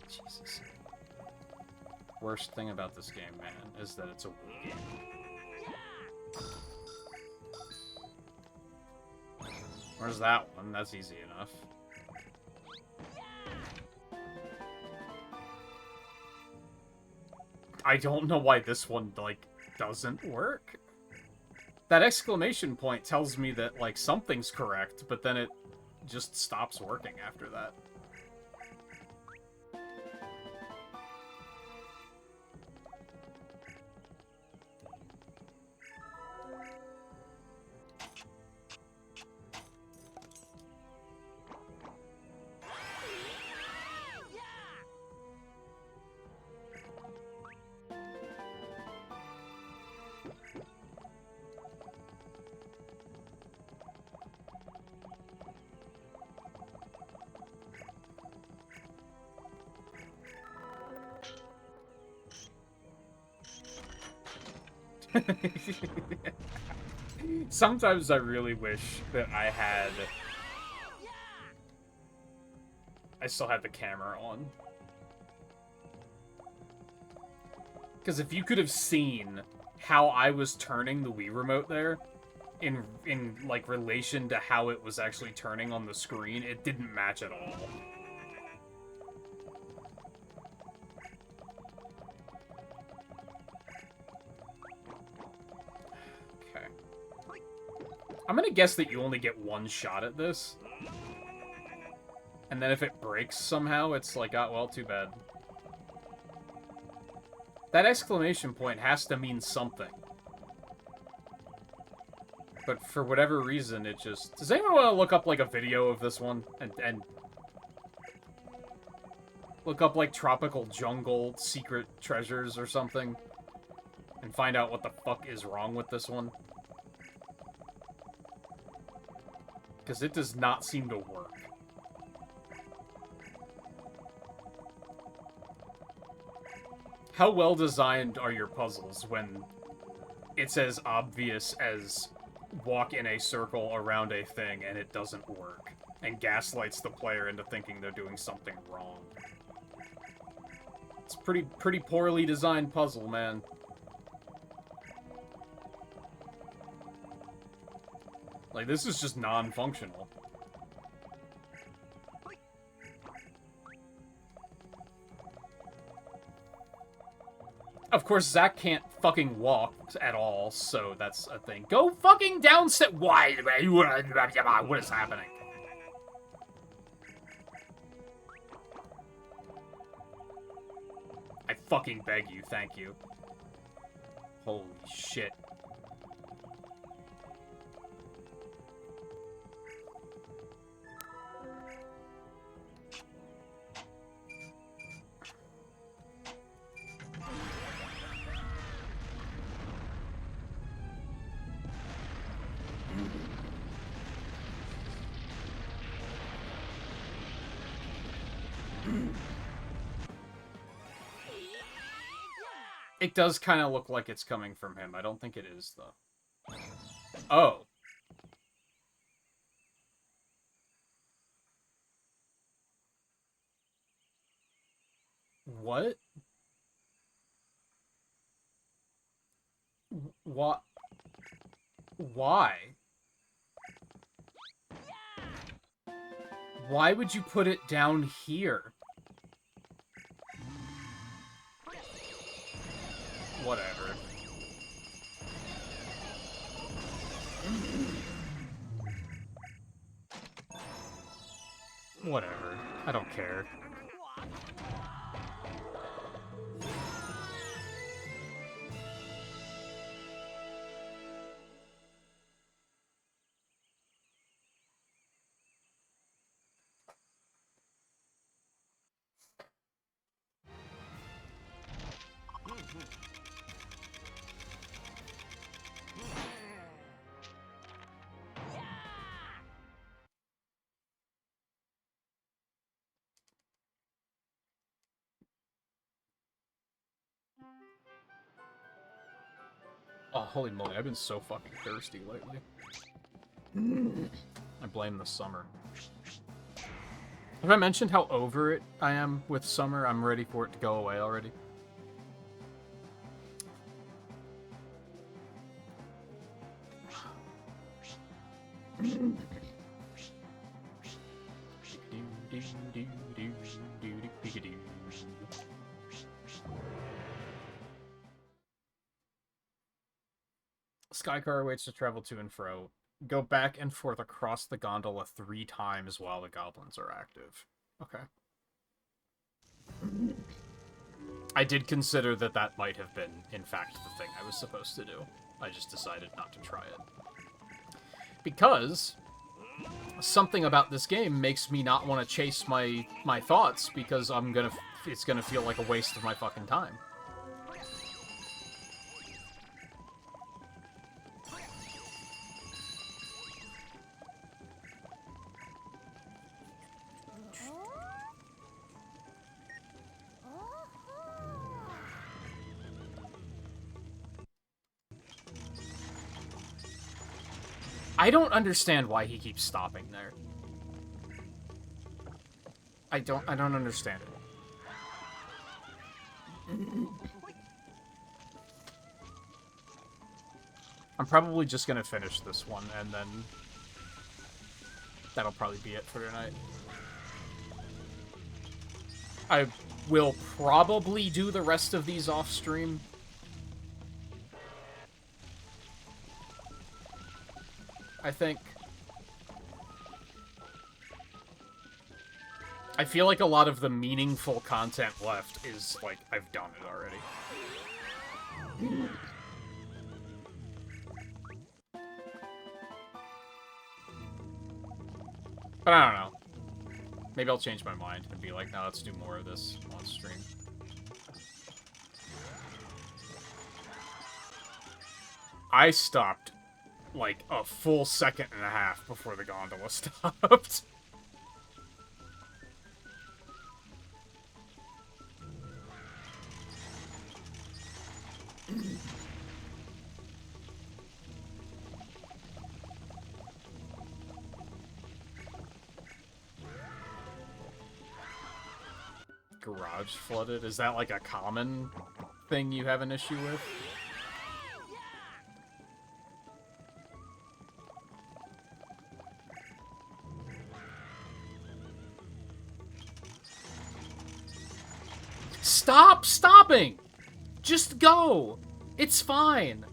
Jesus. Worst thing about this game, man, is that it's a Wii game. Where's that one? That's easy enough. I don't know why this one, like, doesn't work. That exclamation point tells me that, like, something's correct, but then it just stops working after that. Sometimes I really wish that I still had the camera on. Because if you could have seen how I was turning the Wii remote there, in like relation to how it was actually turning on the screen, it didn't match at all. Okay. I'm gonna guess that you only get one shot at this. And then if it breaks somehow, it's like, oh, well, too bad. That exclamation point has to mean something. But for whatever reason, it just... Does anyone want to look up, like, a video of this one? And look up, like, tropical jungle secret treasures or something? And find out what the fuck is wrong with this one? Because it does not seem to work. How well designed are your puzzles when it's as obvious as walk in a circle around a thing and it doesn't work, and gaslights the player into thinking they're doing something wrong? It's pretty poorly designed puzzle, man. Like, this is just non-functional. Of course, Zack can't fucking walk at all, so that's a thing. Go fucking downstairs! Why? What is happening? I fucking beg you, thank you. Holy shit. It does kind of look like it's coming from him. I don't think it is, though. Oh. What? What? Why? Why would you put it down here? Whatever. Whatever. I don't care. Oh, holy moly, I've been so fucking thirsty lately. I blame the summer. Have I mentioned how over it I am with summer? I'm ready for it to go away already. Skycar waits to travel to and fro. Go back and forth across the gondola 3 times while the goblins are active. Okay. I did consider that that might have been, in fact, the thing I was supposed to do. I just decided not to try it. Because something about this game makes me not want to chase my thoughts, because it's gonna feel like a waste of my fucking time. I don't understand why he keeps stopping there. I don't understand it. I'm probably just gonna finish this one, and then that'll probably be it for tonight. I will probably do the rest of these off stream. I think. I feel like a lot of the meaningful content left is, like, I've done it already. But I don't know. Maybe I'll change my mind and be like, no, let's do more of this on stream. I stopped, like, a full second and a half before the gondola stopped. Garage flooded? Is that like a common thing you have an issue with? Stop stopping! Just go! It's fine!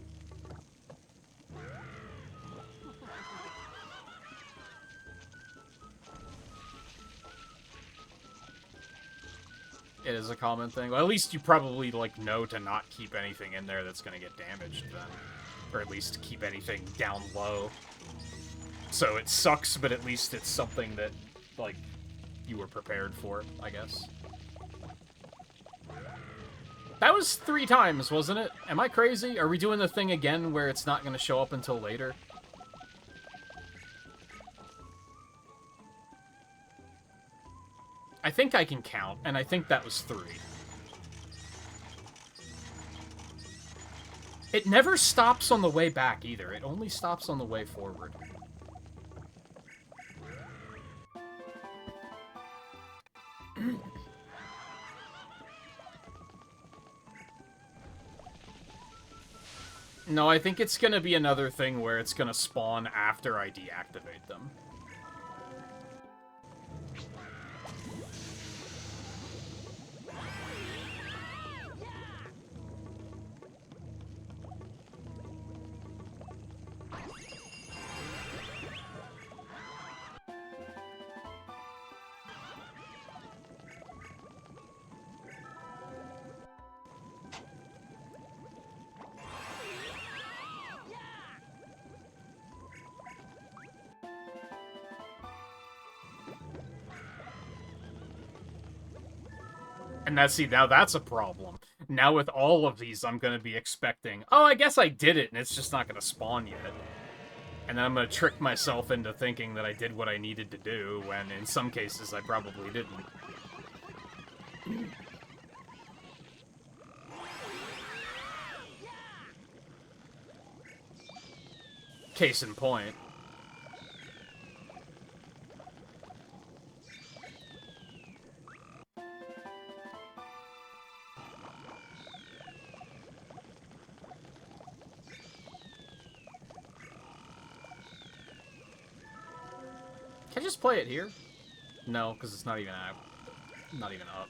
It is a common thing. Well, at least you probably, like, know to not keep anything in there that's gonna get damaged, then. Or at least keep anything down low. So it sucks, but at least it's something that, like, you were prepared for, I guess. That was 3 times, wasn't it? Am I crazy? Are we doing the thing again where it's not gonna show up until later? I think I can count, and I think that was 3. It never stops on the way back, either. It only stops on the way forward. No, I think it's gonna be another thing where it's gonna spawn after I deactivate them. And now that's a problem. Now with all of these, I'm going to be expecting, oh, I guess I did it, and it's just not going to spawn yet. And then I'm going to trick myself into thinking that I did what I needed to do, when in some cases I probably didn't. Case in point. Can I just play it here? No, because it's not even up. Not even up.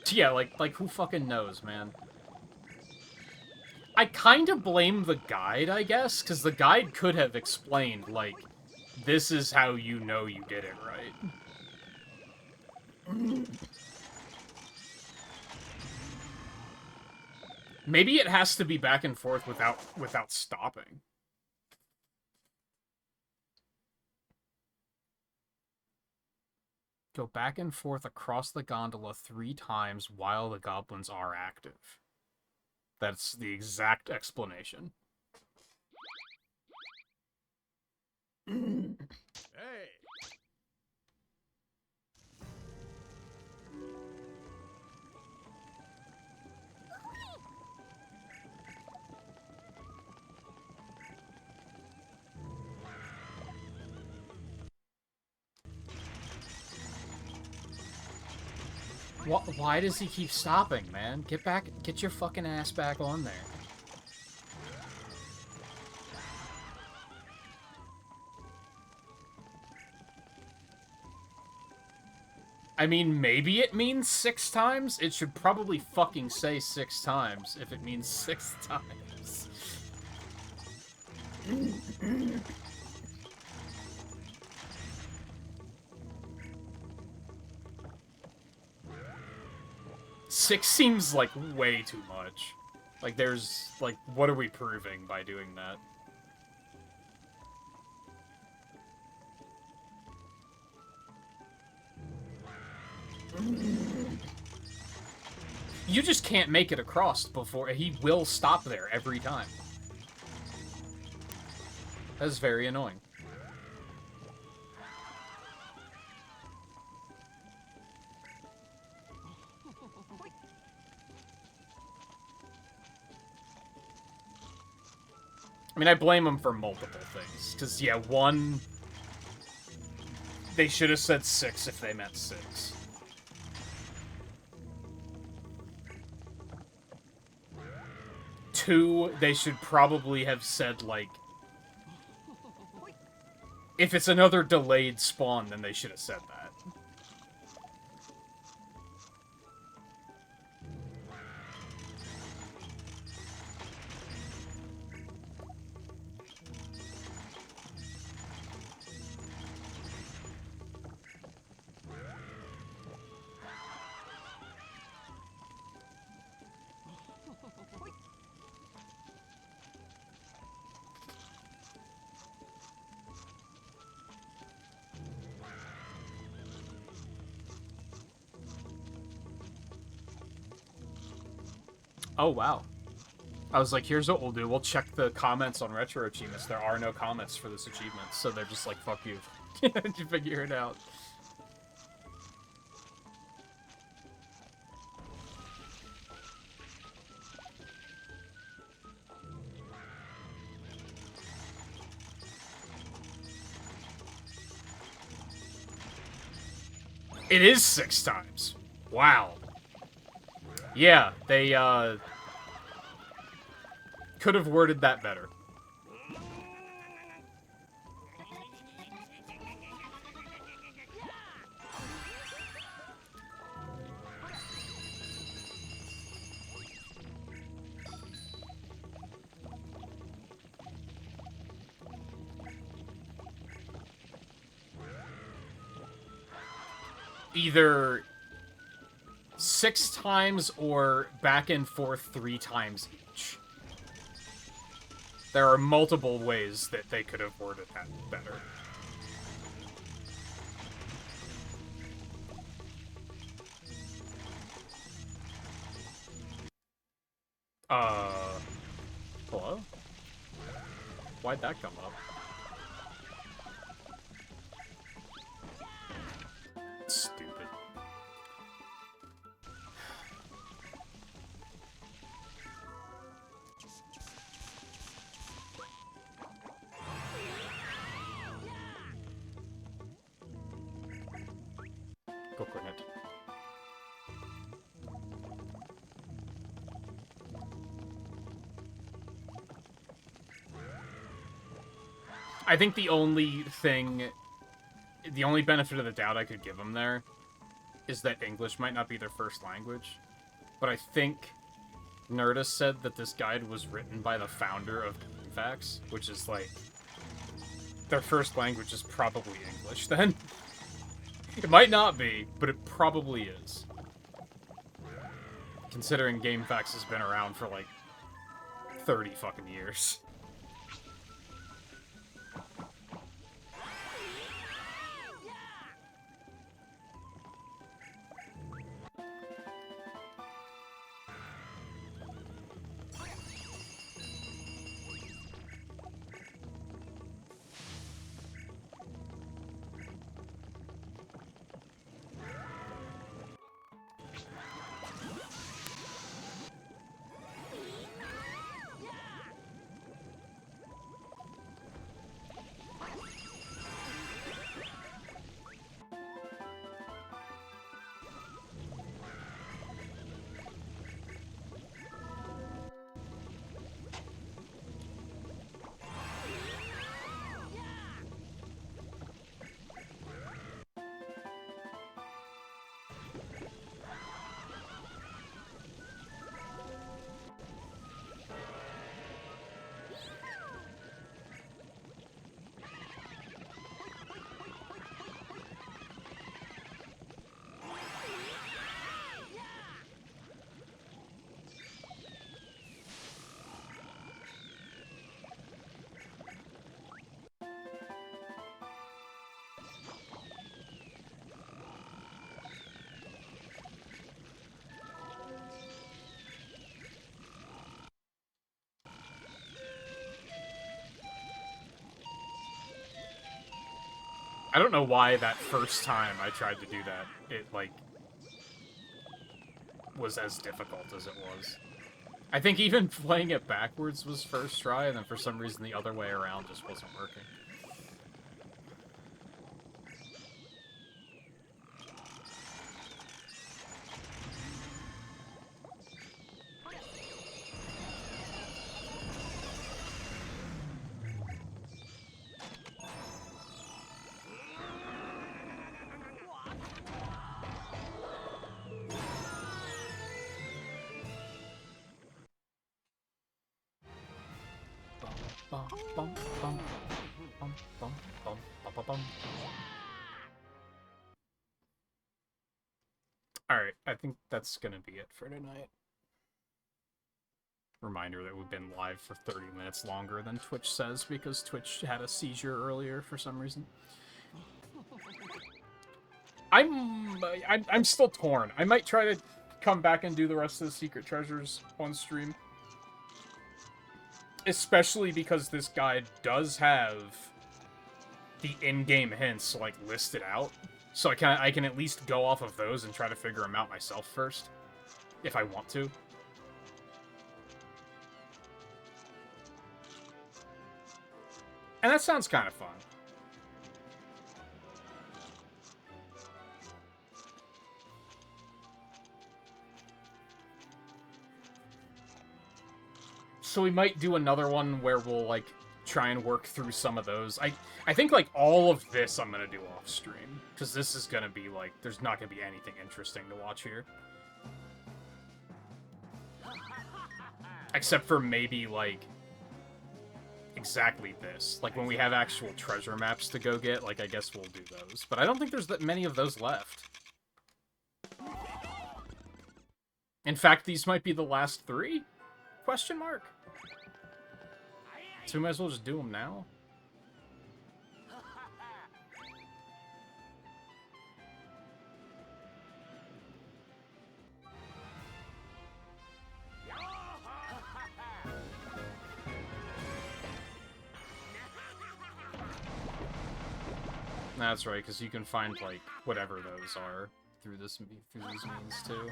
Yeah, like who fucking knows, man? I kind of blame the guide, I guess, because the guide could have explained, like, this is how you know you did it right. Maybe it has to be back and forth without stopping. Go back and forth across the gondola 3 times while the goblins are active. That's the exact explanation. Hey! Why does he keep stopping, man? Get back, get your fucking ass back on there. I mean, maybe it means 6 times? It should probably fucking say 6 times if it means 6 times. Six seems like way too much. Like, there's, like, what are we proving by doing that? You just can't make it across before he will stop there every time. That's very annoying. I mean, I blame him for multiple things. Because, yeah, one... They should have said 6 if they meant 6. Two, they should probably have said, like... If it's another delayed spawn, then they should have said that. Oh, wow. I was like, here's what we'll do. We'll check the comments on RetroAchievements. There are no comments for this achievement, so they're just like, fuck you. You figure it out. It is 6 times. Wow. Yeah, they, could have worded that better. Either 6 times or back and forth 3 times each. There are multiple ways that they could have worded that better. Hello? Why'd that come up? Stupid. Coconut. I think the only benefit of the doubt I could give them there is that English might not be their first language. But I think Nerdist said that this guide was written by the founder of GameFAQs, which is like, their first language is probably English then. It might not be, but it probably is. Considering GameFAQs has been around for like 30 fucking years. I don't know why that first time I tried to do that, it, like, was as difficult as it was. I think even playing it backwards was first try, and then for some reason the other way around just wasn't working. Bum, bum, bum, bum, bum, bum, bum, bum. Alright, I think that's gonna be it for tonight. Reminder that we've been live for 30 minutes longer than Twitch says because Twitch had a seizure earlier for some reason. I'm still torn. I might try to come back and do the rest of the secret treasures on stream. Especially because this guide does have the in-game hints, like, listed out. So I can at least go off of those and try to figure them out myself first. If I want to. And that sounds kind of fun. So we might do another one where we'll, like, try and work through some of those. I think, like, all of this I'm gonna do off stream. Because this is gonna be, like, there's not gonna be anything interesting to watch here. Except for maybe, like, exactly this. Like, when we have actual treasure maps to go get, like, I guess we'll do those. But I don't think there's that many of those left. In fact, these might be the last 3? Question mark? So we might as well just do them now. That's right, because you can find, like, whatever those are through these means, too.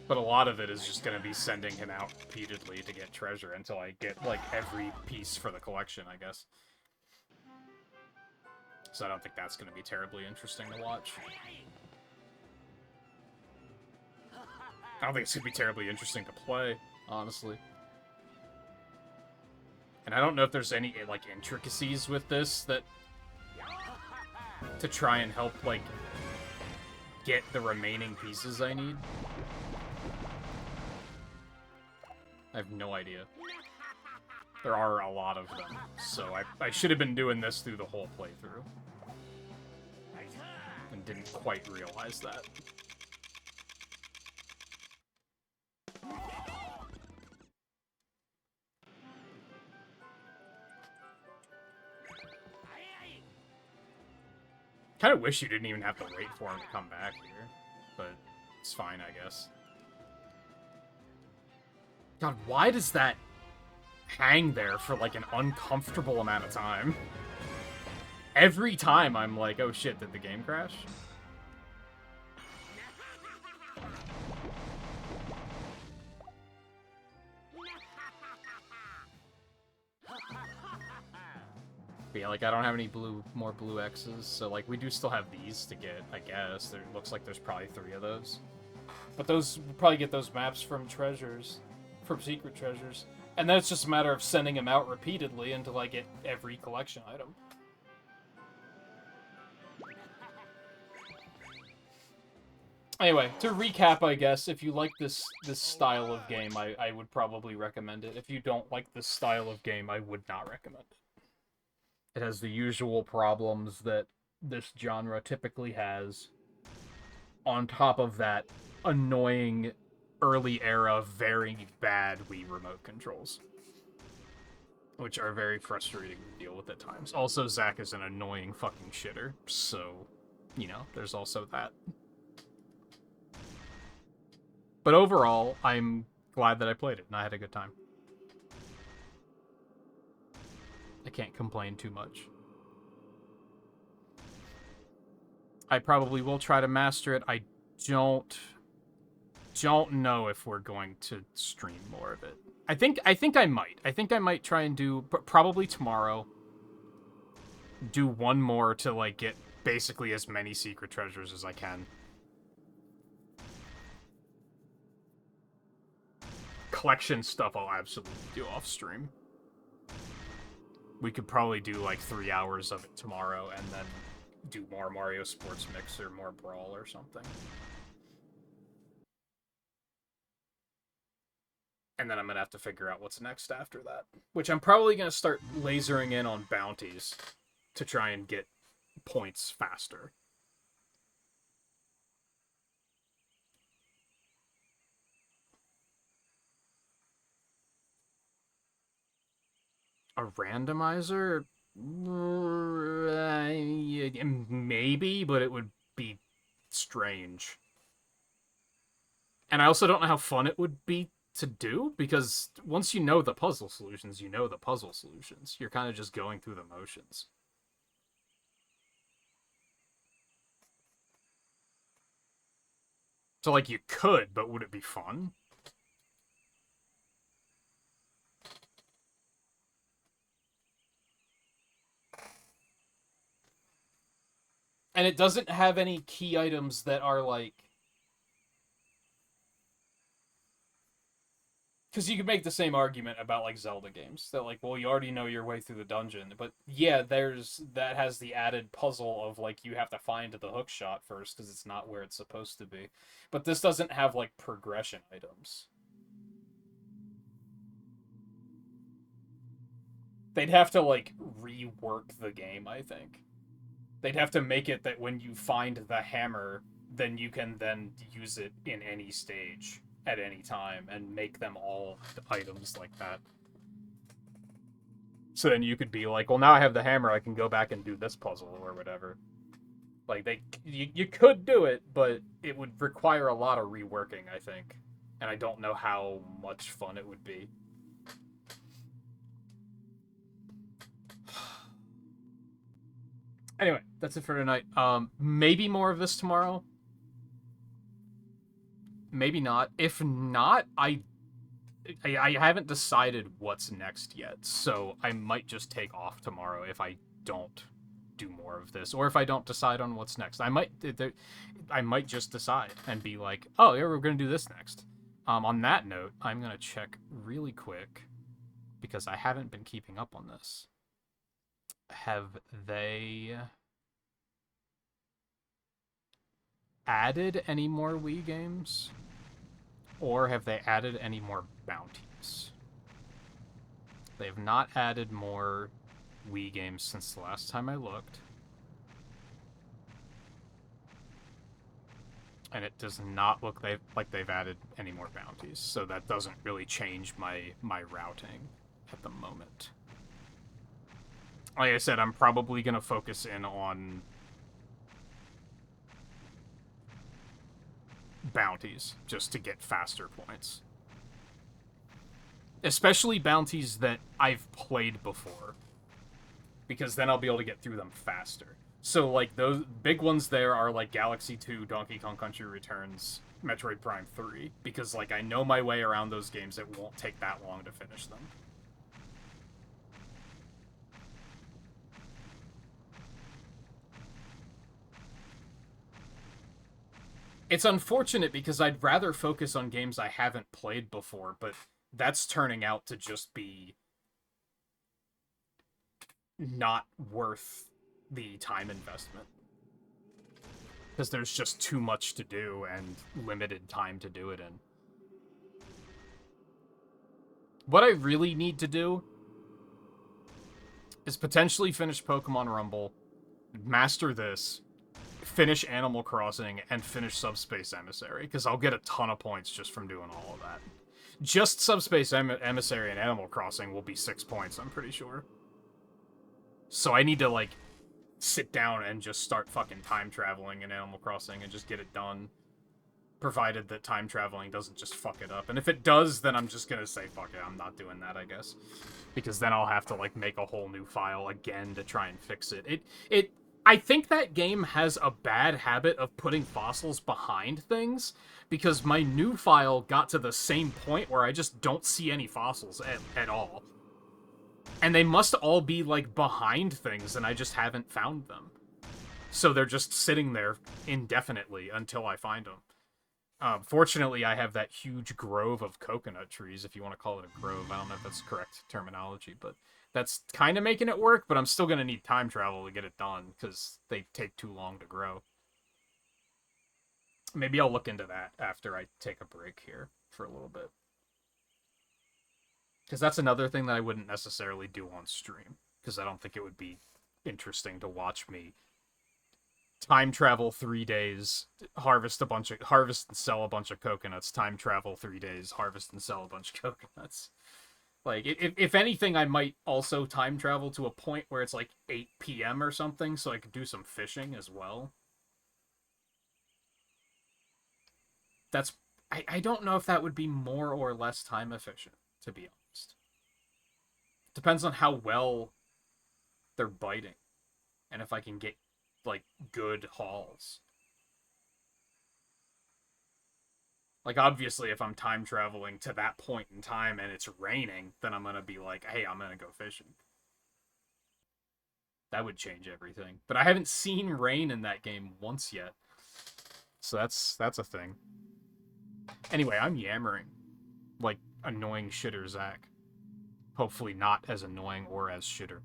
But a lot of it is just going to be sending him out repeatedly to get treasure until I get, like, every piece for the collection, I guess. So I don't think that's going to be terribly interesting to watch. I don't think it's going to be terribly interesting to play, honestly. And I don't know if there's any, like, intricacies with this that... to try and help, like, get the remaining pieces I need. I have no idea. There are a lot of them, so I should have been doing this through the whole playthrough. And didn't quite realize that. Kind of wish you didn't even have to wait for him to come back here, but it's fine, I guess. God, why does that hang there for, like, an uncomfortable amount of time? Every time I'm like, oh shit, did the game crash? But yeah, like, I don't have any more blue X's, so, like, we do still have these to get, I guess. There looks like there's probably 3 of those. But those, we'll probably get those maps from treasures. From secret treasures. And then it's just a matter of sending them out repeatedly until I get every collection item. Anyway, to recap, I guess, if you like this style of game, I would probably recommend it. If you don't like this style of game, I would not recommend it. It has the usual problems that this genre typically has. On top of that, annoying early era, very bad Wii remote controls. Which are very frustrating to deal with at times. Also, Zack is an annoying fucking shitter, so, you know, there's also that. But overall, I'm glad that I played it, and I had a good time. I can't complain too much. I probably will try to master it. I don't know if we're going to stream more of it. I think I might. I think I might try and do, probably tomorrow, do one more to, like, get basically as many secret treasures as I can. Collection stuff I'll absolutely do off stream. We could probably do, like, 3 hours of it tomorrow and then do more Mario Sports Mix or more Brawl or something. And then I'm gonna have to figure out what's next after that. Which I'm probably gonna start lasering in on bounties to try and get points faster. A randomizer? Maybe, but it would be strange. And I also don't know how fun it would be to do, because once you know the puzzle solutions, you know the puzzle solutions. You're kind of just going through the motions. So, like, you could, but would it be fun? And it doesn't have any key items that are, like... Because you could make the same argument about, like, Zelda games. That, like, well, you already know your way through the dungeon. But, yeah, that has the added puzzle of, like, you have to find the hook shot first, because it's not where it's supposed to be. But this doesn't have, like, progression items. They'd have to, like, rework the game, I think. They'd have to make it that when you find the hammer, then you can then use it in any stage at any time and make them all items like that. So then you could be like, well, now I have the hammer, I can go back and do this puzzle or whatever. Like, you could do it, but it would require a lot of reworking, I think. And I don't know how much fun it would be. Anyway, that's it for tonight. Maybe more of this tomorrow. Maybe not. If not, I haven't decided what's next yet, so I might just take off tomorrow if I don't do more of this, or if I don't decide on what's next. I might just decide and be like, oh, yeah, we're gonna do this next. On that note, I'm gonna check really quick, because I haven't been keeping up on this. Have they added any more Wii games? Or have they added any more bounties? They have not added more Wii games since the last time I looked. And it does not look like they've added any more bounties, so that doesn't really change my routing at the moment. Like I said, I'm probably going to focus in on bounties just to get faster points. Especially bounties that I've played before, because then I'll be able to get through them faster. So, like, those big ones there are, like, Galaxy 2, Donkey Kong Country Returns, Metroid Prime 3, because, like, I know my way around those games. It won't take that long to finish them. It's unfortunate because I'd rather focus on games I haven't played before, but that's turning out to just be not worth the time investment. Because there's just too much to do and limited time to do it in. What I really need to do is potentially finish Pokemon Rumble, master this, finish Animal Crossing, and finish Subspace Emissary, because I'll get a ton of points just from doing all of that. Just Subspace Emissary and Animal Crossing will be 6 points, I'm pretty sure. So I need to, like, sit down and just start fucking time traveling in Animal Crossing and just get it done. Provided that time traveling doesn't just fuck it up. And if it does, then I'm just gonna say, fuck it, I'm not doing that, I guess. Because then I'll have to, like, make a whole new file again to try and fix it. I think that game has a bad habit of putting fossils behind things, because my new file got to the same point where I just don't see any fossils at all. And they must all be, like, behind things, and I just haven't found them. So they're just sitting there indefinitely until I find them. Fortunately, I have that huge grove of coconut trees, if you want to call it a grove. I don't know if that's correct terminology, but that's kind of making it work, but I'm still going to need time travel to get it done, because they take too long to grow. Maybe I'll look into that after I take a break here for a little bit. Because that's another thing that I wouldn't necessarily do on stream, because I don't think it would be interesting to watch me time travel 3 days, harvest and sell a bunch of coconuts, time travel 3 days, harvest and sell a bunch of coconuts. Like, if anything, I might also time travel to a point where it's like 8 p.m. or something, so I could do some fishing as well. I don't know if that would be more or less time efficient, to be honest. Depends on how well they're biting, and if I can get, like, good hauls. Like, obviously, if I'm time traveling to that point in time and it's raining, then I'm gonna be like, hey, I'm gonna go fishing. That would change everything. But I haven't seen rain in that game once yet. So that's a thing. Anyway, I'm yammering. Like, annoying shitter Zack. Hopefully not as annoying or as shitter.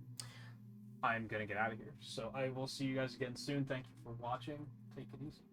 I'm gonna get out of here. So I will see you guys again soon. Thank you for watching. Take it easy.